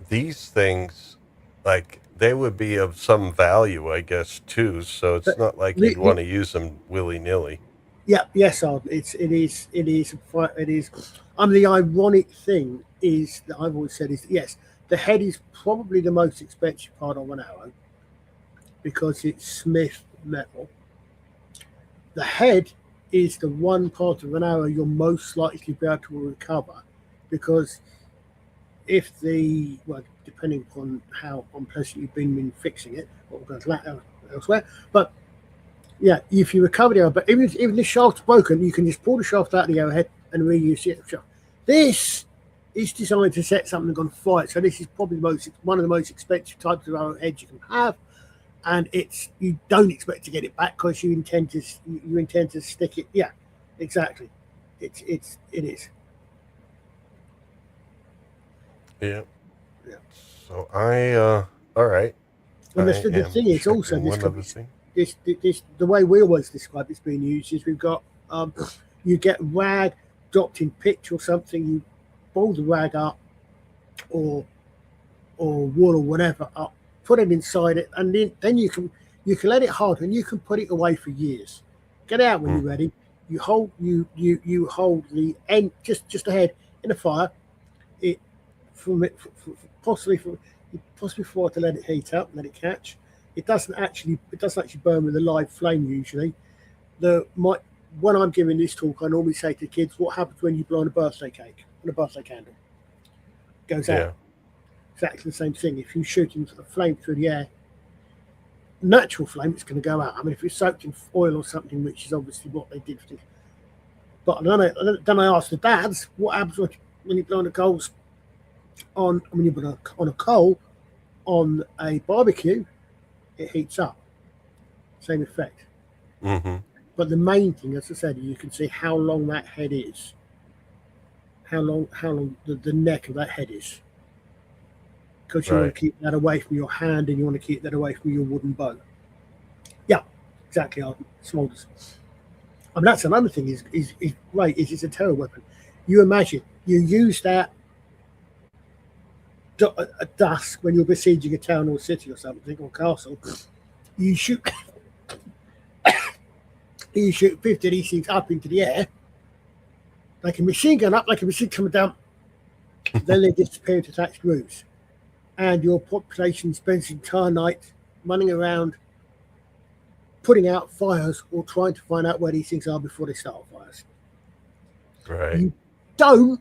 these things, like, they would be of some value, I guess, too. So it's not like you'd want to use them willy-nilly. Yeah, yes, it is. The ironic thing is that I've always said is that, yes, the head is probably the most expensive part of an arrow because it's smith metal. The head is the one part of an arrow you're most likely to be able to recover because if depending upon how unpleasant you've been in fixing it, or goes elsewhere, but yeah, if you recover the arrow, but even the shaft's broken, you can just pull the shaft out of the arrowhead and reuse the shaft. This is designed to set something on fire, so this is probably one of the most expensive types of arrowheads you can have, and you don't expect to get it back because you intend to stick it. Yeah, exactly. It is. Yeah. Yeah. So all right. And the thing is also this the way we always describe it's being used is we've got you get rag dropped in pitch or something, you ball the rag up or wool or whatever up, put it inside it, and then you can let it harden and you can put it away for years. Get out when you're ready. You hold the end just ahead in the fire. It possibly for to let it heat up, let it catch. It doesn't actually burn with a live flame usually. When I'm giving this talk, I normally say to kids, what happens when you blow on a birthday cake, on a birthday candle? It goes out. Exactly the same thing. If you shoot into the flame through the air, natural flame, it's going to go out. I mean, if it's soaked in oil or something, which is obviously what they did. But then I asked the dads, what happens when you blow on the coals when you put on a coal on a barbecue? It heats up. Same effect. Mm-hmm. But the main thing, as I said, you can see how long that head is. How long the neck of that head is. Because you want to keep that away from your hand and you want to keep that away from your wooden bow. Yeah, exactly. Smoulders. I mean, that's another thing is great. It's a terror weapon. You imagine you use that at dusk when you're besieging a town or city or something or castle. You shoot 50 of these things up into the air, like a machine gun up, like a machine coming down. Then they disappear into thatched roofs, and your population spends the entire night running around, putting out fires or trying to find out where these things are before they start fires. Right. You don't,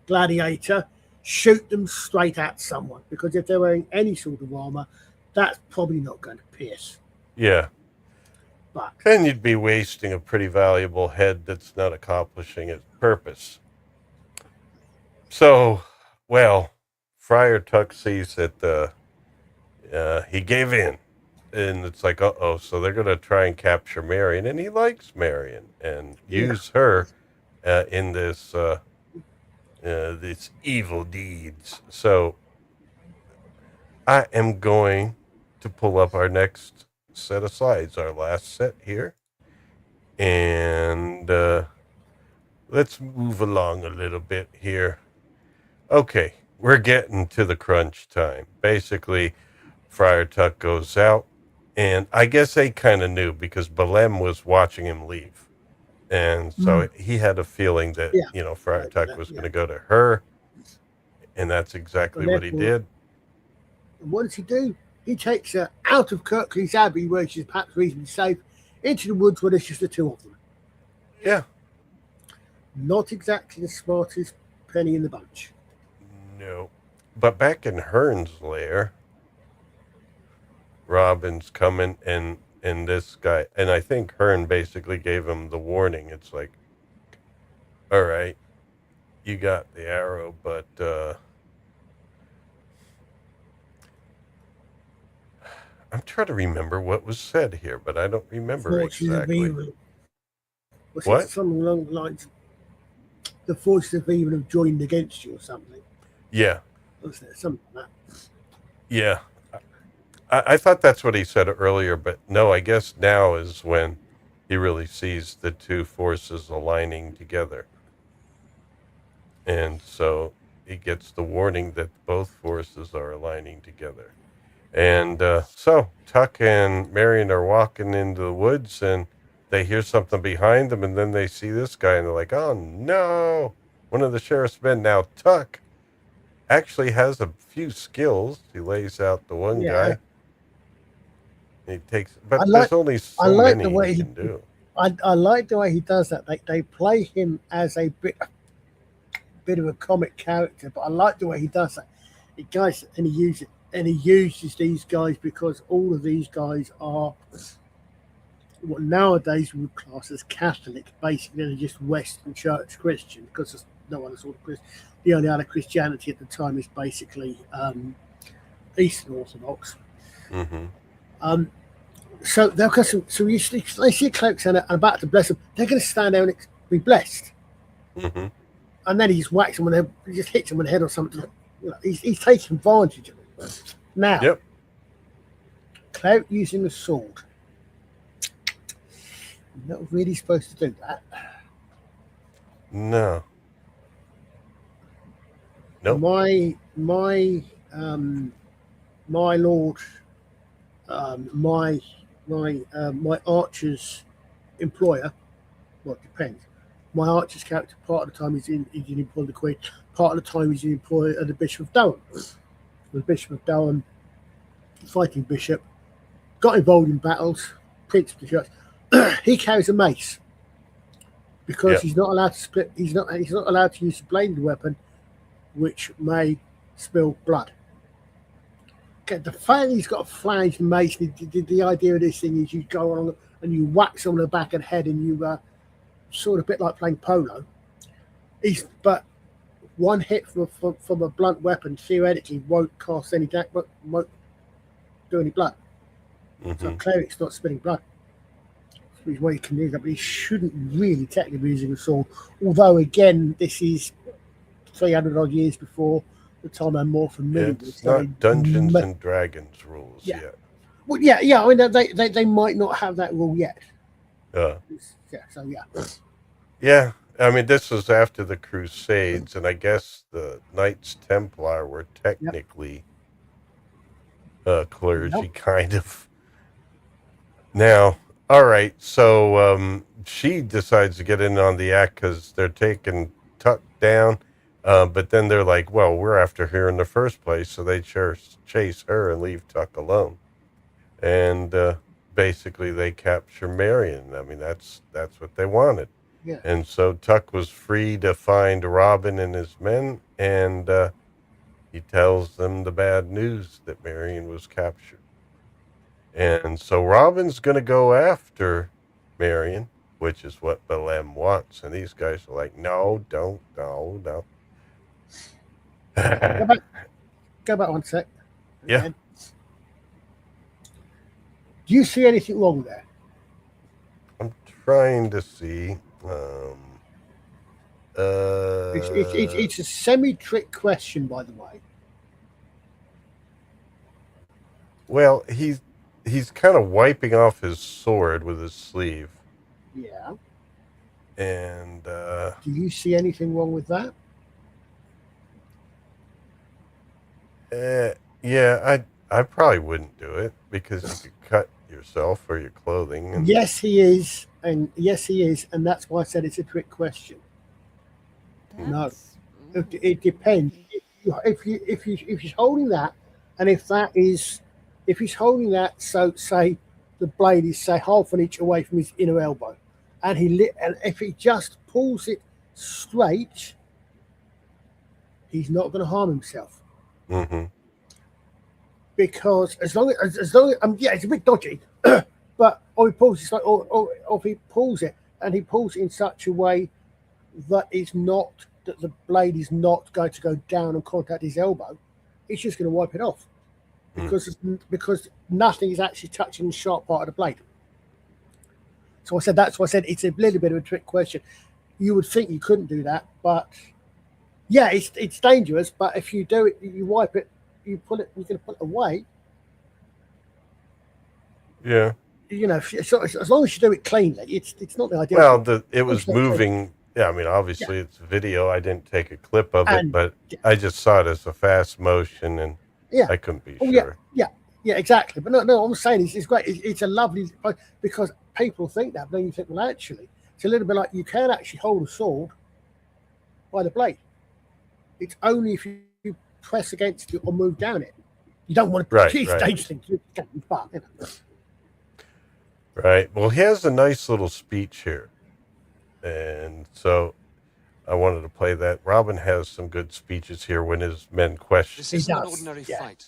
gladiator, shoot them straight at someone, because if they're wearing any sort of armor, that's probably not going to pierce. Yeah. But then you'd be wasting a pretty valuable head that's not accomplishing its purpose. So, well, Friar Tuck sees that he gave in. And it's like, uh-oh, so they're going to try and capture Marion. And he likes Marion and use her in this evil deeds. So I am going to pull up our next set of slides, our last set here. And let's move along a little bit here. Okay, we're getting to the crunch time. Basically, Friar Tuck goes out. And I guess they kind of knew because Belleme was watching him leave. And so he had a feeling that, Friar Tuck was going to go to her. And that's exactly And what he therefore- did. And what does he do? He takes her out of Kirklees Abbey, where she's perhaps reasonably safe, into the woods where there's just the two of them. Yeah. Not exactly the smartest penny in the bunch. No. But back in Herne's lair, Robin's coming and this guy, and I think Herne basically gave him the warning. It's like, all right, you got the arrow, but I'm trying to remember what was said here, but I don't remember Forces of exactly. evil. Was What? it something along the lines? The forces of evil have joined against you, or something? Yeah, Was there something like that? yeah. I thought that's what he said earlier, but no, I guess now is when he really sees the two forces aligning together. And so he gets the warning that both forces are aligning together. And so Tuck and Marion are walking into the woods and they hear something behind them, and then they see this guy and they're like, oh no, one of the sheriff's men. Now Tuck actually has a few skills. He lays out the one guy. He takes, but there's only so many he can do. I like the way he does that. They play him as a bit of a comic character, but I like the way he does that. He uses these guys because all of these guys are what nowadays we would class as Catholic. Basically, they're just Western Church Christian, because there's no other sort of Christian. The only other Christianity at the time is basically Eastern Orthodox. Mm-hmm. So they'll go. So they see a cloak and about to bless them. They're going to stand there and be blessed. Mm-hmm. And then he just whacks them on the head. He just hits them on the head or something. You know, he's taking advantage of it. Now, Clout using a sword. You're not really supposed to do that. No. Nope. My lord, my archer's employer. Well, it depends. My archer's character, part of the time he's in employ of the Queen, part of the time he's in employ of the Bishop of Durham. The Bishop of Durham, fighting bishop, got involved in battles, prince of the church. He carries a mace because he's not allowed to split. He's not allowed to use a bladed weapon, which may spill blood. Okay, the fact that he's got a flanged mace, the idea of this thing is you go along and you whack someone in the back of the head, and you sort of a bit like playing polo. But one hit from a blunt weapon theoretically won't cause any damage, won't do any blood. Mm-hmm. So a cleric's not spilling blood. Which way he can do that, but he shouldn't really technically be using a sword. Although again, this is 300 odd years before the time I'm more familiar with. It's not Dungeons and Dragons rules yet. Well, yeah. I mean, they might not have that rule yet. Yeah. So yeah. Yeah. I mean, this was after the Crusades, and I guess the Knights Templar were technically clergy, kind of. Now, all right, so she decides to get in on the act because they're taking Tuck down, but then they're like, well, we're after her in the first place, so they chase her and leave Tuck alone. And basically they capture Marion. I mean, that's what they wanted. Yeah. And so Tuck was free to find Robin and his men, and he tells them the bad news that Marion was captured. And so Robin's going to go after Marion, which is what Belleme wants. And these guys are like, no, don't, no. Go back 1 sec. Yeah. Do you see anything wrong there? I'm trying to see. It's a semi-trick question, by the way. Well, he's kind of wiping off his sword with his sleeve. Yeah. And do you see anything wrong with that? Yeah, I probably wouldn't do it because you could cut yourself or your clothing. And Yes, he is, and that's why I said it's a trick question. No, it depends. if he's holding that, and if he's holding that, so say the blade is say half an inch away from his inner elbow, and and if he just pulls it straight, he's not going to harm himself. Mm-hmm. Because as long as yeah, it's a bit dodgy, but or he pulls it or if he pulls it and he pulls it in such a way that the blade is not going to go down and contact his elbow, he's just going to wipe it off because nothing is actually touching the sharp part of the blade. So that's why I said it's a little bit of a trick question. You would think you couldn't do that, but yeah, it's dangerous. But if you do it, you wipe it, you pull it, you're going to put it away. Yeah. You know, as long as you do it cleanly, it's not the idea. Well, it was moving. Yeah, I mean, obviously it's video. I didn't take a clip of it, but I just saw it as a fast motion, and I couldn't be sure. Yeah, exactly. But no, I'm saying it's great. It's a lovely, because people think that, but then you think, well, actually, it's a little bit like you can actually hold a sword by the blade. It's only if you press against it or move down it. You don't want to stage things. Right. Well, he has a nice little speech here. And so I wanted to play that. Robin has some good speeches here when his men question. This isn't an ordinary fight.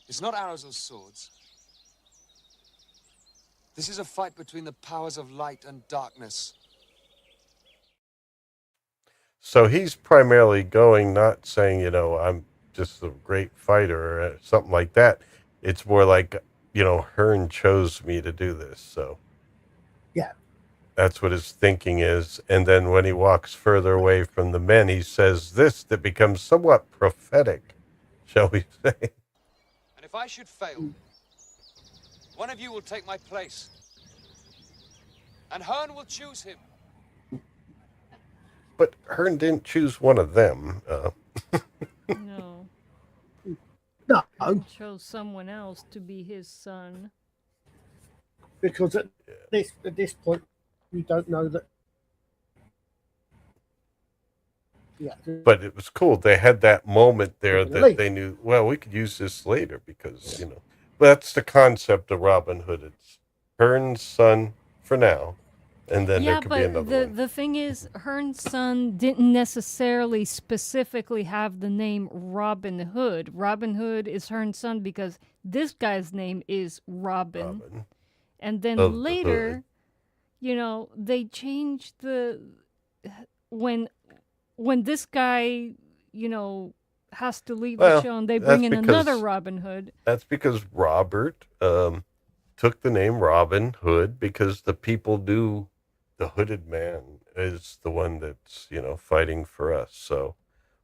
It's not arrows or swords. This is a fight between the powers of light and darkness. So he's primarily going, not saying, I'm just a great fighter or something like that. It's more like, Herne chose me to do this. So yeah, that's what his thinking is. And then when he walks further away from the men, he says this that becomes somewhat prophetic, shall we say. And if I should fail, one of you will take my place. And Herne will choose him. But Herne didn't choose one of them. No. No. He chose someone else to be his son. Because at this point, you don't know that. Yeah. But it was cool. They had that moment there that they knew, well, we could use this later because, that's the concept of Robin Hood. It's Herne's son for now. And then there could be another one. The thing is, Herne's son didn't necessarily specifically have the name Robin Hood. Robin Hood is Herne's son because this guy's name is Robin. And then later, they changed when this guy, has to leave the show and they bring in another Robin Hood. That's because Robert took the name Robin Hood because the people knew the hooded man is the one that's, fighting for us. So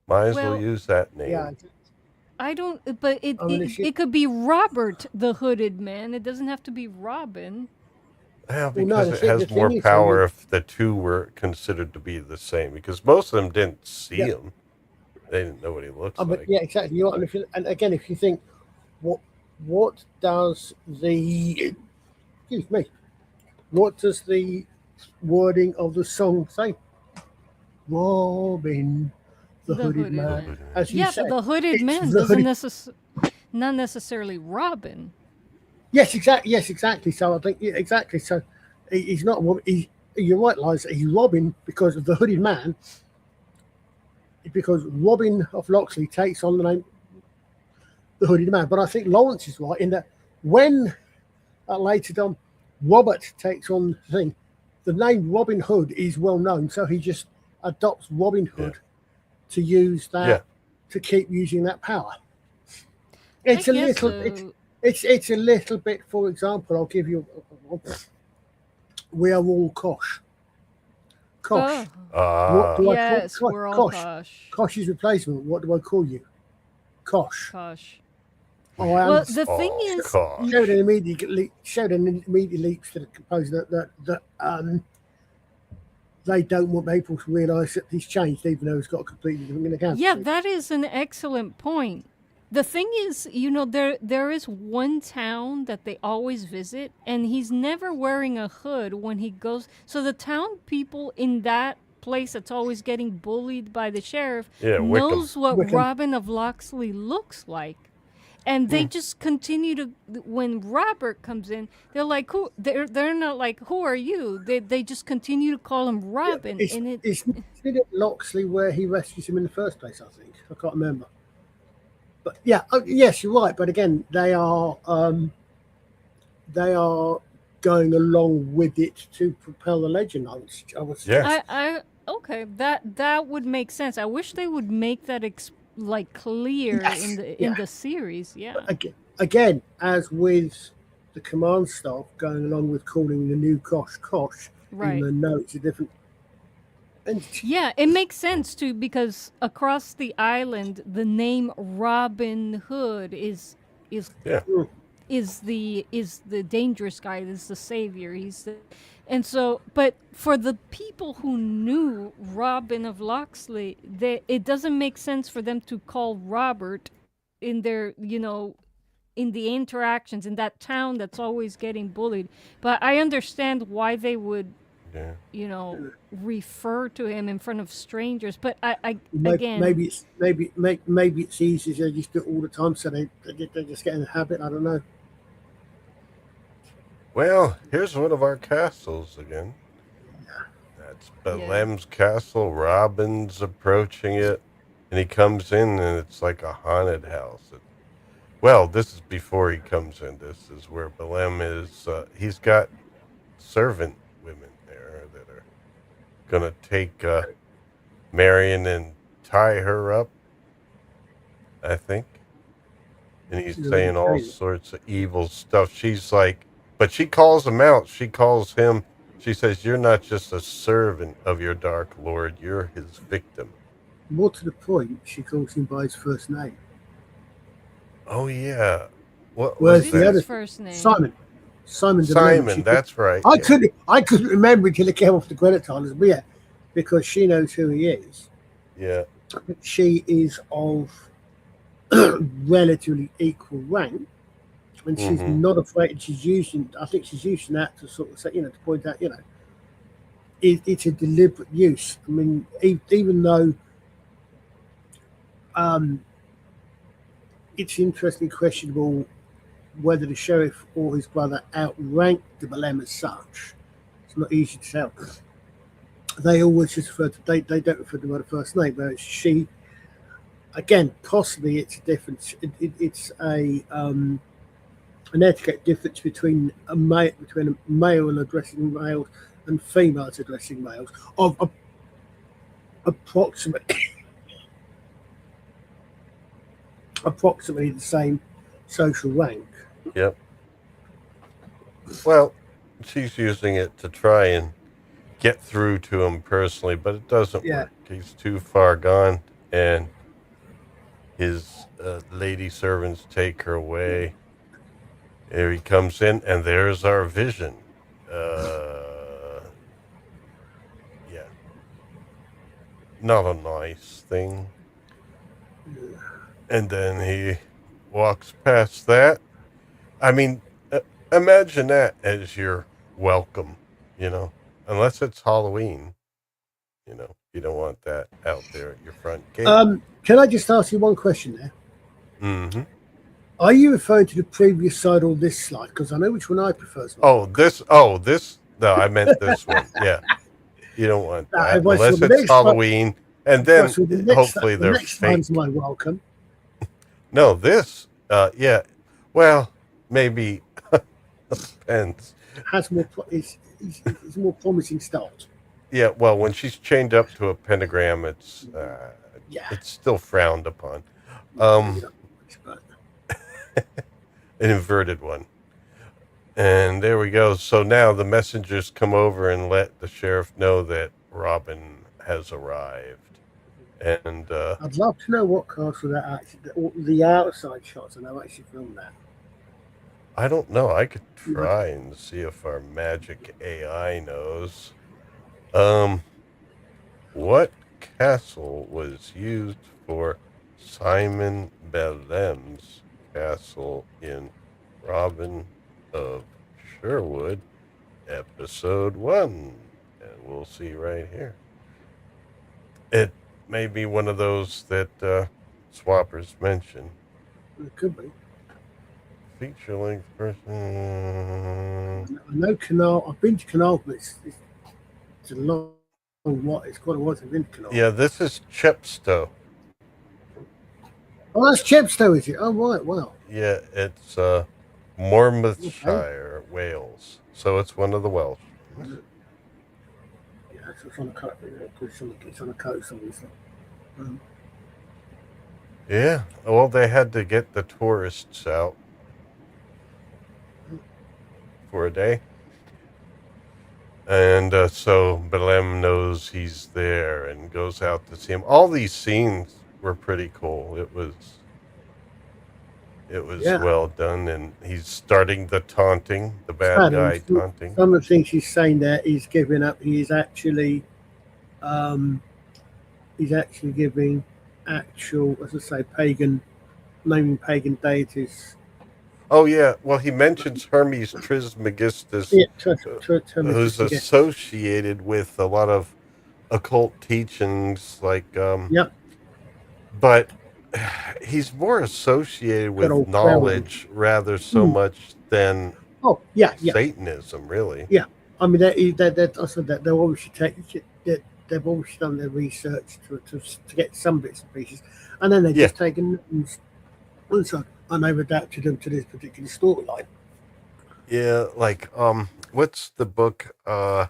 might as well use that name. Yeah. I don't, but it could be Robert the hooded man. It doesn't have to be Robin. Yeah, because it has more power if the two were considered to be the same. Because most of them didn't see him. They didn't know what he looks like. Yeah, exactly. And again, if you think, what does the wording of the song say? Robin, the hooded man. As you said, but the hooded man doesn't not necessarily Robin. Yes, exactly. Yes, exactly. So I think exactly. So he's not. You're right, Liza. He's Robin because of the hooded man. Because Robin of Locksley takes on the name the hooded man. But I think Lawrence is right in that when later on Robert takes on the thing, the name Robin Hood is well known, so he just adopts Robin Hood to use that to keep using that power. It's a little. It's a little bit. For example, I'll give you. We are all Kosh. Kosh. What do I call? We're all Kosh. Kosh's replacement. What do I call you? Kosh. Well, the thing is, Sheridan immediately leaps to the composer that they don't want people to realise that he's changed, even though he's got a completely different account. Yeah, that is an excellent point. The thing is, there is one town that they always visit, and he's never wearing a hood when he goes. So the town people in that place that's always getting bullied by the sheriff, Yeah, knows what Wickham. Robin of Locksley looks like. And they just continue to, when Robert comes in, they're like, who? They're not like, who are you? They just continue to call him Robin. And It's considered Locksley where he rescues him in the first place, I think. I can't remember. But yeah, yes, you're right. But again, they are going along with it to propel the legend. I would suggest. Okay, that would make sense. I wish they would make that clear in the series. Yeah. Again, as with the command staff going along with calling the new Kosh Kosh, Right. even though it's a different entity. Yeah, it makes sense too, because across the island, the name Robin Hood is the dangerous guy, is the savior. But for the people who knew Robin of Locksley, it doesn't make sense for them to call Robert in their, in the interactions in that town that's always getting bullied. But I understand why they would, refer to him in front of strangers. But maybe it's easier. They just do it all the time, so they just get in the habit. I don't know. Well, here's one of our castles again. That's Beleme's castle. Robin's approaching it, and he comes in, and it's like a haunted house. Well, this is before he comes in. This is where Belleme is. He's got servant women there that are going to take Marion and tie her up, I think. And he's saying all sorts of evil stuff. She's like, but she calls him out. She calls him, she says, you're not just a servant of your dark lord, you're his victim. More to the point, she calls him by his first name. Oh, yeah. What was was the other first name? Simon. Simon, that's right. I couldn't remember until it came off the credit titles, but yeah, because she knows who he is. Yeah. She is of relatively equal rank, and she's not afraid. I think she's using that to sort of say, to point out, it's a deliberate use. I mean, even though it's interestingly questionable whether the sheriff or his brother outranked the Belleme as such. It's not easy to tell. They always just refer to, they don't refer to her by the first name, but it's she. Again, possibly it's a difference. It's an etiquette difference between a male addressing males and females addressing males of approximately the same social rank. Yep. Well, she's using it to try and get through to him personally, but it doesn't work. He's too far gone, and his lady servants take her away. Here he comes in, and there's our vision. Yeah. Not a nice thing. And then he walks past that. I mean, imagine that as your welcome, unless it's Halloween, you don't want that out there at your front gate. Can I just ask you one question there? Mm-hmm. Are you referring to the previous slide or this slide? Because I know which one I prefer. This. No, I meant this one. Yeah. You don't want that unless it's Halloween. And then hopefully they're next fake. one's my welcome. No, this, yeah. Well, maybe depends. Has more. It's a more promising start. Yeah. Well, when she's chained up to a pentagram, it's still frowned upon. An inverted one. And there we go. So now the messengers come over and let the sheriff know that Robin has arrived. And I'd love to know what castle that actually, the outside shots, and I've actually filmed that. I don't know. I could try and see if our magic AI knows. What castle was used for Simon Belleme's castle in Robin of Sherwood, episode 1? And we'll see right here. It may be one of those that Swappers mentioned. It could be. Feature length person. I know Canal. I've been to Canal, but it's a long what? It's quite a while since I've been to Canal. Yeah, this is Chepstow. Oh, that's Chepstow, is it? Oh, right. Wow. Yeah, it's Monmouthshire, Wales. So it's one of the Welsh. Yeah, it's on the coast. It's on the coast, obviously. Yeah, well, they had to get the tourists out for a day. And so Belleme knows he's there and goes out to see him. All these scenes were pretty cool. It was well done, and he's starting the taunting, the bad guy taunting. Some of the things he's saying there, he's giving up. He's actually giving actual, as I say, naming pagan deities. Oh yeah, well he mentions Hermes Trismegistus, who's associated with a lot of occult teachings, like but he's more associated with knowledge rather so much than Satanism, really. Yeah, I mean I said that they've obviously they've obviously done their research to get some bits and pieces, and then they've just taken and they've adapted them to this particular storyline. Yeah, like what's the book? I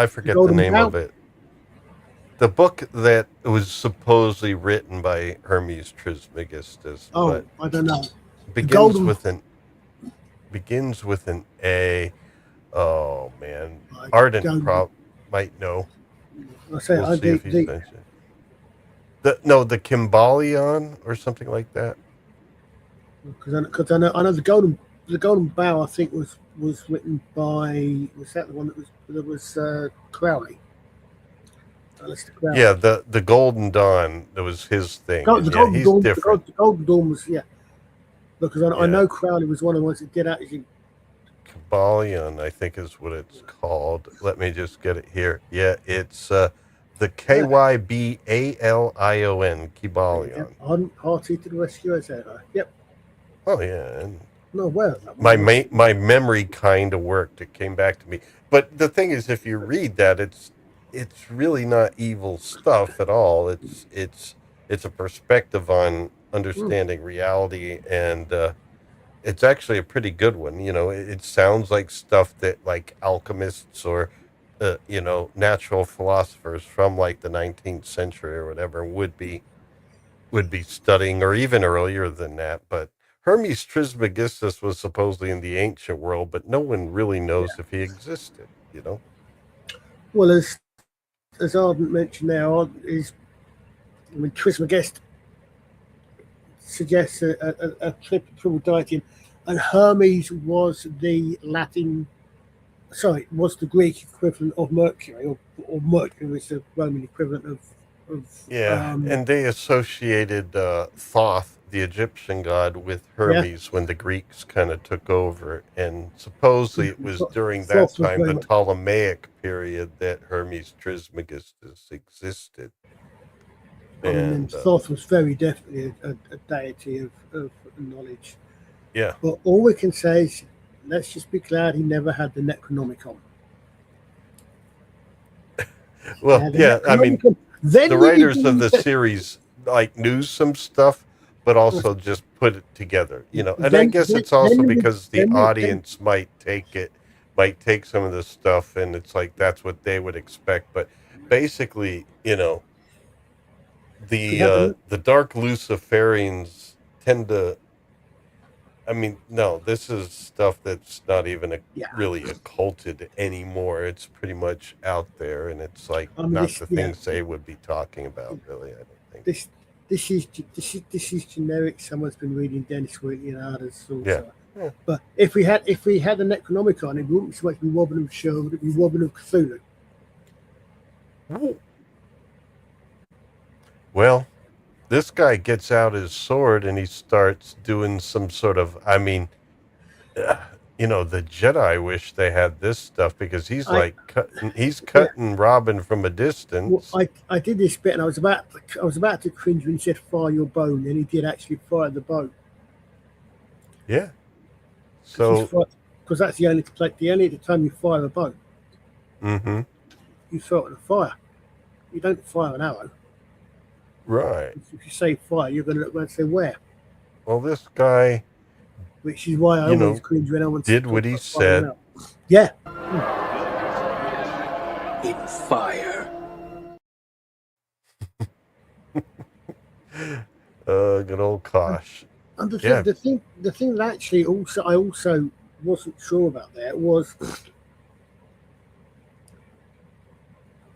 forget the name of it. The book that was supposedly written by Hermes Trismegistus. Oh, I don't know. Begins with an A. Oh man, Arden might know. I'll say we'll see if he's mentioned. The Kimbalion or something like that. Because I know the Golden Bough, I think was written by, was that the one that was Crowley? Yeah, the Golden Dawn, that was his thing. The Golden Dawn was because I know Crowley was one of the ones that did actually. Kybalion, I think is what it's called. Let me just get it here. Yeah, it's the Kybalion, Kybalion. Ardent party to the rescue, etc. Yep. Oh yeah. And no, well, my memory kind of worked. It came back to me. But the thing is, if you read that, it's really not evil stuff at all. It's a perspective on understanding reality, and it's actually a pretty good one. You know, it sounds like stuff that like alchemists or natural philosophers from like the 19th century or whatever would be studying, or even earlier than that. But Hermes Trismegistus was supposedly in the ancient world, but no one really knows if he existed, you know? Well, as Arden mentioned now, Trismegistus suggests a triple deity, and Hermes was the Greek equivalent of Mercury, or Mercury was the Roman equivalent of and they associated Thoth, the Egyptian god, with Hermes when the Greeks kind of took over, and supposedly it was during that time, the Ptolemaic period, that Hermes Trismegistus existed. And Thoth was very definitely a deity of knowledge. Yeah. But all we can say is, let's just be glad he never had the Necronomicon. Well, yeah, I mean, the writers of the series like knew some stuff, but also just put it together, you know. And I guess it's also because the audience might take some of this stuff, and it's like that's what they would expect. But basically, you know, the dark Luciferians tend to. I mean, no, this is stuff that's not even really occulted anymore. It's pretty much out there, and it's like not the things they would be talking about, really. I don't think this is generic. Someone's been reading Dennis Wheatley and others. Yeah. But if we had the Necronomicon, it wouldn't so much be Robin of Sherwood, it'd be Robin of Cthulhu. Well, this guy gets out his sword and he starts doing some sort of, I mean, the Jedi wish they had this stuff because he's Yeah. cutting Robin from a Well, distance. I did this bit, and I was about to cringe when he said fire your bow, and he did actually fire the bow. Yeah. So, because that's the only time you fire a bow, mm-hmm. you throw it in a fire. You don't fire an arrow. Right. If you say fire, you're going to look around and say where. Well, this guy, Which is why I always cringe when I want to did talk what he about firing said. out. Yeah. In fire. Good old Kosh. And the thing that actually I also wasn't sure about there was,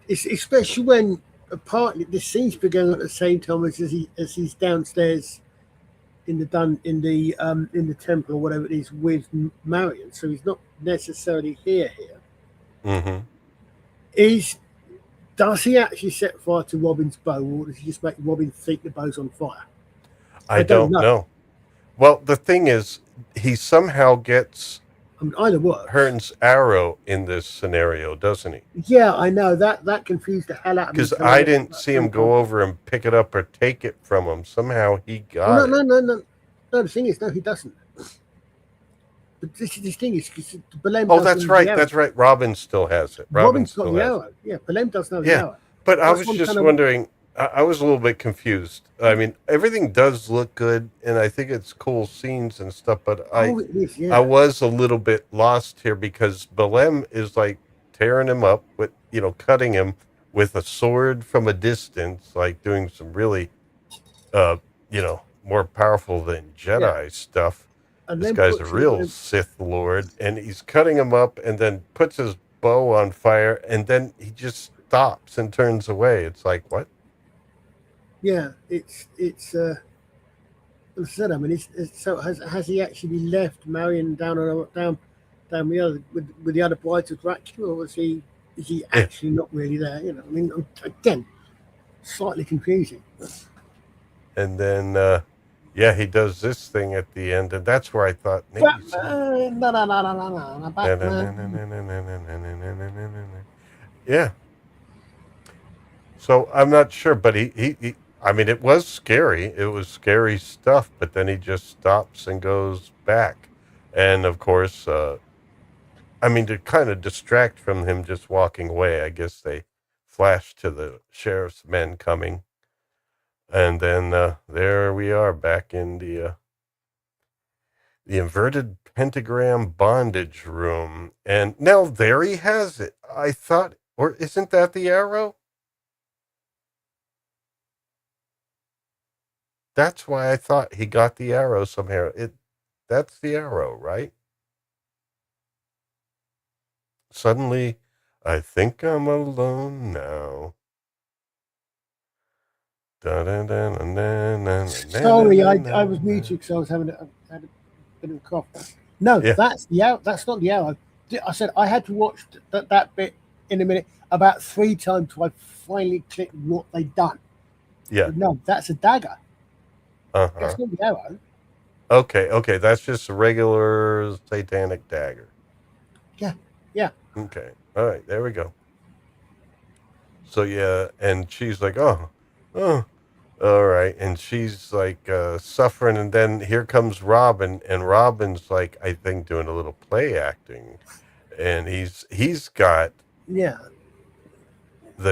especially when apparently this seems to be going on at the same time as he's downstairs in the temple or whatever it is with Marion, so he's not necessarily here. Mm-hmm. Does he actually set fire to Robin's bow, or does he just make Robin think the bow's on fire? I don't know. Well, the thing is, he somehow gets either works. Herne's arrow in this scenario, doesn't he? Yeah, I know that confused the hell out of me. Because I didn't see him go over and pick it up or take it from him. Somehow he got it. No. The thing is, no, he doesn't. But this thing is, because Belleme. Oh, that's right. That's right. Robin still has it. Robin's got the arrow. Yeah, Belleme doesn't have the arrow. But I was just wondering. I was a little bit confused. I mean, everything does look good, and I think it's cool scenes and stuff. But I was a little bit lost here because Belleme is like tearing him up with, cutting him with a sword from a distance, like doing some really, more powerful than Jedi stuff. And this guy's a real Sith Lord, and he's cutting him up, and then puts his bow on fire, and then he just stops and turns away. It's like, what? Yeah, it's I said, I mean, so has he actually left Marion down the other with the other brides of Dracula, or is he actually not really there? I mean, again, slightly confusing. And then he does this thing at the end, and that's where I thought maybe yeah. So I'm not sure, but he I mean, it was scary. It was scary stuff, but then he just stops and goes back. And of course, to kind of distract from him just walking away, I guess they flash to the sheriff's men coming. And then there we are back in the inverted pentagram bondage room. And now there he has it. I thought, or isn't that the arrow? That's why I thought he got the arrow somehow. That's the arrow, right? Suddenly, I think I'm alone now. Sorry, I was muted because I was had a bit of a cough. No, that's the arrow. That's not the arrow. I said I had to watch that bit in a minute about 3 times till I finally clicked what they'd done. Yeah. But no, that's a dagger. Uh-huh. That's not the arrow. Okay. That's just a regular satanic dagger. Yeah. Okay. All right. There we go. So, yeah. And she's like, oh. All right. And she's like suffering. And then here comes Robin. And Robin's like, I think, doing a little play acting. And he's got the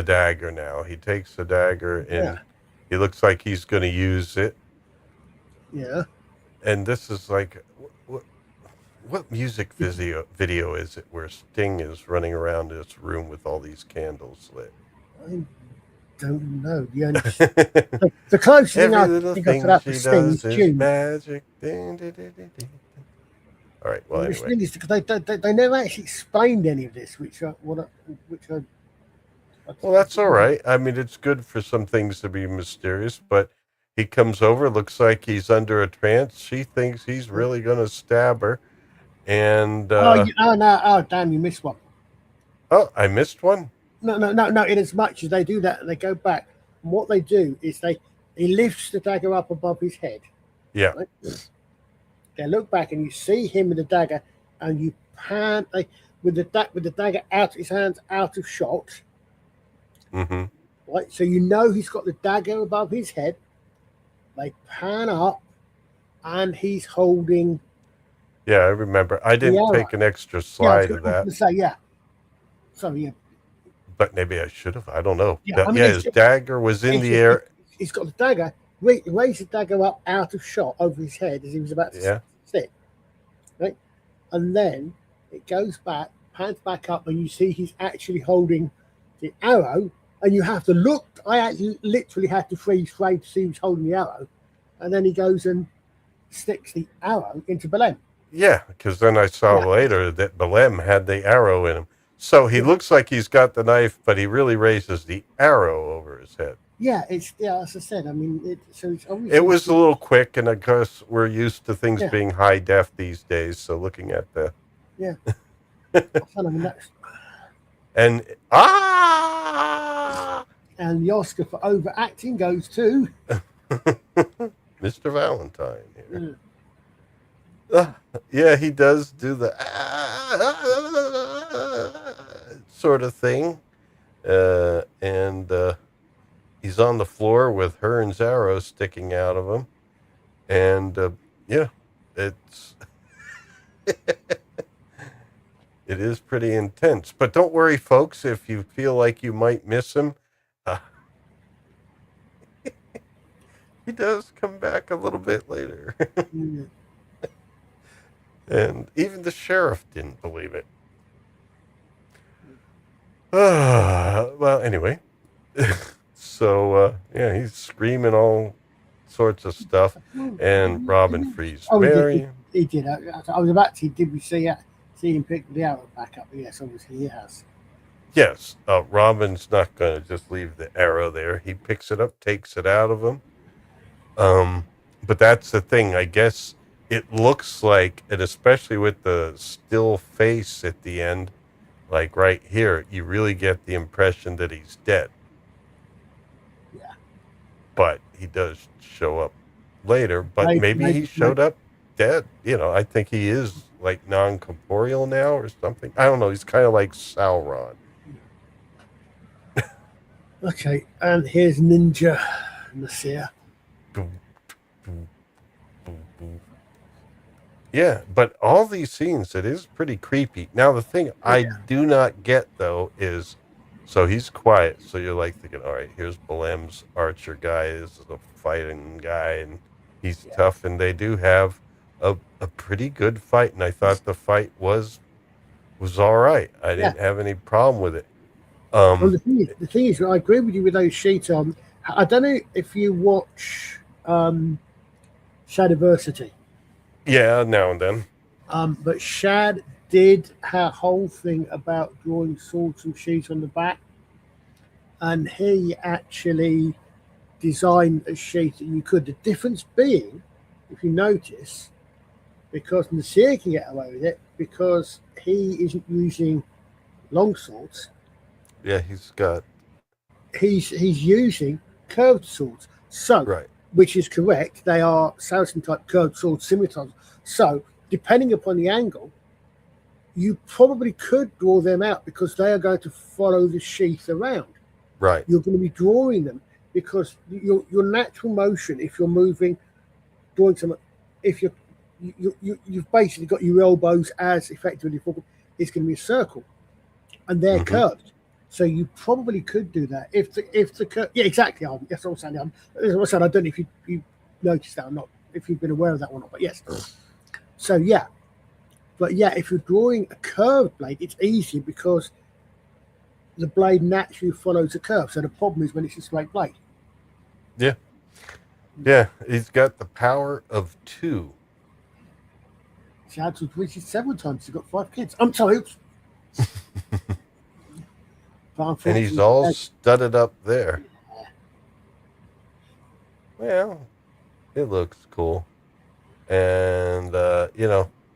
dagger now. He takes the dagger and he looks like he's going to use it. Yeah. And this is like, what music video is it where Sting is running around this room with all these candles lit? I don't know. The closest thing I think of that for Sting is June. Magic. All right. Well, anyway. Is because they never actually explained any of this, which I well, that's all right. I mean, it's good for some things to be mysterious, but he comes over, looks like he's under a trance. She thinks he's really going to stab her. And damn, you missed one. Oh, I missed one? No. In as much as they do that, they go back. And what they do is he lifts the dagger up above his head. Yeah. Right? They look back and you see him with the dagger, and you pan with the dagger out his hands, out of shot. Mm-hmm. Right, so you know he's got the dagger above his head. They pan up, and he's holding. Yeah, I remember. I didn't take an extra slide of that. Say, yeah. Sorry, yeah. But maybe I should have. I don't know. Yeah, I mean, his dagger was in the air. He's got the dagger. Raised the dagger up out of shot over his head as he was about to sit. Right, and then it goes back, pans back up, and you see he's actually holding the arrow. And you have to look. I actually literally had to freeze frame to see who's holding the arrow, and then he goes and sticks the arrow into Belleme. Yeah, because then I saw later that Belleme had the arrow in him. So he looks like he's got the knife, but he really raises the arrow over his head. Yeah, as I said, I mean, it's was a little quick, and of course we're used to things being high def these days. So looking at the and and the Oscar for overacting goes to Mr. Valentine here. Yeah, he does do the sort of thing, and he's on the floor with Herne's arrow sticking out of him, and it's it is pretty intense. But don't worry, folks, if you feel like you might miss him, he does come back a little bit later. And even the sheriff didn't believe it. Well, anyway. So, he's screaming all sorts of stuff. And Robin frees Marion. He did. I was about to, did we see him pick the arrow back up? Yes, obviously he has. Yes, Robin's not going to just leave the arrow there. He picks it up, takes it out of him. But that's the thing. I guess it looks like, and especially with the still face at the end, like right here, you really get the impression that he's dead. Yeah. But he does show up later. But maybe he showed up dead. I think he is like non-corporeal now or something. I don't know. He's kind of like Sauron. Okay, and here's Ninja Nasir. Yeah, but all these scenes, it is pretty creepy. Now, the thing I do not get, though, is, so he's quiet. So you're like thinking, all right, here's Belleme's archer guy. This is a fighting guy, and he's tough. And they do have a pretty good fight. And I thought the fight was all right. I didn't have any problem with it. Well, the thing is, I agree with you with those sheets on. I don't know if you watch Shadiversity. Yeah, now and then. But Shad did her whole thing about drawing swords and sheets on the back. And he actually designed a sheet that you could. The difference being, if you notice, because Nasir can get away with it, because he isn't using long swords. Yeah, he's using curved swords. So, which is correct, they are Saracen type curved swords, scimitars. So, depending upon the angle, you probably could draw them out because they are going to follow the sheath around. Right. You're going to be drawing them because your natural motion, if you're moving, drawing some, if you've basically got your elbows as effectively forward, it's going to be a circle, and they're curved. So you probably could do that if the curve. Yeah, exactly. Yes, I'm saying. I don't know if you noticed that or not, if you've been aware of that or not. But yes. So yeah, but yeah, if you're drawing a curved blade, it's easier because the blade naturally follows a curve. So the problem is when it's a straight blade. Yeah. Yeah, he's got the power of 2. Chad's was witches several times. He's got 5 kids. I'm sorry. Oops. And he's all studded up there. Well, it looks cool. And,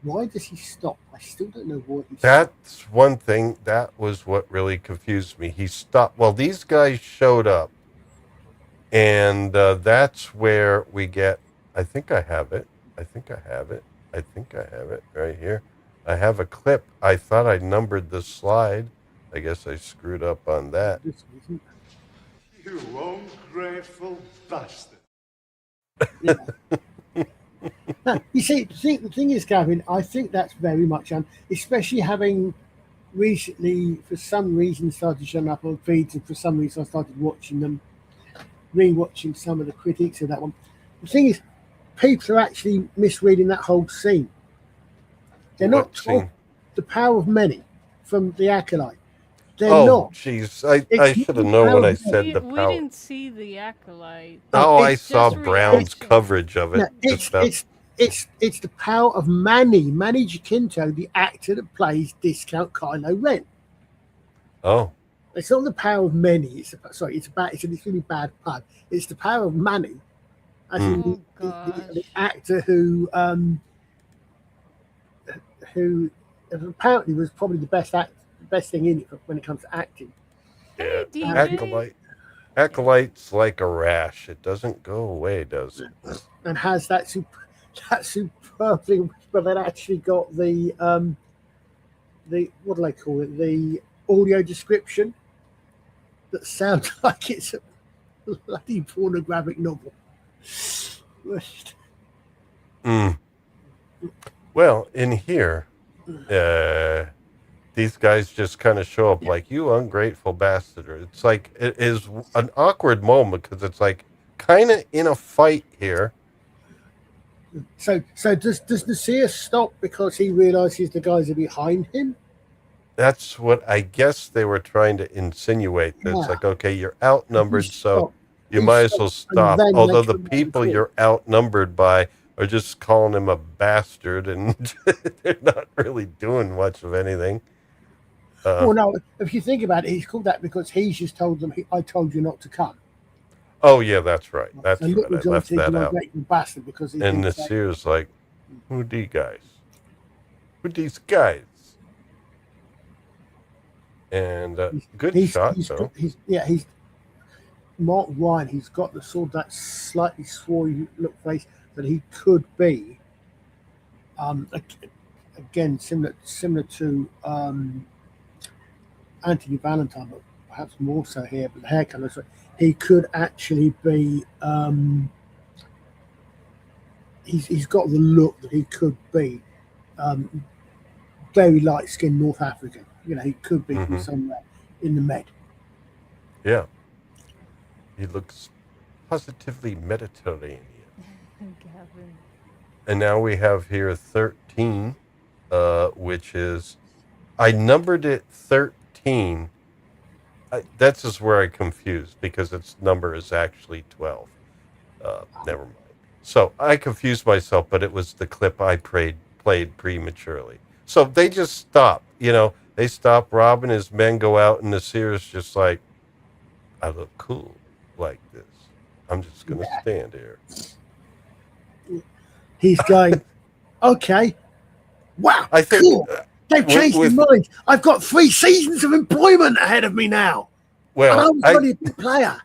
why does he stop? I still don't know why he stopped. That's one thing. That was what really confused me. He stopped. Well, these guys showed up. And that's where we get, I think I have it right here. I have a clip. I thought I numbered the slide. I guess I screwed up on that. You ungrateful bastard. No, you see, the thing is, Gavin, I think that's very much, especially having recently, for some reason, started showing up on feeds, and for some reason, I started watching them, re-watching some of the critiques of that one. The thing is, people are actually misreading that whole scene. They're What not scene? the power of many from the Acolyte. They're Oh, not. jeez. I It's should not have known power when I of said We, the we power. didn't see the Acolyte. Oh, I it's saw just Brown's reaction. coverage of it. No, just about. it's the power of Manny Jacinto, the actor that plays Discount Kylo Ren. Oh, It's not the power of many. It's a really bad pun. It's the power of Manny, as in Oh, the gosh. actor who apparently was probably the best thing in it when it comes to acting. yeah. Hey, DJ. Acolyte's like a rash. It doesn't go away, does it? And has that superb thing where they actually got the what do they call it? The audio description that sounds like it's a bloody pornographic novel. Well, in here, these guys just kind of show up like, you ungrateful bastard. It's like, it is an awkward moment because it's like kind of in a fight here. So does Nasir stop because he realizes the guys are behind him? That's what I guess they were trying to insinuate. That It's Yeah. like, okay, you're outnumbered, so you He might as well stops, and stop. then Although they the come around people the you're outnumbered by are just calling him a bastard, and they're not really doing much of anything. Well, no, if you think about it, he's called that because he's just told them, I told you not to come. Oh, yeah, that's right. That's And right. I Little John left says that you're a out. great bastard because he And thinks that- Nasir's like, who these guys? Who these guys? And good shot, though. He's Mark Ryan. He's got the sort of that slightly swarthy look face that he could be. Again, similar to Anthony Valentine, but perhaps more so here. But the hair colour, so he could actually be. He's got the look that he could be. Very light skinned North African. You know, he could be from somewhere in the Med. Yeah. He looks positively Mediterranean. Gavin. And now we have here 13, which is, I numbered it 13. That's just where I confused because its number is actually 12. Never mind. So I confused myself, but it was the clip I played prematurely. So they just stop, they stop. Rob and his men go out, and Nasir's just like, I look cool like this. I'm just going to stand here. He's going, okay, wow, I think, cool. They've changed their mind. I've got 3 seasons of employment ahead of me now. Well, and I was only a big player.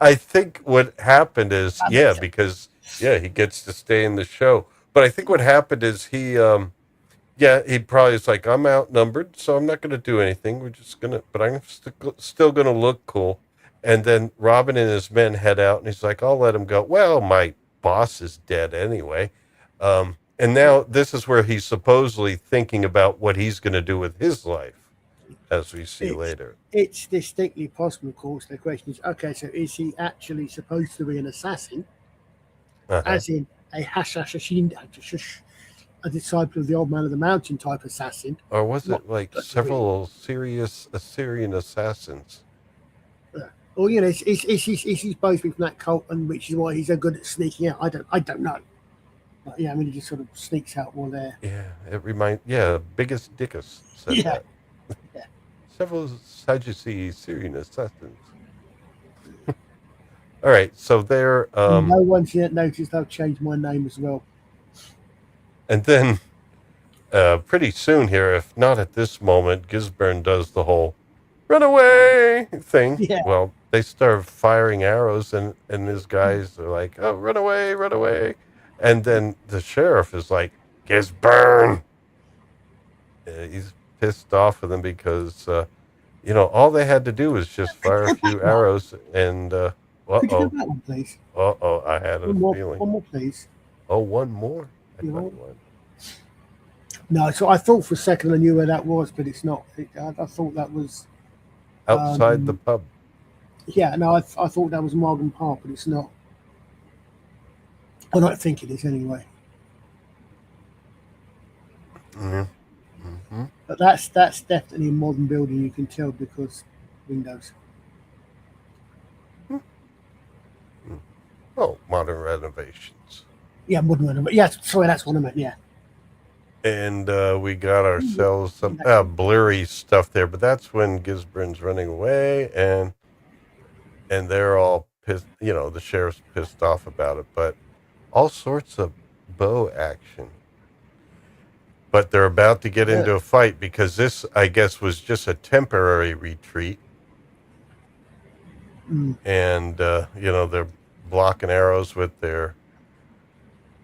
I think what happened is, because he gets to stay in the show. But I think what happened is he probably is like, I'm outnumbered, so I'm not going to do anything. But I'm still going to look cool. And then Robin and his men head out, and he's like, I'll let him go. Well, my boss is dead anyway. And now this is where he's supposedly thinking about what he's going to do with his life, as we see later. It's distinctly possible, of course. The question is, okay, so is he actually supposed to be an assassin? As in a a disciple of the Old Man of the Mountain type assassin? Or was it like several serious Assyrian assassins? Or, is he supposed to be from that cult, and which is why he's so good at sneaking out? I don't know. But, he just sort of sneaks out while they're... Yeah, Biggest Dickus said that. Yeah. Several Sadducee Syrian assassins. All right, so they're... no one's yet noticed I've changed my name as well. And then, pretty soon here, if not at this moment, Gisburne does the whole run away thing. Yeah. Well, they start firing arrows, and his guys are like, oh, run away, run away. And then the sheriff is like, Gisburne, He's pissed off with them because, all they had to do was just fire a few arrows and, Could you have that one, please? I had a feeling. One more, please. Oh, one more? I You thought know? you wanted- No, so I thought for a second I knew where that was, but it's not. I thought that was Outside the pub. Yeah, no, I thought that was Morgan Park, but it's not. I don't think it is anyway. Mm-hmm. But that's definitely a modern building. You can tell because windows. Oh, modern renovations. Yeah, modern renovation. Yeah, sorry, that's what I meant. Yeah. And we got ourselves some blurry stuff there, but that's when Gisburne's running away, and they're all pissed. The sheriff's pissed off about it, but all sorts of bow action. But they're about to get into a fight because this, I guess, was just a temporary retreat. And they're blocking arrows with their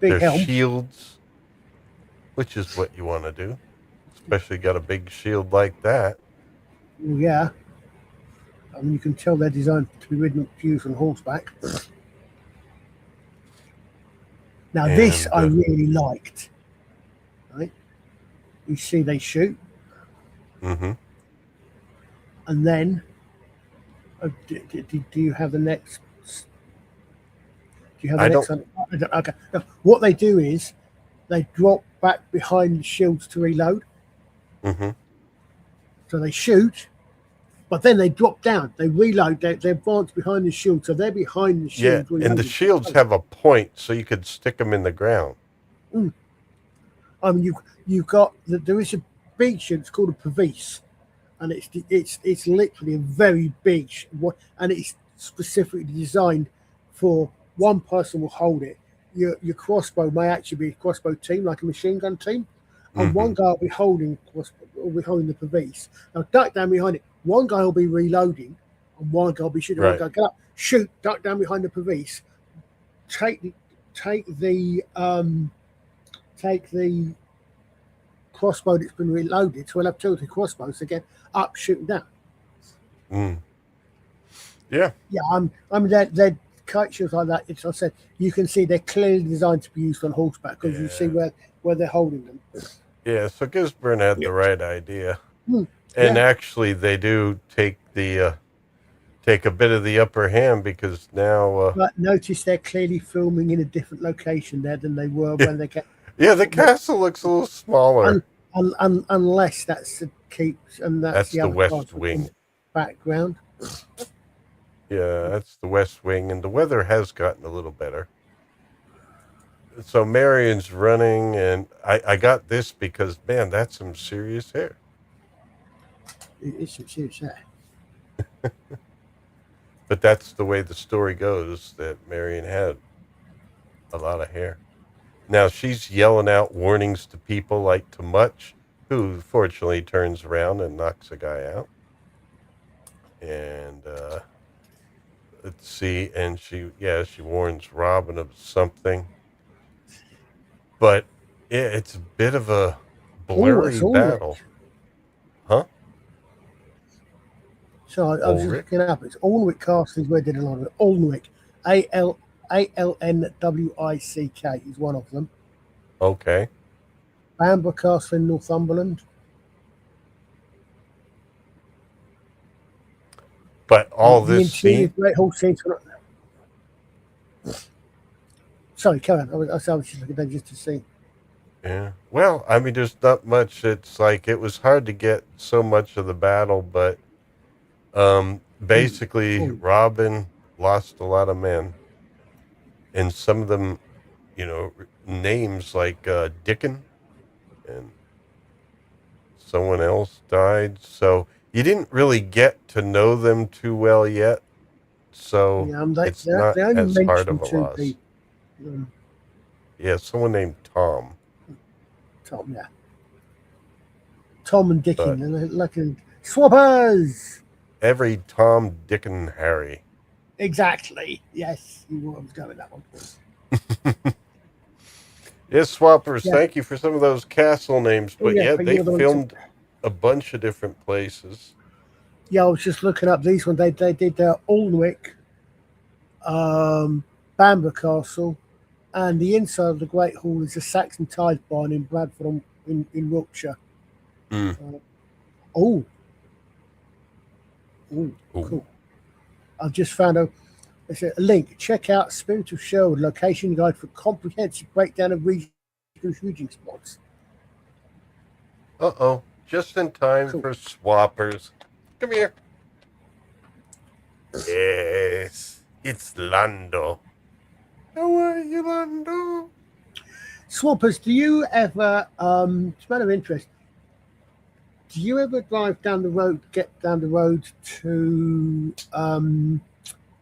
shields, which is what you want to do, especially got a big shield like that. Yeah. I mean, you can tell they're designed to be ridden used on horseback. Now, this I really liked. Right? You see, they shoot. Mm-hmm. And then, do you have the next? Do you have the next one? Okay. Now, what they do is they drop back behind the shields to reload. Mm-hmm. So they shoot, but then they drop down. They reload. They advance behind the shield, so they're behind the shield. Yeah, and the shields have a point, so you could stick them in the ground. I mean, you've got there is a big shield. It's called a Pavis, and it's literally a very big and it's specifically designed for one person will hold it. Your crossbow may actually be a crossbow team, like a machine gun team, and one guy will be holding the Pavis. Now duck down behind it. One guy will be reloading, and one guy will be shooting. One guy get up, shoot, duck down behind the Pavis, take the crossbow that's been reloaded. So we'll have two or three crossbows to get up, shooting down. Yeah. Yeah, I mean they're kite shields like that. It's, I said, you can see they're clearly designed to be used on horseback because you see where they're holding them. Yeah, so Gisburne had the right idea. And actually they do take a bit of the upper hand because now but notice they're clearly filming in a different location there than they were when they get. Yeah, the castle looks a little smaller. Unless that's the keeps and that's the West Wing background. Yeah, that's the West Wing, and the weather has gotten a little better. So Marion's running, and I got this because, man, that's some serious hair. It's some serious hair. But that's the way the story goes, that Marion had a lot of hair. Now she's yelling out warnings to people like to Much, who fortunately turns around and knocks a guy out. And let's see, and she warns Robin of something. But it's a bit of a blurry battle. Huh? So I was just looking up. It's Alnwick Castle is where they did a lot of it. Alnwick, Alnwick is one of them. Okay. Bamburgh Castle in Northumberland. But all this scene. Great Hall scene. Sorry, carry on. I was just looking at just to see. Yeah. Well, I mean, there's not much. It's like it was hard to get so much of the battle, but basically, Robin lost a lot of men, and some of them, names like Dickon, and someone else died. So you didn't really get to know them too well yet. So it's not as hard of a loss. Yeah, someone named Tom. Tom, yeah. Tom and Dickon, and they're like swappers. Every Tom, Dick, and Harry. Exactly. Yes, you were going that one. Yes, Swappers, Yeah. thank you for some of those castle names. Oh, But yeah, yeah, but they you're the one filmed a bunch of different places. Yeah, I was just looking up these ones. They did Alnwick, Bamber Castle, and the inside of the Great Hall is a Saxon tithe barn in Bradford in Wiltshire. Oh, cool. I've just found it's a link. Check out Spirit of Sherwood location guide for comprehensive breakdown of regional shooting spots. Uh-oh. Just in time for Swappers. Come here. Yes, it's Lando. How are you, Lando? Swappers, do you ever, it's a matter of interest, do you ever drive down the road, get down the road to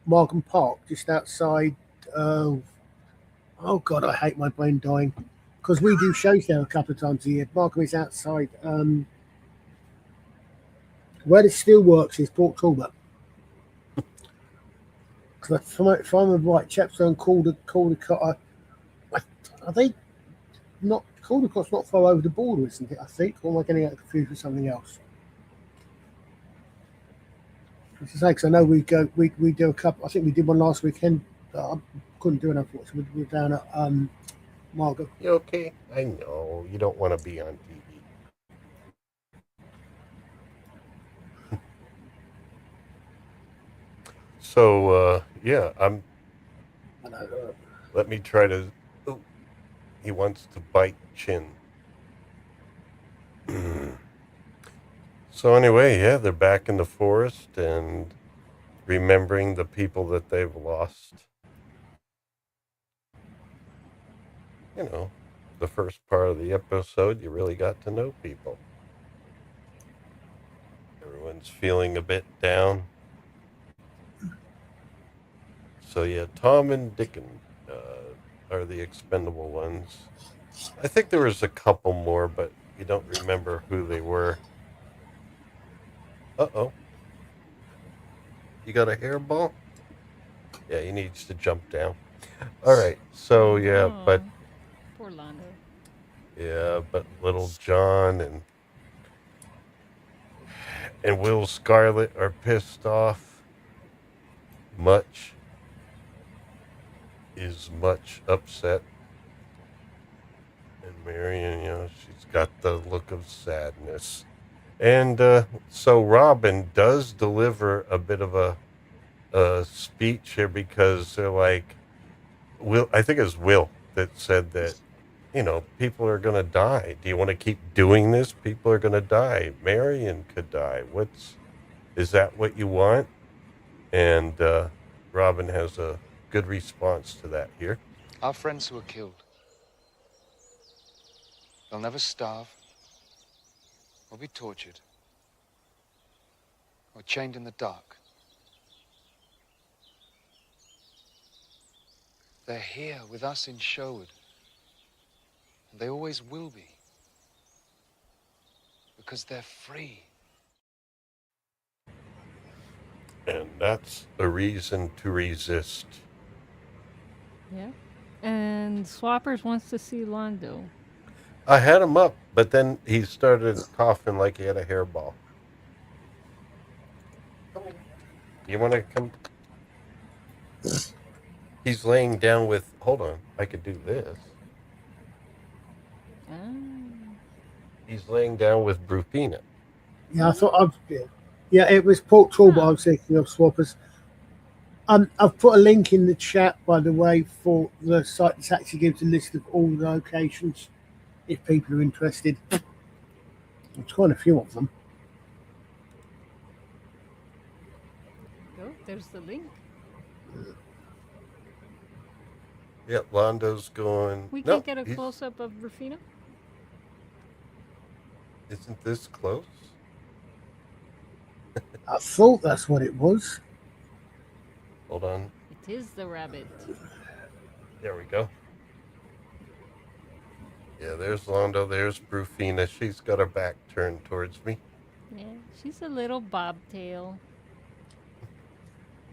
Markham Park, just outside, oh God, I hate my brain dying, because we do shows there a couple of times a year. Markham is outside, where the Steelworks is, Port Talbot. Because if I'm right, Chepstow Caldecott, are they not, Caldecott's not far over the border, isn't it, I think? Or am I getting confused with something else? Because I know we do a couple, I think we did one last weekend. I couldn't do it, unfortunately. We were down at Margot. You okay? I know. You don't want to be on TV. So, yeah, let me try to... Oh, he wants to bite chin. So anyway, yeah, they're back in the forest and remembering the people that they've lost. You know, the first part of the episode, you really got to know people. Everyone's feeling a bit down. So yeah, Tom and Dickon are the expendable ones. I think there was a couple more, but you don't remember who they were. Uh-oh. You got a hairball? Yeah, he needs to jump down. All right, so yeah, but... Poor Lando. Yeah, but Little John and Will Scarlet are pissed off. Much is much upset. And Marion, you know, she's got the look of sadness. And so Robin does deliver a bit of a speech here because they're like, I think it was Will that said that, you know, people are going to die. Do you want to keep doing this? People are going to die. Marion could die. Is that what you want? And Robin has a good response to that here. Our friends who were killed, they'll never starve, or be tortured, or chained in the dark. They're here with us in Sherwood. And they always will be. Because they're free. And that's a reason to resist. Yeah. And Swappers wants to see Lando. I had him up, but then he started coughing like he had a hairball. You want to come? He's laying down with... Hold on. I could do this. He's laying down with Brufina. Yeah, I thought yeah, it was Port Talbot I was thinking of, Swappers. I've put a link in the chat, by the way, for the site that actually gives a list of all the locations, if people are interested. There's quite a few of them. Oh, there's the link. Yep, Lando's going... We can't get a close-up of Rufina? Isn't this close? I thought that's what it was. Hold on. It is the rabbit. There we go. Yeah, there's Lando. There's Brufina. She's got her back turned towards me. Yeah, she's a little bobtail.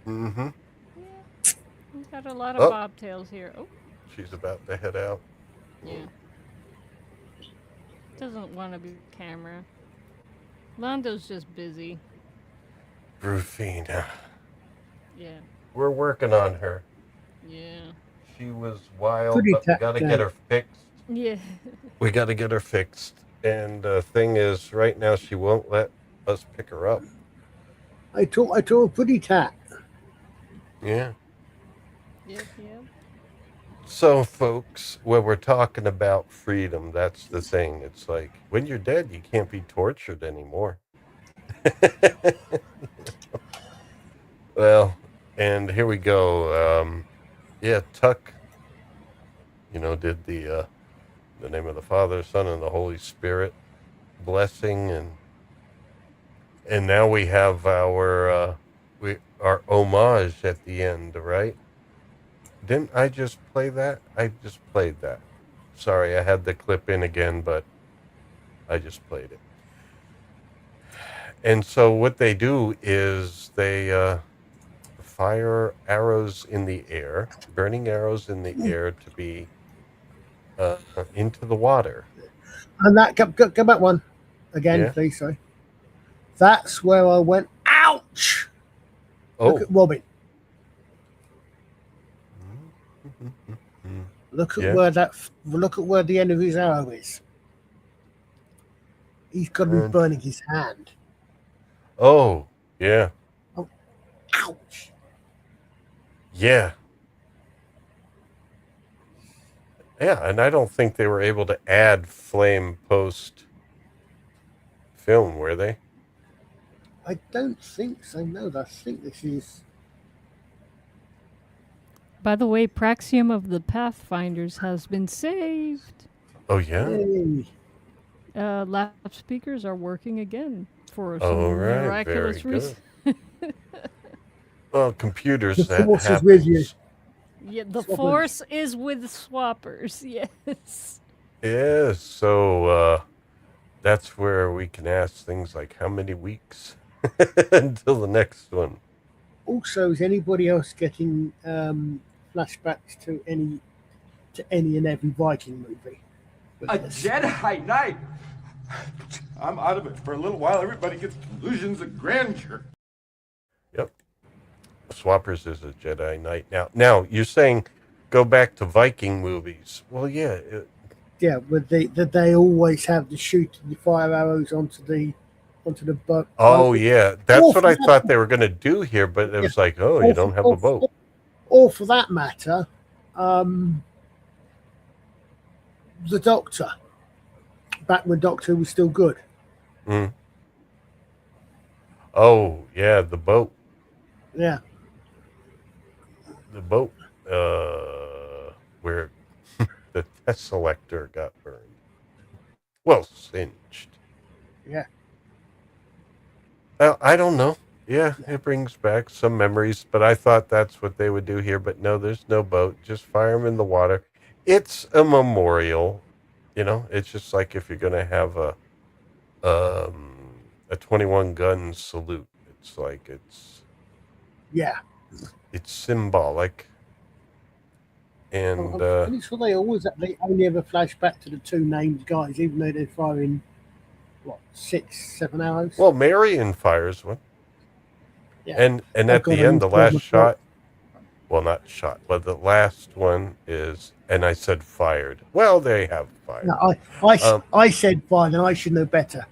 Mm-hmm. Yeah, we've got a lot of bobtails here. Oh. She's about to head out. Yeah. Doesn't want to be camera. Lando's just busy. Rufina. Yeah. We're working on her. Yeah. She was wild, Pretty but we got to get her fixed. Yeah. We got to get her fixed. And the thing is, right now, she won't let us pick her up. I told pretty tat. Yeah. Yep, yep. So, folks, when we're talking about freedom, that's the thing. It's like, when you're dead, you can't be tortured anymore. Well, and here we go. Yeah, Tuck, did the name of the Father, Son, and the Holy Spirit blessing, and now we have our homage at the end, right? Didn't I just play that? I just played that. Sorry, I had the clip in again, but I just played it. And so what they do is they fire arrows in the air, burning arrows in the air to be into the water. And that, go back one again, Yeah. please, sorry. That's where I went, ouch! Oh. Look at Robin. Look at Yeah. look at where the end of his arrow is. He's got to be burning his hand. Oh, yeah. Oh, ouch. Yeah. Yeah, and I don't think they were able to add flame post film, were they? I don't think so, no. I think this is... By the way, Praxium of the Pathfinders has been saved. Oh, yeah? Hey. Loudspeakers are working again for some All right, miraculous very reason. Well, computers, The that force is happens. with you. Yeah, the Swappers. force is with swappers. Yes. Yeah, so that's where we can ask things like, how many weeks until the next one? Also, is anybody else getting flashbacks to any and every Viking movie? A Jedi Knight? I'm out of it for a little while. Everybody gets delusions of grandeur. Yep. Swappers is a Jedi Knight. Now you're saying go back to Viking movies. Well, yeah. Yeah, but they always have to shoot the fire arrows onto the boat. Oh, yeah. That's Or what for I that- thought they were going to do here, but it was like, oh, you don't have a boat. Or for that matter, the Doctor. Back when Doctor was still good. Mm. Oh, yeah, the boat. Yeah. The boat where the Tesselector got burned. Well, singed. Yeah. Well, I don't know. Yeah, it brings back some memories, but I thought that's what they would do here. But no, there's no boat. Just fire them in the water. It's a memorial. It's just like if you're going to have a 21 gun salute. It's like Yeah. it's symbolic. And I'm pretty sure they only ever flash back to the two named guys, even though they're firing 6, 7 arrows. well, Marion fires one. Yeah. And Oh, at God, the I end, the need to grab last my shot, well, not shot, but the last one is, and I said fired. Well, they have fired. No, I said fine, and I should know better.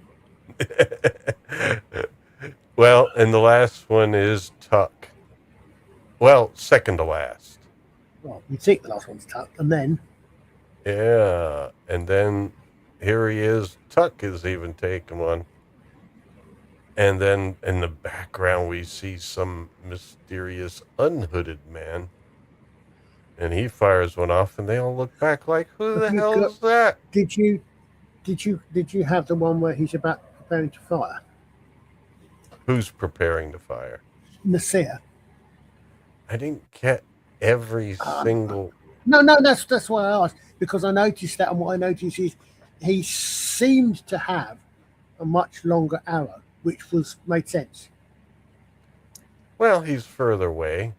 Well, and the last one is Tuck. Well, second to last. Well, you think the last one's Tuck, and then Yeah, and then here he is. Tuck is even taking one. And then in the background, we see some mysterious unhooded man. And he fires one off, and they all look back like, who the hell is that? Did you have the one where he's about preparing to fire? Who's preparing to fire? Nasir. I didn't get every single... No, that's why I asked, because I noticed that, and what I noticed is he seemed to have a much longer arrow, which made sense. Well, he's further away.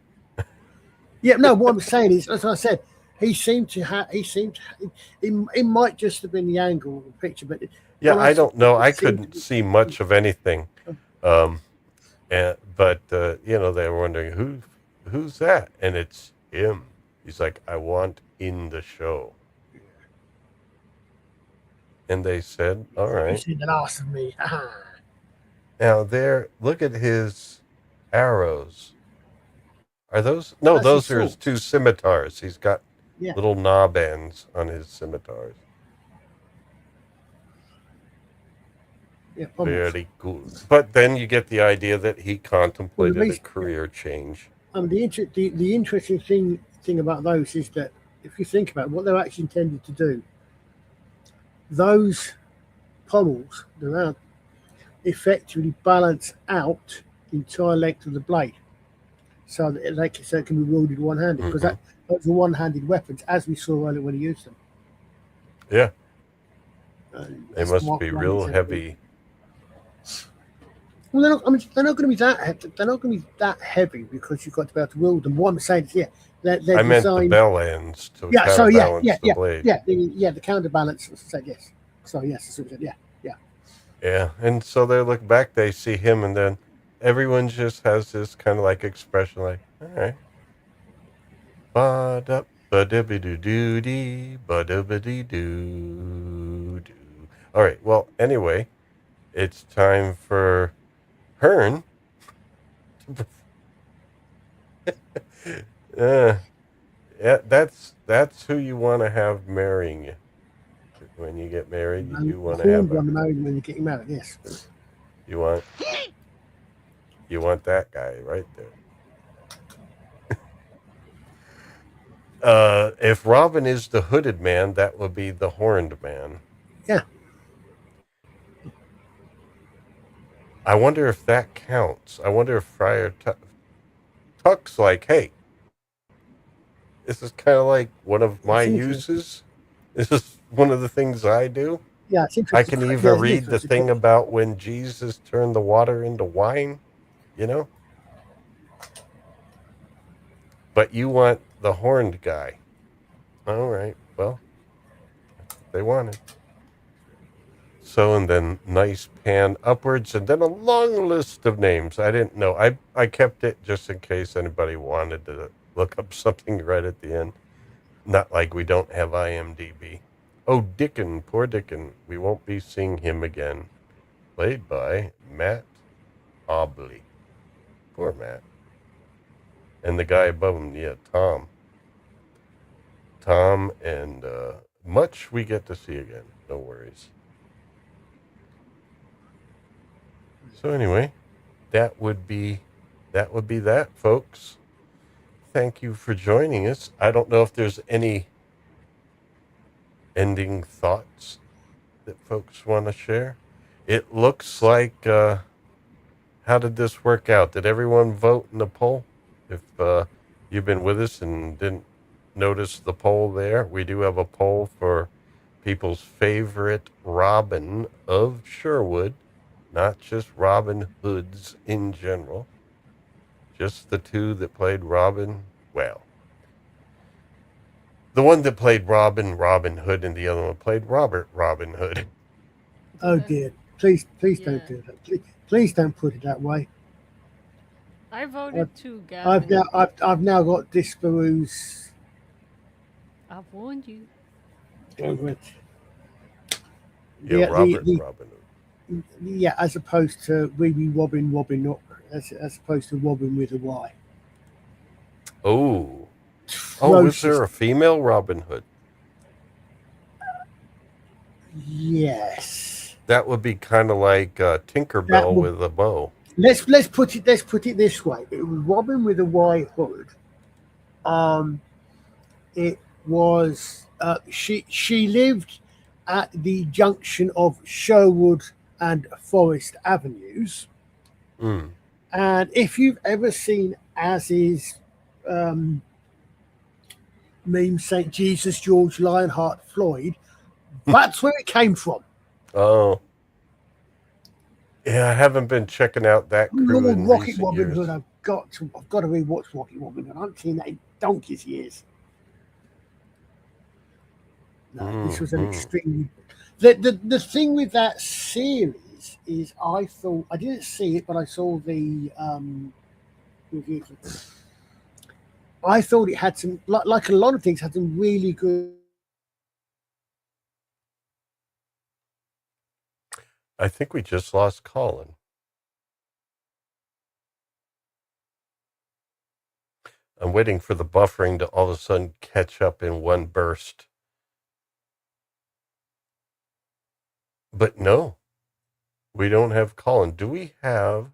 Yeah, no, what I'm saying is, as I said, He seemed to have. It might just have been the angle of the picture, but Yeah, when I don't know. I it seemed couldn't see much of anything. But they were wondering who's that, and it's him. He's like, I want in the show, and they said, all You right. see the last of me. Now look at his arrows. Are those? No, That's those his are his sword. 2 scimitars. He's got Yeah. little knob ends on his scimitars. Yeah, pommels. Very cool. But then you get the idea that he contemplated a reason- career change. The interesting thing about those is that if you think about what they're actually intended to do, those pommels, they're effectively balance out the entire length of the blade, so that it can be wielded one-handed, because those are one-handed weapons, as we saw earlier when he used them. Yeah, they That's must Mark be One real said. heavy. Well, they're not going to be that. They're not going to be that heavy because you've got to be able to wield them. What I'm saying is, they're I meant the designed. bell ends to Yeah. So counterbalance yeah. the blade. The counterbalance. Said yes. So yes, that's what I said. Yeah. Yeah, and so they look back, they see him, and then everyone just has this kind of like expression, like, all right. Ba-da, ba-da-ba-doo-doo-dee, ba-da-ba-dee-doo-doo. All right, well, anyway, it's time for Herne. Yeah, that's who you want to have marrying you. When you get married, you want to have one married when you're getting married. Yes. you want that guy right there. If Robin is the hooded man, that would be the horned man. Yeah. I wonder if that counts. I wonder if Friar Tuck's like, hey, this is kind of like one of my uses. This is one of the things I do. Yeah, it's I interesting. can even read the thing about when Jesus turned the water into wine, But you want the horned guy. All right, well, they wanted. So, and then nice pan upwards, and then a long list of names. I didn't know. I kept it just in case anybody wanted to look up something right at the end. Not like we don't have IMDb. Oh, Dickon, poor Dickon. We won't be seeing him again. Played by Matt Obley. Poor Matt. And the guy above him, Tom. Tom, and much we get to see again. No worries. So anyway, that would be that, folks. Thank you for joining us. I don't know if there's any ending thoughts that folks want to share. It looks like, how did this work out? Did everyone vote in the poll? If you've been with us and didn't notice the poll there, we do have a poll for people's favorite Robin of Sherwood, not just Robin Hoods in general. Just the 2 that played Robin. Well, the one that played Robin Hood, and the other one played Robin Hood. Oh dear! Please don't do that. Please don't put it that way. I voted too, Gavin. I've now got Disparu's. I've warned you. Over it. Yeah, Robin Hood. Yeah, as opposed to Robin, not as opposed to Robin with a Y. Oh, was there a female Robin Hood? Yes. That would be kind of like Tinkerbell with a bow. Let's put it this way. It was Robin with a Y hood. It was she lived at the junction of Sherwood and Forest Avenues. Mm. And if you've ever seen Az's meme St. Jesus, George, Lionheart, Floyd, that's where it came from. Oh. Yeah, I haven't been checking out that crew Lord in Rocket recent Robin years. Hood, I've got to rewatch Rocket Robin Hood. I haven't seen that in donkey's years. No, this was an Mhm. extremely. The thing with that series is, I thought I didn't see it, but I saw the review. I thought it had some, like a lot of things, had some really good. I think we just lost Colin. I'm waiting for the buffering to all of a sudden catch up in one burst. But no, we don't have Colin. Do we have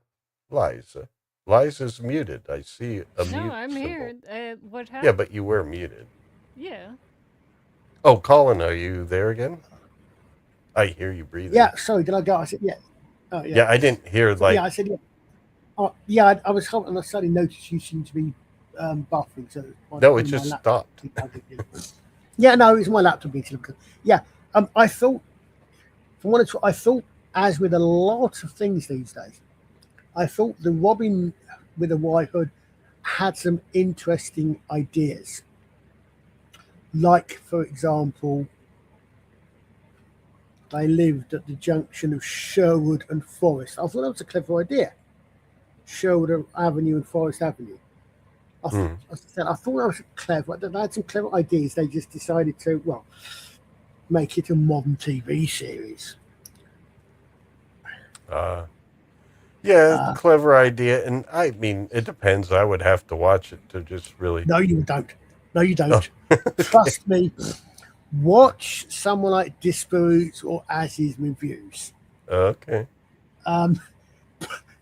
Liza? Liza's muted. I see a No, mute I'm symbol. here. What happened? Yeah, but you were muted. Yeah. Oh, Colin, are you there again? I hear you breathing. Yeah, sorry, did I go? I said yeah. Oh yeah. Yeah, I didn't hear like. Yeah, I said yeah. Oh yeah, I was hoping. I suddenly noticed you seemed to be buffering. So No, it just stopped. Yeah, no, it was my laptop being typical. Yeah, I thought, from what I thought, as with a lot of things these days, I thought the Robin with a White Hood had some interesting ideas. Like, for example, they lived at the junction of Sherwood and Forest. I thought that was a clever idea. Sherwood Avenue and Forest Avenue. I thought that was clever. They had some clever ideas. They just decided to, well, make it a modern TV series. Clever idea. And I mean, it depends. I would have to watch it to just really. No, you don't. No, you don't. Trust me. Watch someone like Disparu's or Az's reviews. Okay.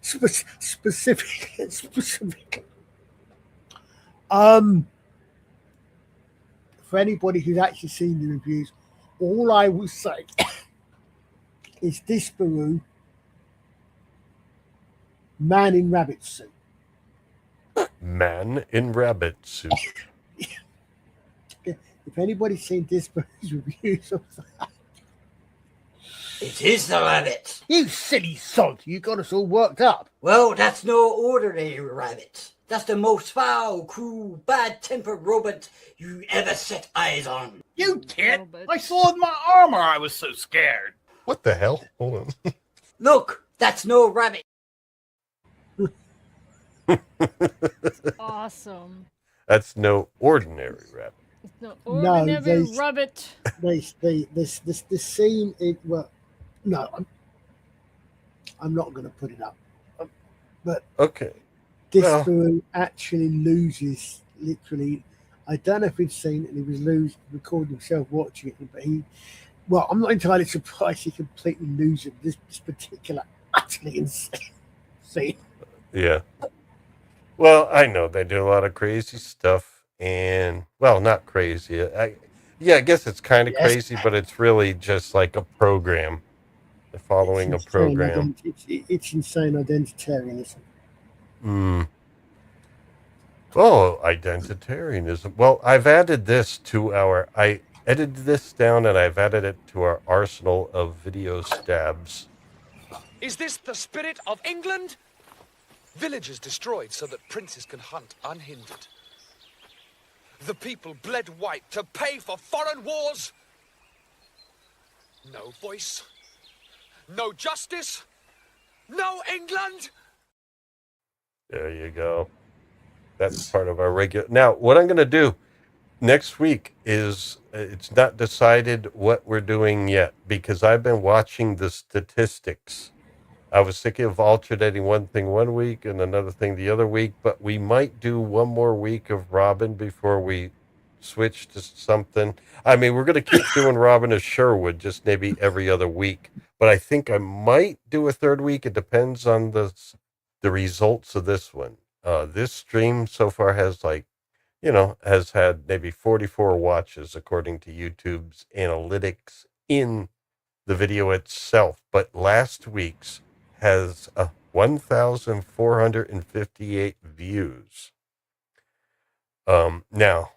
Specific. For anybody who's actually seen the reviews, all I will say is Disparu, man in rabbit suit. Man in rabbit suit. If anybody's seen Disparu's reviews of that, It is the rabbit. You silly sod, you got us all worked up. Well, that's no ordinary rabbit. That's the most foul, cruel, bad-tempered robot you ever set eyes on. You kid! I saw in my armor I was so scared. What the hell? Hold on. Look, that's no rabbit. Awesome. That's no ordinary rabbit. It's no ordinary rabbit. The scene, I'm not going to put it up. But okay, Disparu actually loses, literally. I don't know if he'd seen it and he was recording himself watching it, but I'm not entirely surprised he completely loses this particular utterly insane scene. Yeah. Well, I know they do a lot of crazy stuff, and not crazy. I guess it's kind of crazy, but it's really just like a program. They're following a program. It's insane identitarianism. Oh, identitarianism. Well, I've added this to I edited this down and I've added it to our arsenal of video stabs. Is this the spirit of England? Villages destroyed so that princes can hunt unhindered. The people bled white to pay for foreign wars. No voice. No justice. No England. There you go. That's part of our regular. Now, what I'm going to do next week is it's not decided what we're doing yet because I've been watching the statistics. I was thinking of alternating one thing one week and another thing the other week, but we might do one more week of Robin before we switch to something. I mean, we're going to keep doing Robin of Sherwood, just maybe every other week. But I think I might do a third week. It depends on the results of this one. This stream so far has has had maybe 44 watches according to YouTube's analytics in the video itself. But last week's has 1,458 views. Now,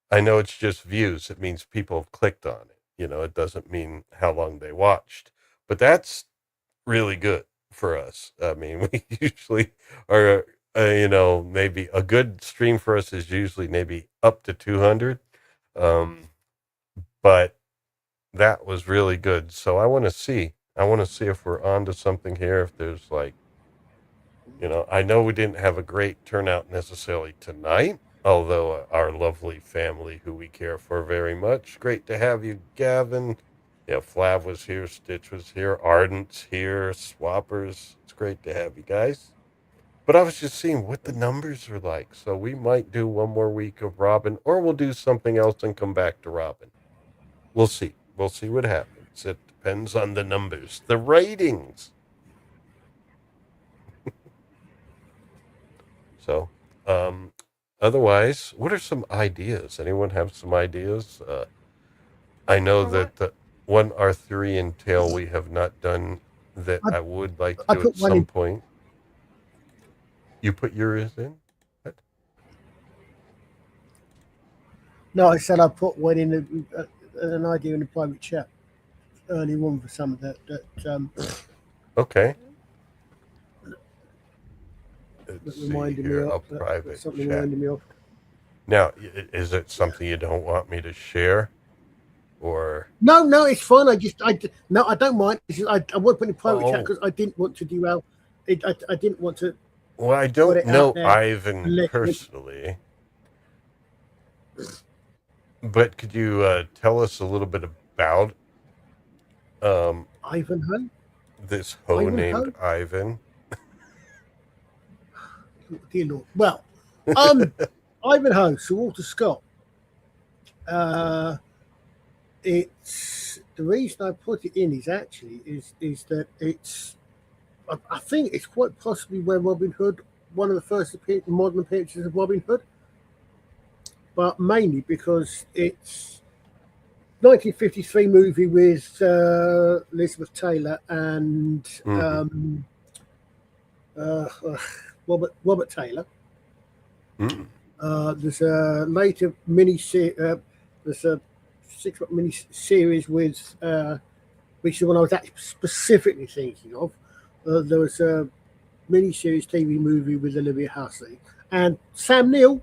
I know it's just views. It means people have clicked on it. It doesn't mean how long they watched. But that's really good for us. I mean, we usually are, maybe a good stream for us is usually maybe up to 200. but that was really good. So I want to see if we're onto something here. If there's like, I know we didn't have a great turnout necessarily tonight, although our lovely family who we care for very much. Great to have you, Gavin. Yeah, Flav was here, Stitch was here, Ardent's here, Swappers. It's great to have you guys. But I was just seeing what the numbers are like. So we might do one more week of Robin, or we'll do something else and come back to Robin. We'll see. We'll see what happens. It depends on the numbers, the ratings. So, otherwise, what are some ideas? Anyone have some ideas? I know that the one Arthurian tale we have not done that I would like to do at some point. You put yours in? What? No, I said I put one in an idea in the private chat. Early one for some of that. Okay. That reminded me of something reminded me of. Now, is it something you don't want me to share, or no, it's fine. I don't mind. I won't put in private chat because I didn't want to derail. I didn't want to. Well, I don't know Ivan personally, but could you tell us a little bit about Ivanhoe? This hoe named Ivan. Dear Lord. Well, Ivanhoe, Sir Walter Scott. It's the reason I put it in is that it's. I think it's quite possibly where Robin Hood, one of the first modern appearances of Robin Hood, but mainly because it's 1953 movie with Elizabeth Taylor and Robert Taylor. There's a later there's a 6-month mini series with which is the one I was actually specifically thinking of. There was a mini-series TV movie with Olivia Hussey and Sam Neill.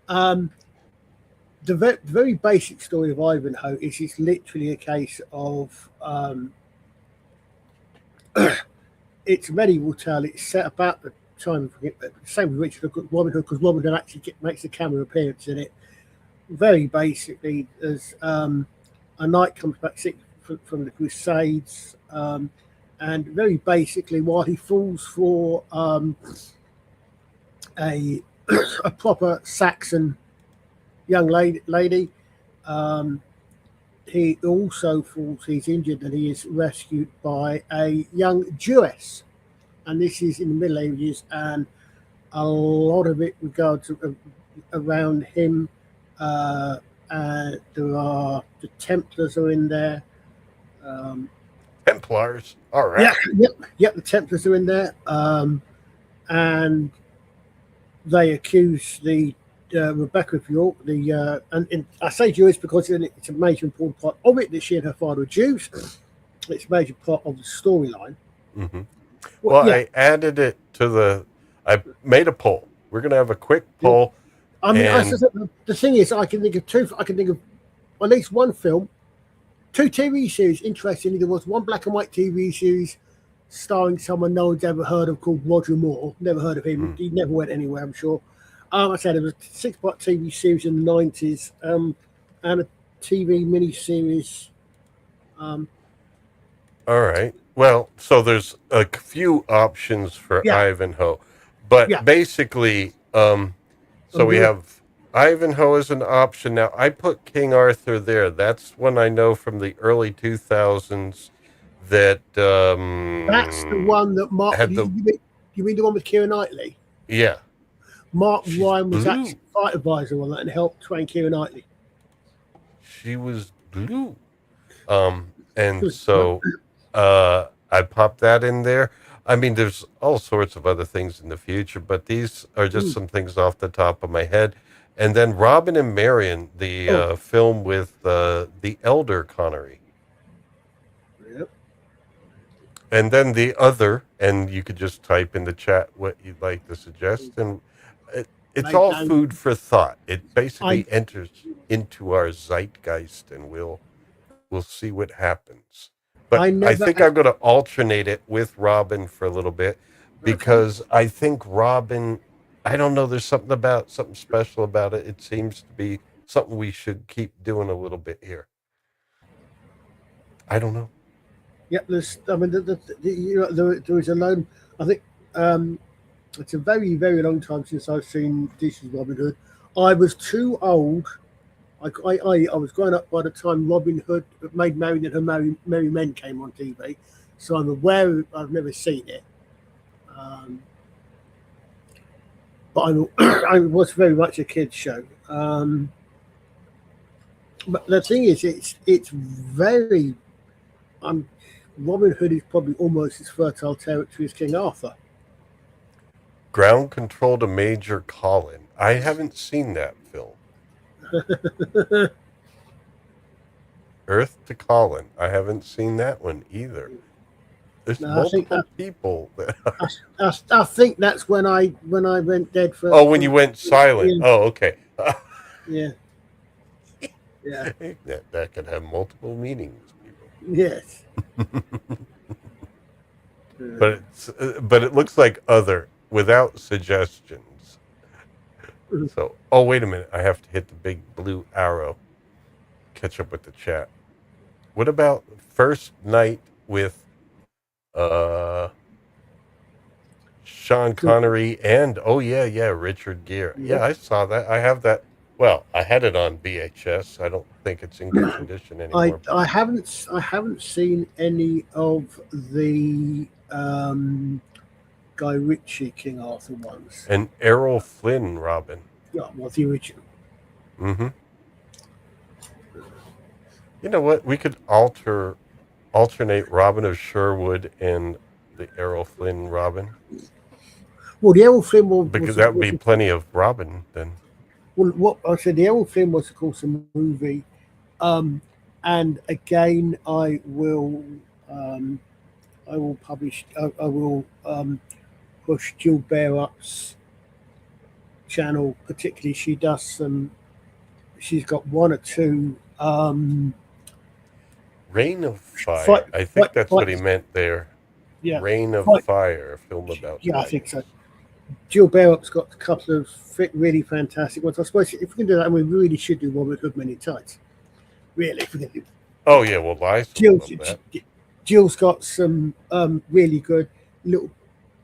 The very basic story of Ivanhoe is it's literally a case of it's a medieval tale. It's set about the time of same with Richard Robin Hood, because Robin Hood actually makes a camera appearance in it. Very basically, as a knight comes back sick from the Crusades. And very basically, while he falls for a proper Saxon young lady, he also falls. He's injured, and he is rescued by a young Jewess. And this is in the Middle Ages, and a lot of it regards around him. There are the Templars are in there. Templars, all right. Yeah, the Templars are in there, and they accuse the Rebecca of York. And I say Jewish because it's a major important part of it that she and her father are Jews. It's a major part of the storyline. Mm-hmm. Well, yeah. I added it to I made a poll. We're going to have a quick poll. I mean, the thing is, I can think of at least one film. 2 TV series, interestingly. There was one black and white TV series starring someone no one's ever heard of called Roger Moore. Never heard of him. He never went anywhere, I'm sure. I said it was a 6-part TV series in the 90s and a TV mini-series. All right. Well, so there's a few options for Ivanhoe. But basically, we have Ivanhoe is an option. Now, I put King Arthur there. That's one I know from the early 2000s that... that's the one that Mark... You mean the one with Keira Knightley? Yeah. Mark Ryan was actually fight advisor on that and helped train Keira Knightley. She was blue. And so I popped that in there. I mean, there's all sorts of other things in the future, but these are just some things off the top of my head. And then Robin and Marion, the film with the elder Connery. Yep. And then the other, and you could just type in the chat what you'd like to suggest. And it's all food for thought. It basically enters. into our zeitgeist, and we'll see what happens. But I I never. think I'm going to alternate it with Robin for a little bit because I think Robin, I don't know, there's something special about it. It seems to be something we should keep doing a little bit here. I don't know. Yeah, there's. I mean, there is a loan. I think it's a very, very long time since I've seen Disney's Robin Hood. I was too old. I was growing up by the time Robin Hood, Maid Marian and Her Merry Men came on TV, so I'm aware. I've never seen it, but I was very much a kids show. But the thing is, it's very. Robin Hood is probably almost as fertile territory as King Arthur. Ground Control to Major Colin. I haven't seen that film. Earth to Colin. I haven't seen that one either. There's multiple people that. I think that's when I went dead for. Oh, when you went silent. Yeah. Oh, okay. Yeah. Yeah. That could have multiple meanings, people. Yes. But it looks like other without suggestions. So, oh, wait a minute. I have to hit the big blue arrow. Catch up with the chat. What about First Night with Sean Connery and Richard Gere. Yeah, I saw that. I have that. Well, I had it on VHS. I don't think it's in good condition anymore. I haven't seen any of the Guy Ritchie King Arthur ones. And Errol Flynn, Robin. Yeah, well, the original. Mm-hmm. You know what? We could alternate Robin of Sherwood and the Errol Flynn Robin. Well, the Errol Flynn one, because that would be plenty of Robin then. Well, what I said, the Errol Flynn was, of course, a movie, and again, I will publish. I will push Jill Bearup's channel, particularly. She does some. She's got one or two. Reign of Fire. I think that's what he meant there. Yeah. Reign of Fire, a film about. Yeah, I think so. Jill Bearup's got a couple of really fantastic ones. I suppose if we can do that, and we really should do Robin Hood Men in Tights. Really, if we can do. Oh yeah, well, Jill's got some really good little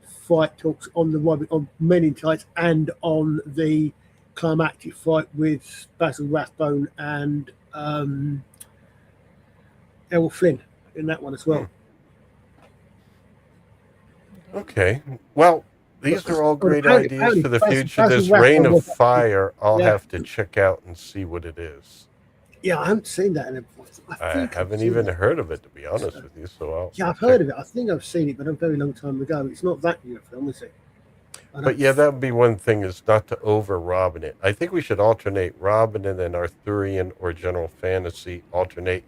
fight talks on on Men in Tights and on the climactic fight with Basil Rathbone and Errol Flynn in that one as well. Okay, well, these are all great ideas for the future. This Reign of Fire, I'll have to check out and see what it is. Yeah, I haven't seen that. I haven't even heard of it, to be honest with you. So I've heard of it. I think I've seen it, but a very long time ago. It's not that new a film, is it? But yeah, that would be one thing, is not to over Robin it. I think we should alternate Robin and then Arthurian or general fantasy alternate.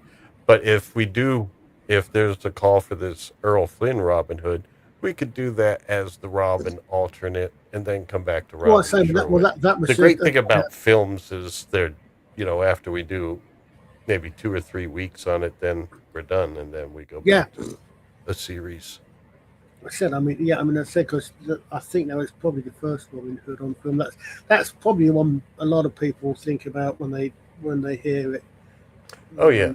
But if there's a call for this Errol Flynn Robin Hood, we could do that as the Robin alternate and then come back to Robin. That was the great thing about films is they're, after we do maybe 2 or 3 weeks on it, then we're done, and then we go back to a series. I said because I think that was probably the first Robin Hood on film. That's probably the one a lot of people think about when they hear it. Oh yeah.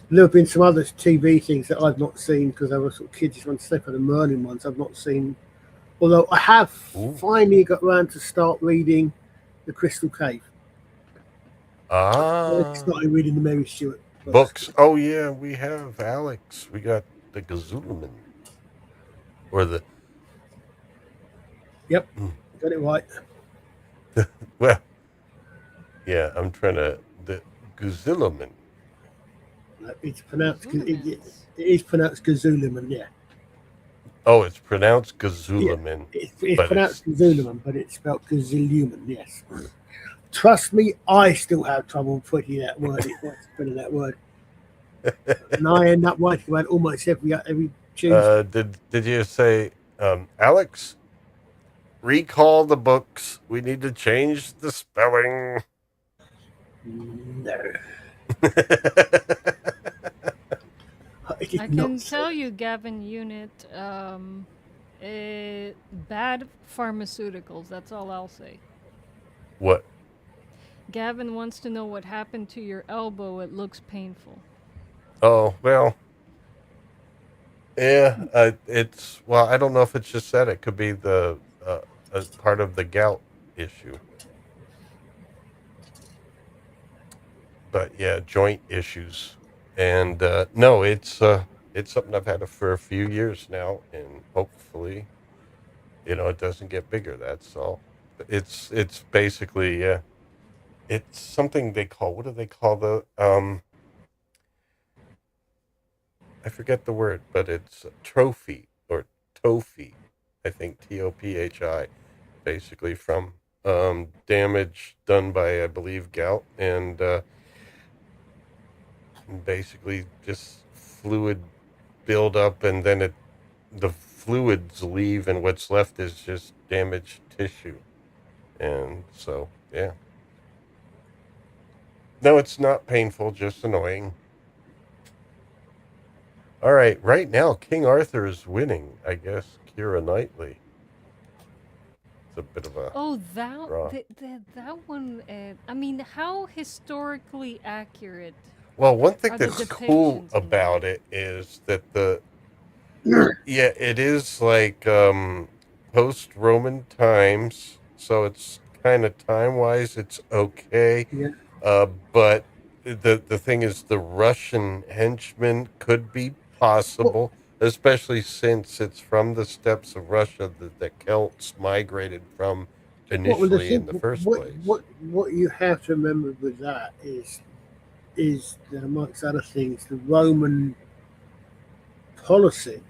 There have been some other TV things that I've not seen because I was sort of kids ones, except for the Merlin ones. I've not seen, although I have finally got around to start reading The Crystal Cave. I started reading the Mary Stuart books. Oh yeah, we have Alex. We got the Gazulaman, or the. Yep, got it right. Well, yeah, I'm trying to the Gazulaman. It's pronounced. It is pronounced Gazulaman, yeah. Oh, it's pronounced Gazulaman. Yeah, it's pronounced Gazulaman, but it's spelled Gazuluman, yes. Trust me, I still have trouble putting that word. Spelling that word, and I end up writing about almost every Tuesday. Did you say, Alex? Recall the books. We need to change the spelling. No. I can tell you, Gavin Unit, bad pharmaceuticals. That's all I'll say. What? Gavin wants to know what happened to your elbow. It looks painful. Oh, well. Yeah, well, I don't know if it's just that. It could be the as part of the gout issue. But yeah, joint issues. And no, it's something I've had for a few years now, and hopefully, it doesn't get bigger. That's all. It's basically it's something they call, what do they call the I forget the word, but it's trophy or tophi, I think TOPHI, basically from damage done by, I believe, gout, and basically just fluid build up, and then the fluids leave, and what's left is just damaged tissue. And so, yeah. No, it's not painful, just annoying. All right now, King Arthur is winning, I guess. Keira Knightley. It's a bit of a draw. That one. I mean, how historically accurate? Well, one thing are the that's cool depictions in about it is that it is like post-Roman times, so it's kind of time-wise, it's okay. Yeah. But the thing is, the Russian henchmen could be possible, especially since it's from the steppes of Russia that the Celts migrated from initially in the first place. What you have to remember with that is that amongst other things, the Roman policy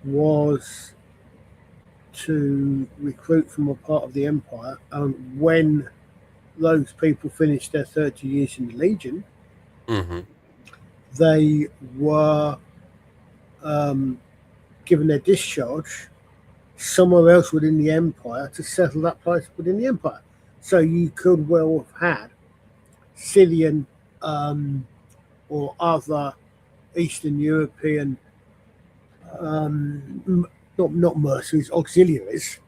was to recruit from a part of the empire, and when those people finished their 30 years in the Legion, they were given their discharge somewhere else within the empire to settle that place within the empire. So you could well have had Scythian or other Eastern European, not mercenaries, auxiliaries,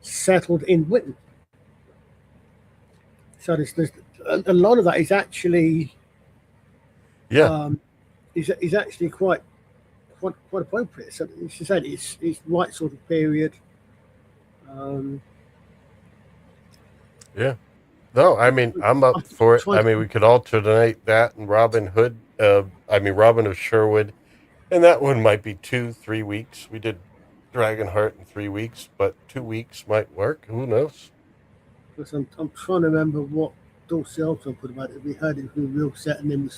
settled in Britain. So there's a lot of that is actually, is actually quite appropriate. So as you said, it's right sort of period. Yeah. No, I mean, I'm up for it. I mean, we could alternate that and Robin of Sherwood, and that one might be 2-3 weeks. We did Dragonheart in 3 weeks, but 2 weeks might work. Who knows? Because I'm trying to remember what Dulcie Alto put about it. We heard it from real set, and then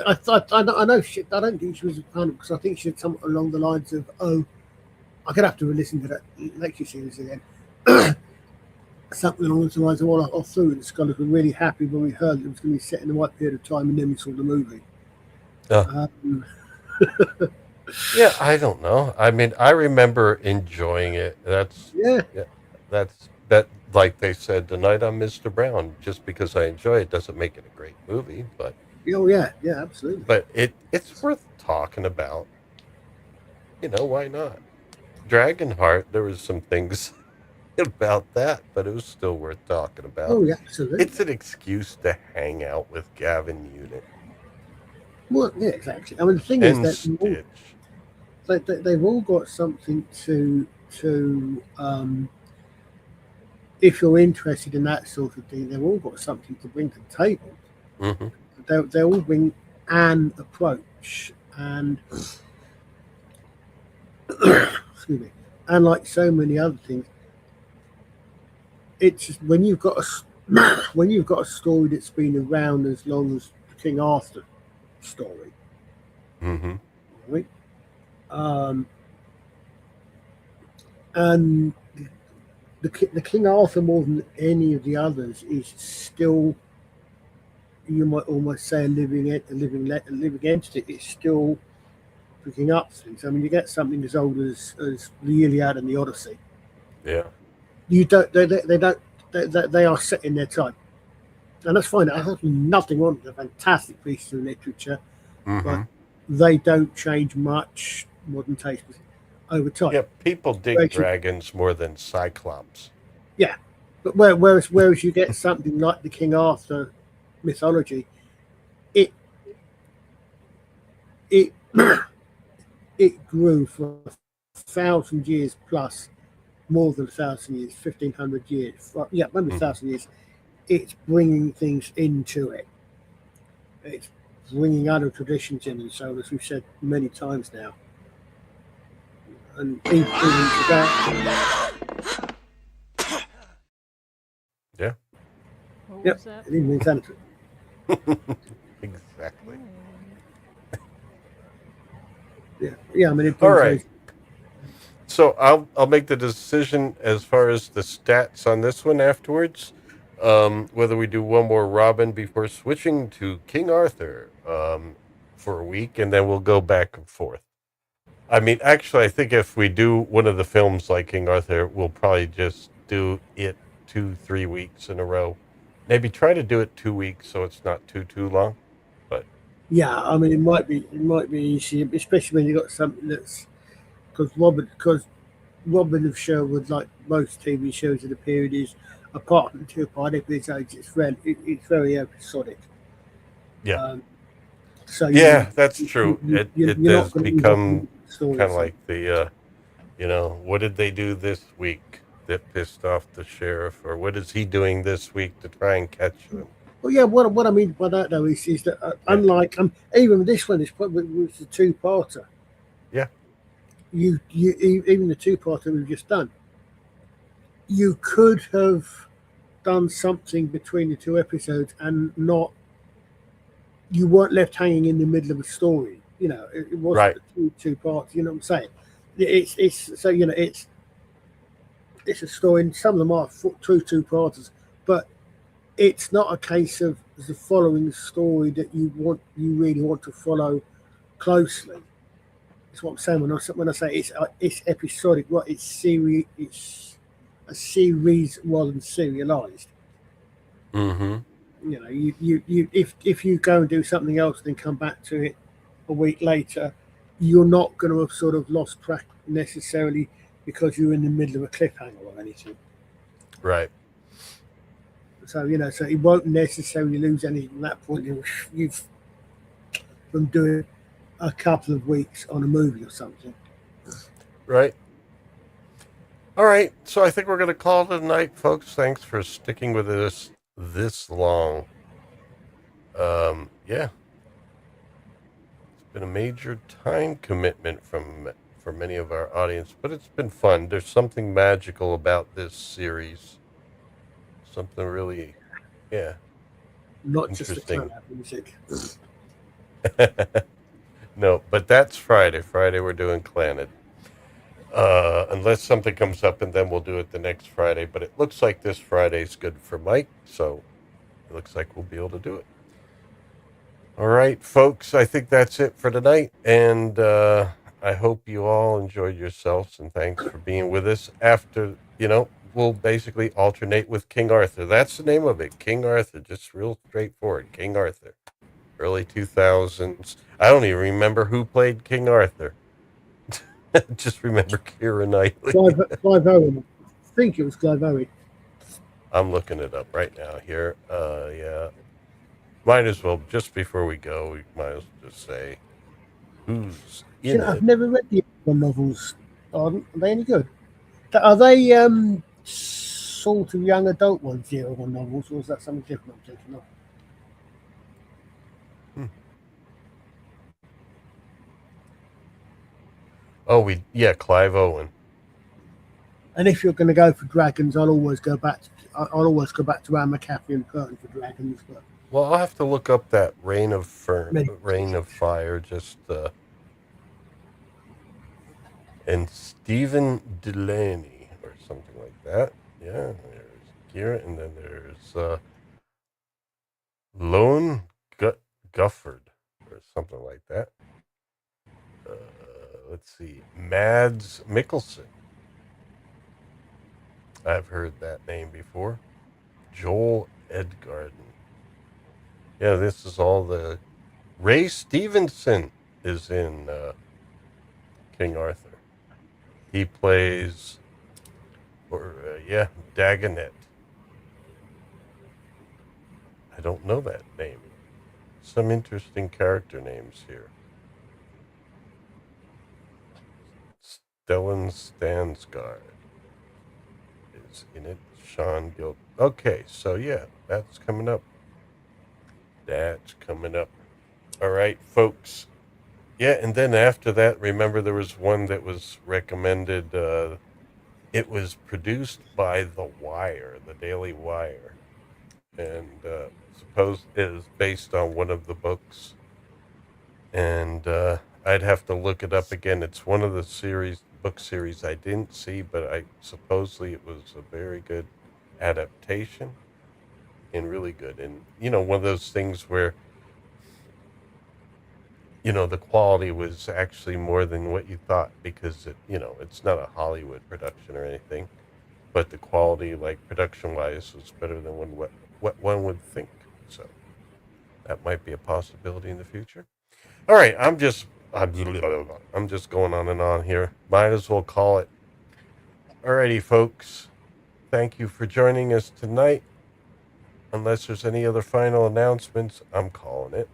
I know she, I don't think she was a fan because I think she had something along the lines of, I could have to listen to that lecture series again. Something along the lines of, I threw it. Scholars were really happy when we heard it was going to be set in the right period of time, and then we saw the movie. Yeah, I don't know. I mean, I remember enjoying it. That's like they said tonight on Mr. Brown. Just because I enjoy it doesn't make it a great movie, but yeah, absolutely. But it's worth talking about. Why not? Dragonheart, there was some things about that, but it was still worth talking about. Oh, yeah, absolutely. It's an excuse to hang out with Gavin Unit. Well, yeah, exactly. I mean, the thing is that they've all got something to if you're interested in that sort of thing, they've all got something to bring to the table. They all bring an approach, and excuse me, and like so many other things, it's just when you've got a story that's been around as long as the King Arthur story, right? And the King Arthur, more than any of the others, is still, you might almost say, a living entity. It's still picking up things. I mean, you get something as old as the Iliad and the Odyssey. Yeah. You don't. They are set in their time. And that's fine. I have nothing wrong with it. A fantastic piece of literature, Mm-hmm. but they don't change much modern taste over time. Yeah, people dig dragons more than Cyclops. Yeah, but whereas you get something like the King Arthur mythology, it it grew for 1,000 years plus, more than 1,000 years, 1,500 years. Well, yeah, maybe 1,000 years. It's bringing things into it. It's bringing other traditions in, and so as we've said many times now, and even today. Yeah. Yep. It even insanity. Exactly. Yeah. I mean, it all brings right. So I'll make the decision as far as the stats on this one afterwards. Whether we do one more Robin before switching to King Arthur for a week, and then we'll go back and forth. I mean, actually, I think if we do one of the films like King Arthur, we'll probably just do it 2-3 weeks in a row. Maybe try to do it 2 weeks so it's not too long. But yeah, I mean, it might be easy, especially when you got something that's because Robin of Sherwood, like most TV shows of the period, is apart from 2-part episodes. It's very episodic. Yeah. So yeah, that's true. It does become kind of like the, what did they do this week that pissed off the sheriff, or what is he doing this week to try and catch them? Well, yeah. What I mean by that though is that unlike even this one, was a 2-parter. Yeah. You even the 2-parter we've just done. You could have done something between the 2 episodes and not. You weren't left hanging in the middle of a story. It wasn't two parts. You know what I'm saying? It's so it's a story, and some of them are two parters, but it's not a case of the following story that you really want to follow closely. That's what I'm saying when I say it's episodic. What it's a series rather than serialized. Mm-hmm. If you go and do something else, then come back to it a week later, you're not going to have sort of lost track necessarily because you're in the middle of a cliffhanger or anything. Right. So so you won't necessarily lose anything from that point. You've from doing a couple of weeks on a movie or something. Right. All right. So I think we're going to call it a night, folks. Thanks for sticking with us this long. Yeah. It's been a major time commitment for many of our audience, but it's been fun. There's something magical about this series. Something really, not interesting. Just the music. No, but that's Friday. Friday we're doing Clannad. Unless something comes up, and then we'll do it the next Friday. But it looks like this Friday's good for Mike, so it looks like we'll be able to do it. All right, folks, I think that's it for tonight, and I hope you all enjoyed yourselves, and thanks for being with us. After, we'll basically alternate with King Arthur. That's the name of it, King Arthur, just real straightforward, King Arthur. Early 2000s. I don't even remember who played King Arthur. Just remember Keira Knightley. Clive Owen. I think it was Clive Owen. I'm looking it up right now here. Yeah. Might as well, just before we go, we might as well just say who's in it. I've never read the novels. Are they any good? Are they sort of young adult ones, the other novels, or is that something different I'm thinking of? Oh, Clive Owen. And if you're going to go for dragons, I'll always go back to Anne McCaffrey and Curtin for dragons. But well, I'll have to look up that Reign of Fire, just and Stephen Delaney or something like that. Yeah, there's Keira, and then there's Lone Gufford or something like that. Let's see, Mads Mikkelsen. I've heard that name before. Joel Edgarden. Yeah, this is all the... Ray Stevenson is in King Arthur. He plays, Dagonet. I don't know that name. Some interesting character names here. Stellan Skarsgård is in it. Sean Gill. Okay, so yeah, that's coming up. That's coming up. All right, folks. Yeah, and then after that, remember there was one that was recommended. It was produced by The Wire, the Daily Wire, and suppose it is based on one of the books. And I'd have to look it up again. It's one of the book series I didn't see, but supposedly it was a very good adaptation and really good. And one of those things where the quality was actually more than what you thought, because it's not a Hollywood production or anything, but the quality, like production wise, was better than what one would think. So that might be a possibility in the future. All right, I'm just going on and on here. Might as well call it. Alrighty, folks. Thank you for joining us tonight. Unless there's any other final announcements, I'm calling it.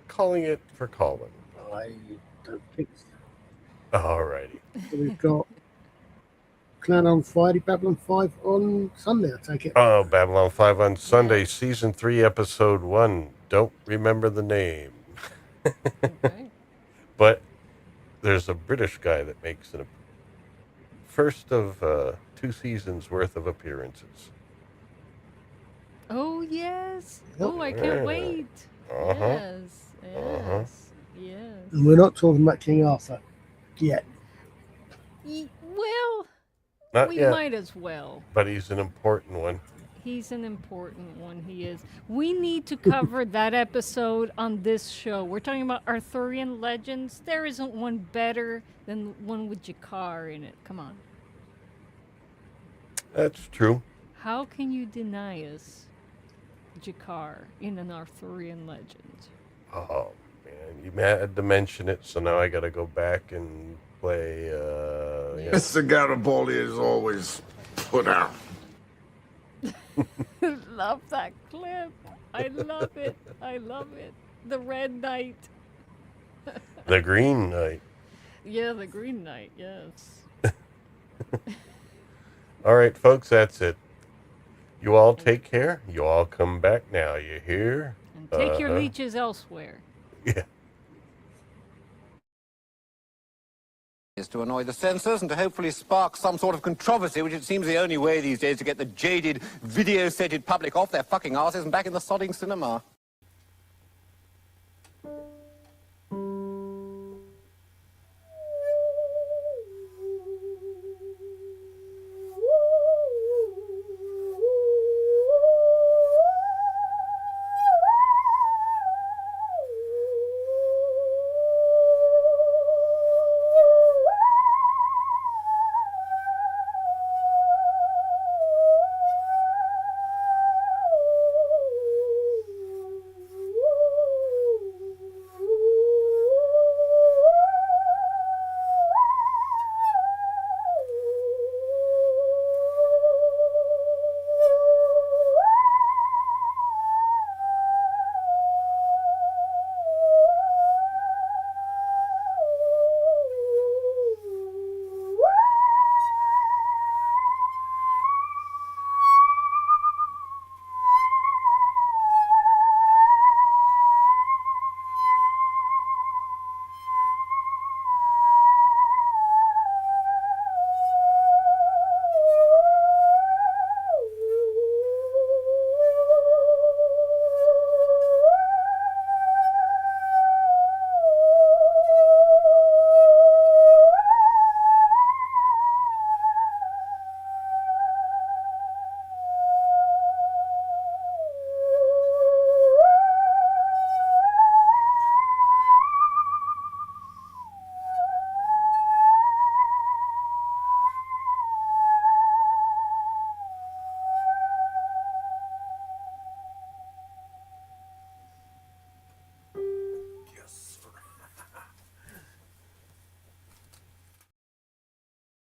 Calling it for Colin. I don't think so. Alrighty. We've got Clan on Friday, Babylon 5 on Sunday, I take it. Oh, Babylon 5 on Sunday, Season 3, Episode 1. Don't remember the name. Okay. But there's a British guy that makes the first of 2 seasons worth of appearances. Oh, yes. Oh, I can't wait. Yes. Yes. And we're not talking about King Arthur yet. Well, Not we yet, might as well. but he's an important one. He's an important one, he is. We need to cover that episode on this show. We're talking about Arthurian legends. There isn't one better than one with Jakar in it. Come on. That's true. How can you deny us Jakar in an Arthurian legend? Oh, man. You had to mention it, so now I got to go back and play. Mr. Garibaldi is always put out. Love that clip. I love it. I love it. The Red Knight. The Green Knight. Yeah, the Green Knight, yes. All right, folks, that's it. You all take care. You all come back now. You hear? And take your leeches elsewhere. Yeah. Is to annoy the censors and to hopefully spark some sort of controversy, which it seems the only way these days to get the jaded, video-sated public off their fucking asses and back in the sodding cinema.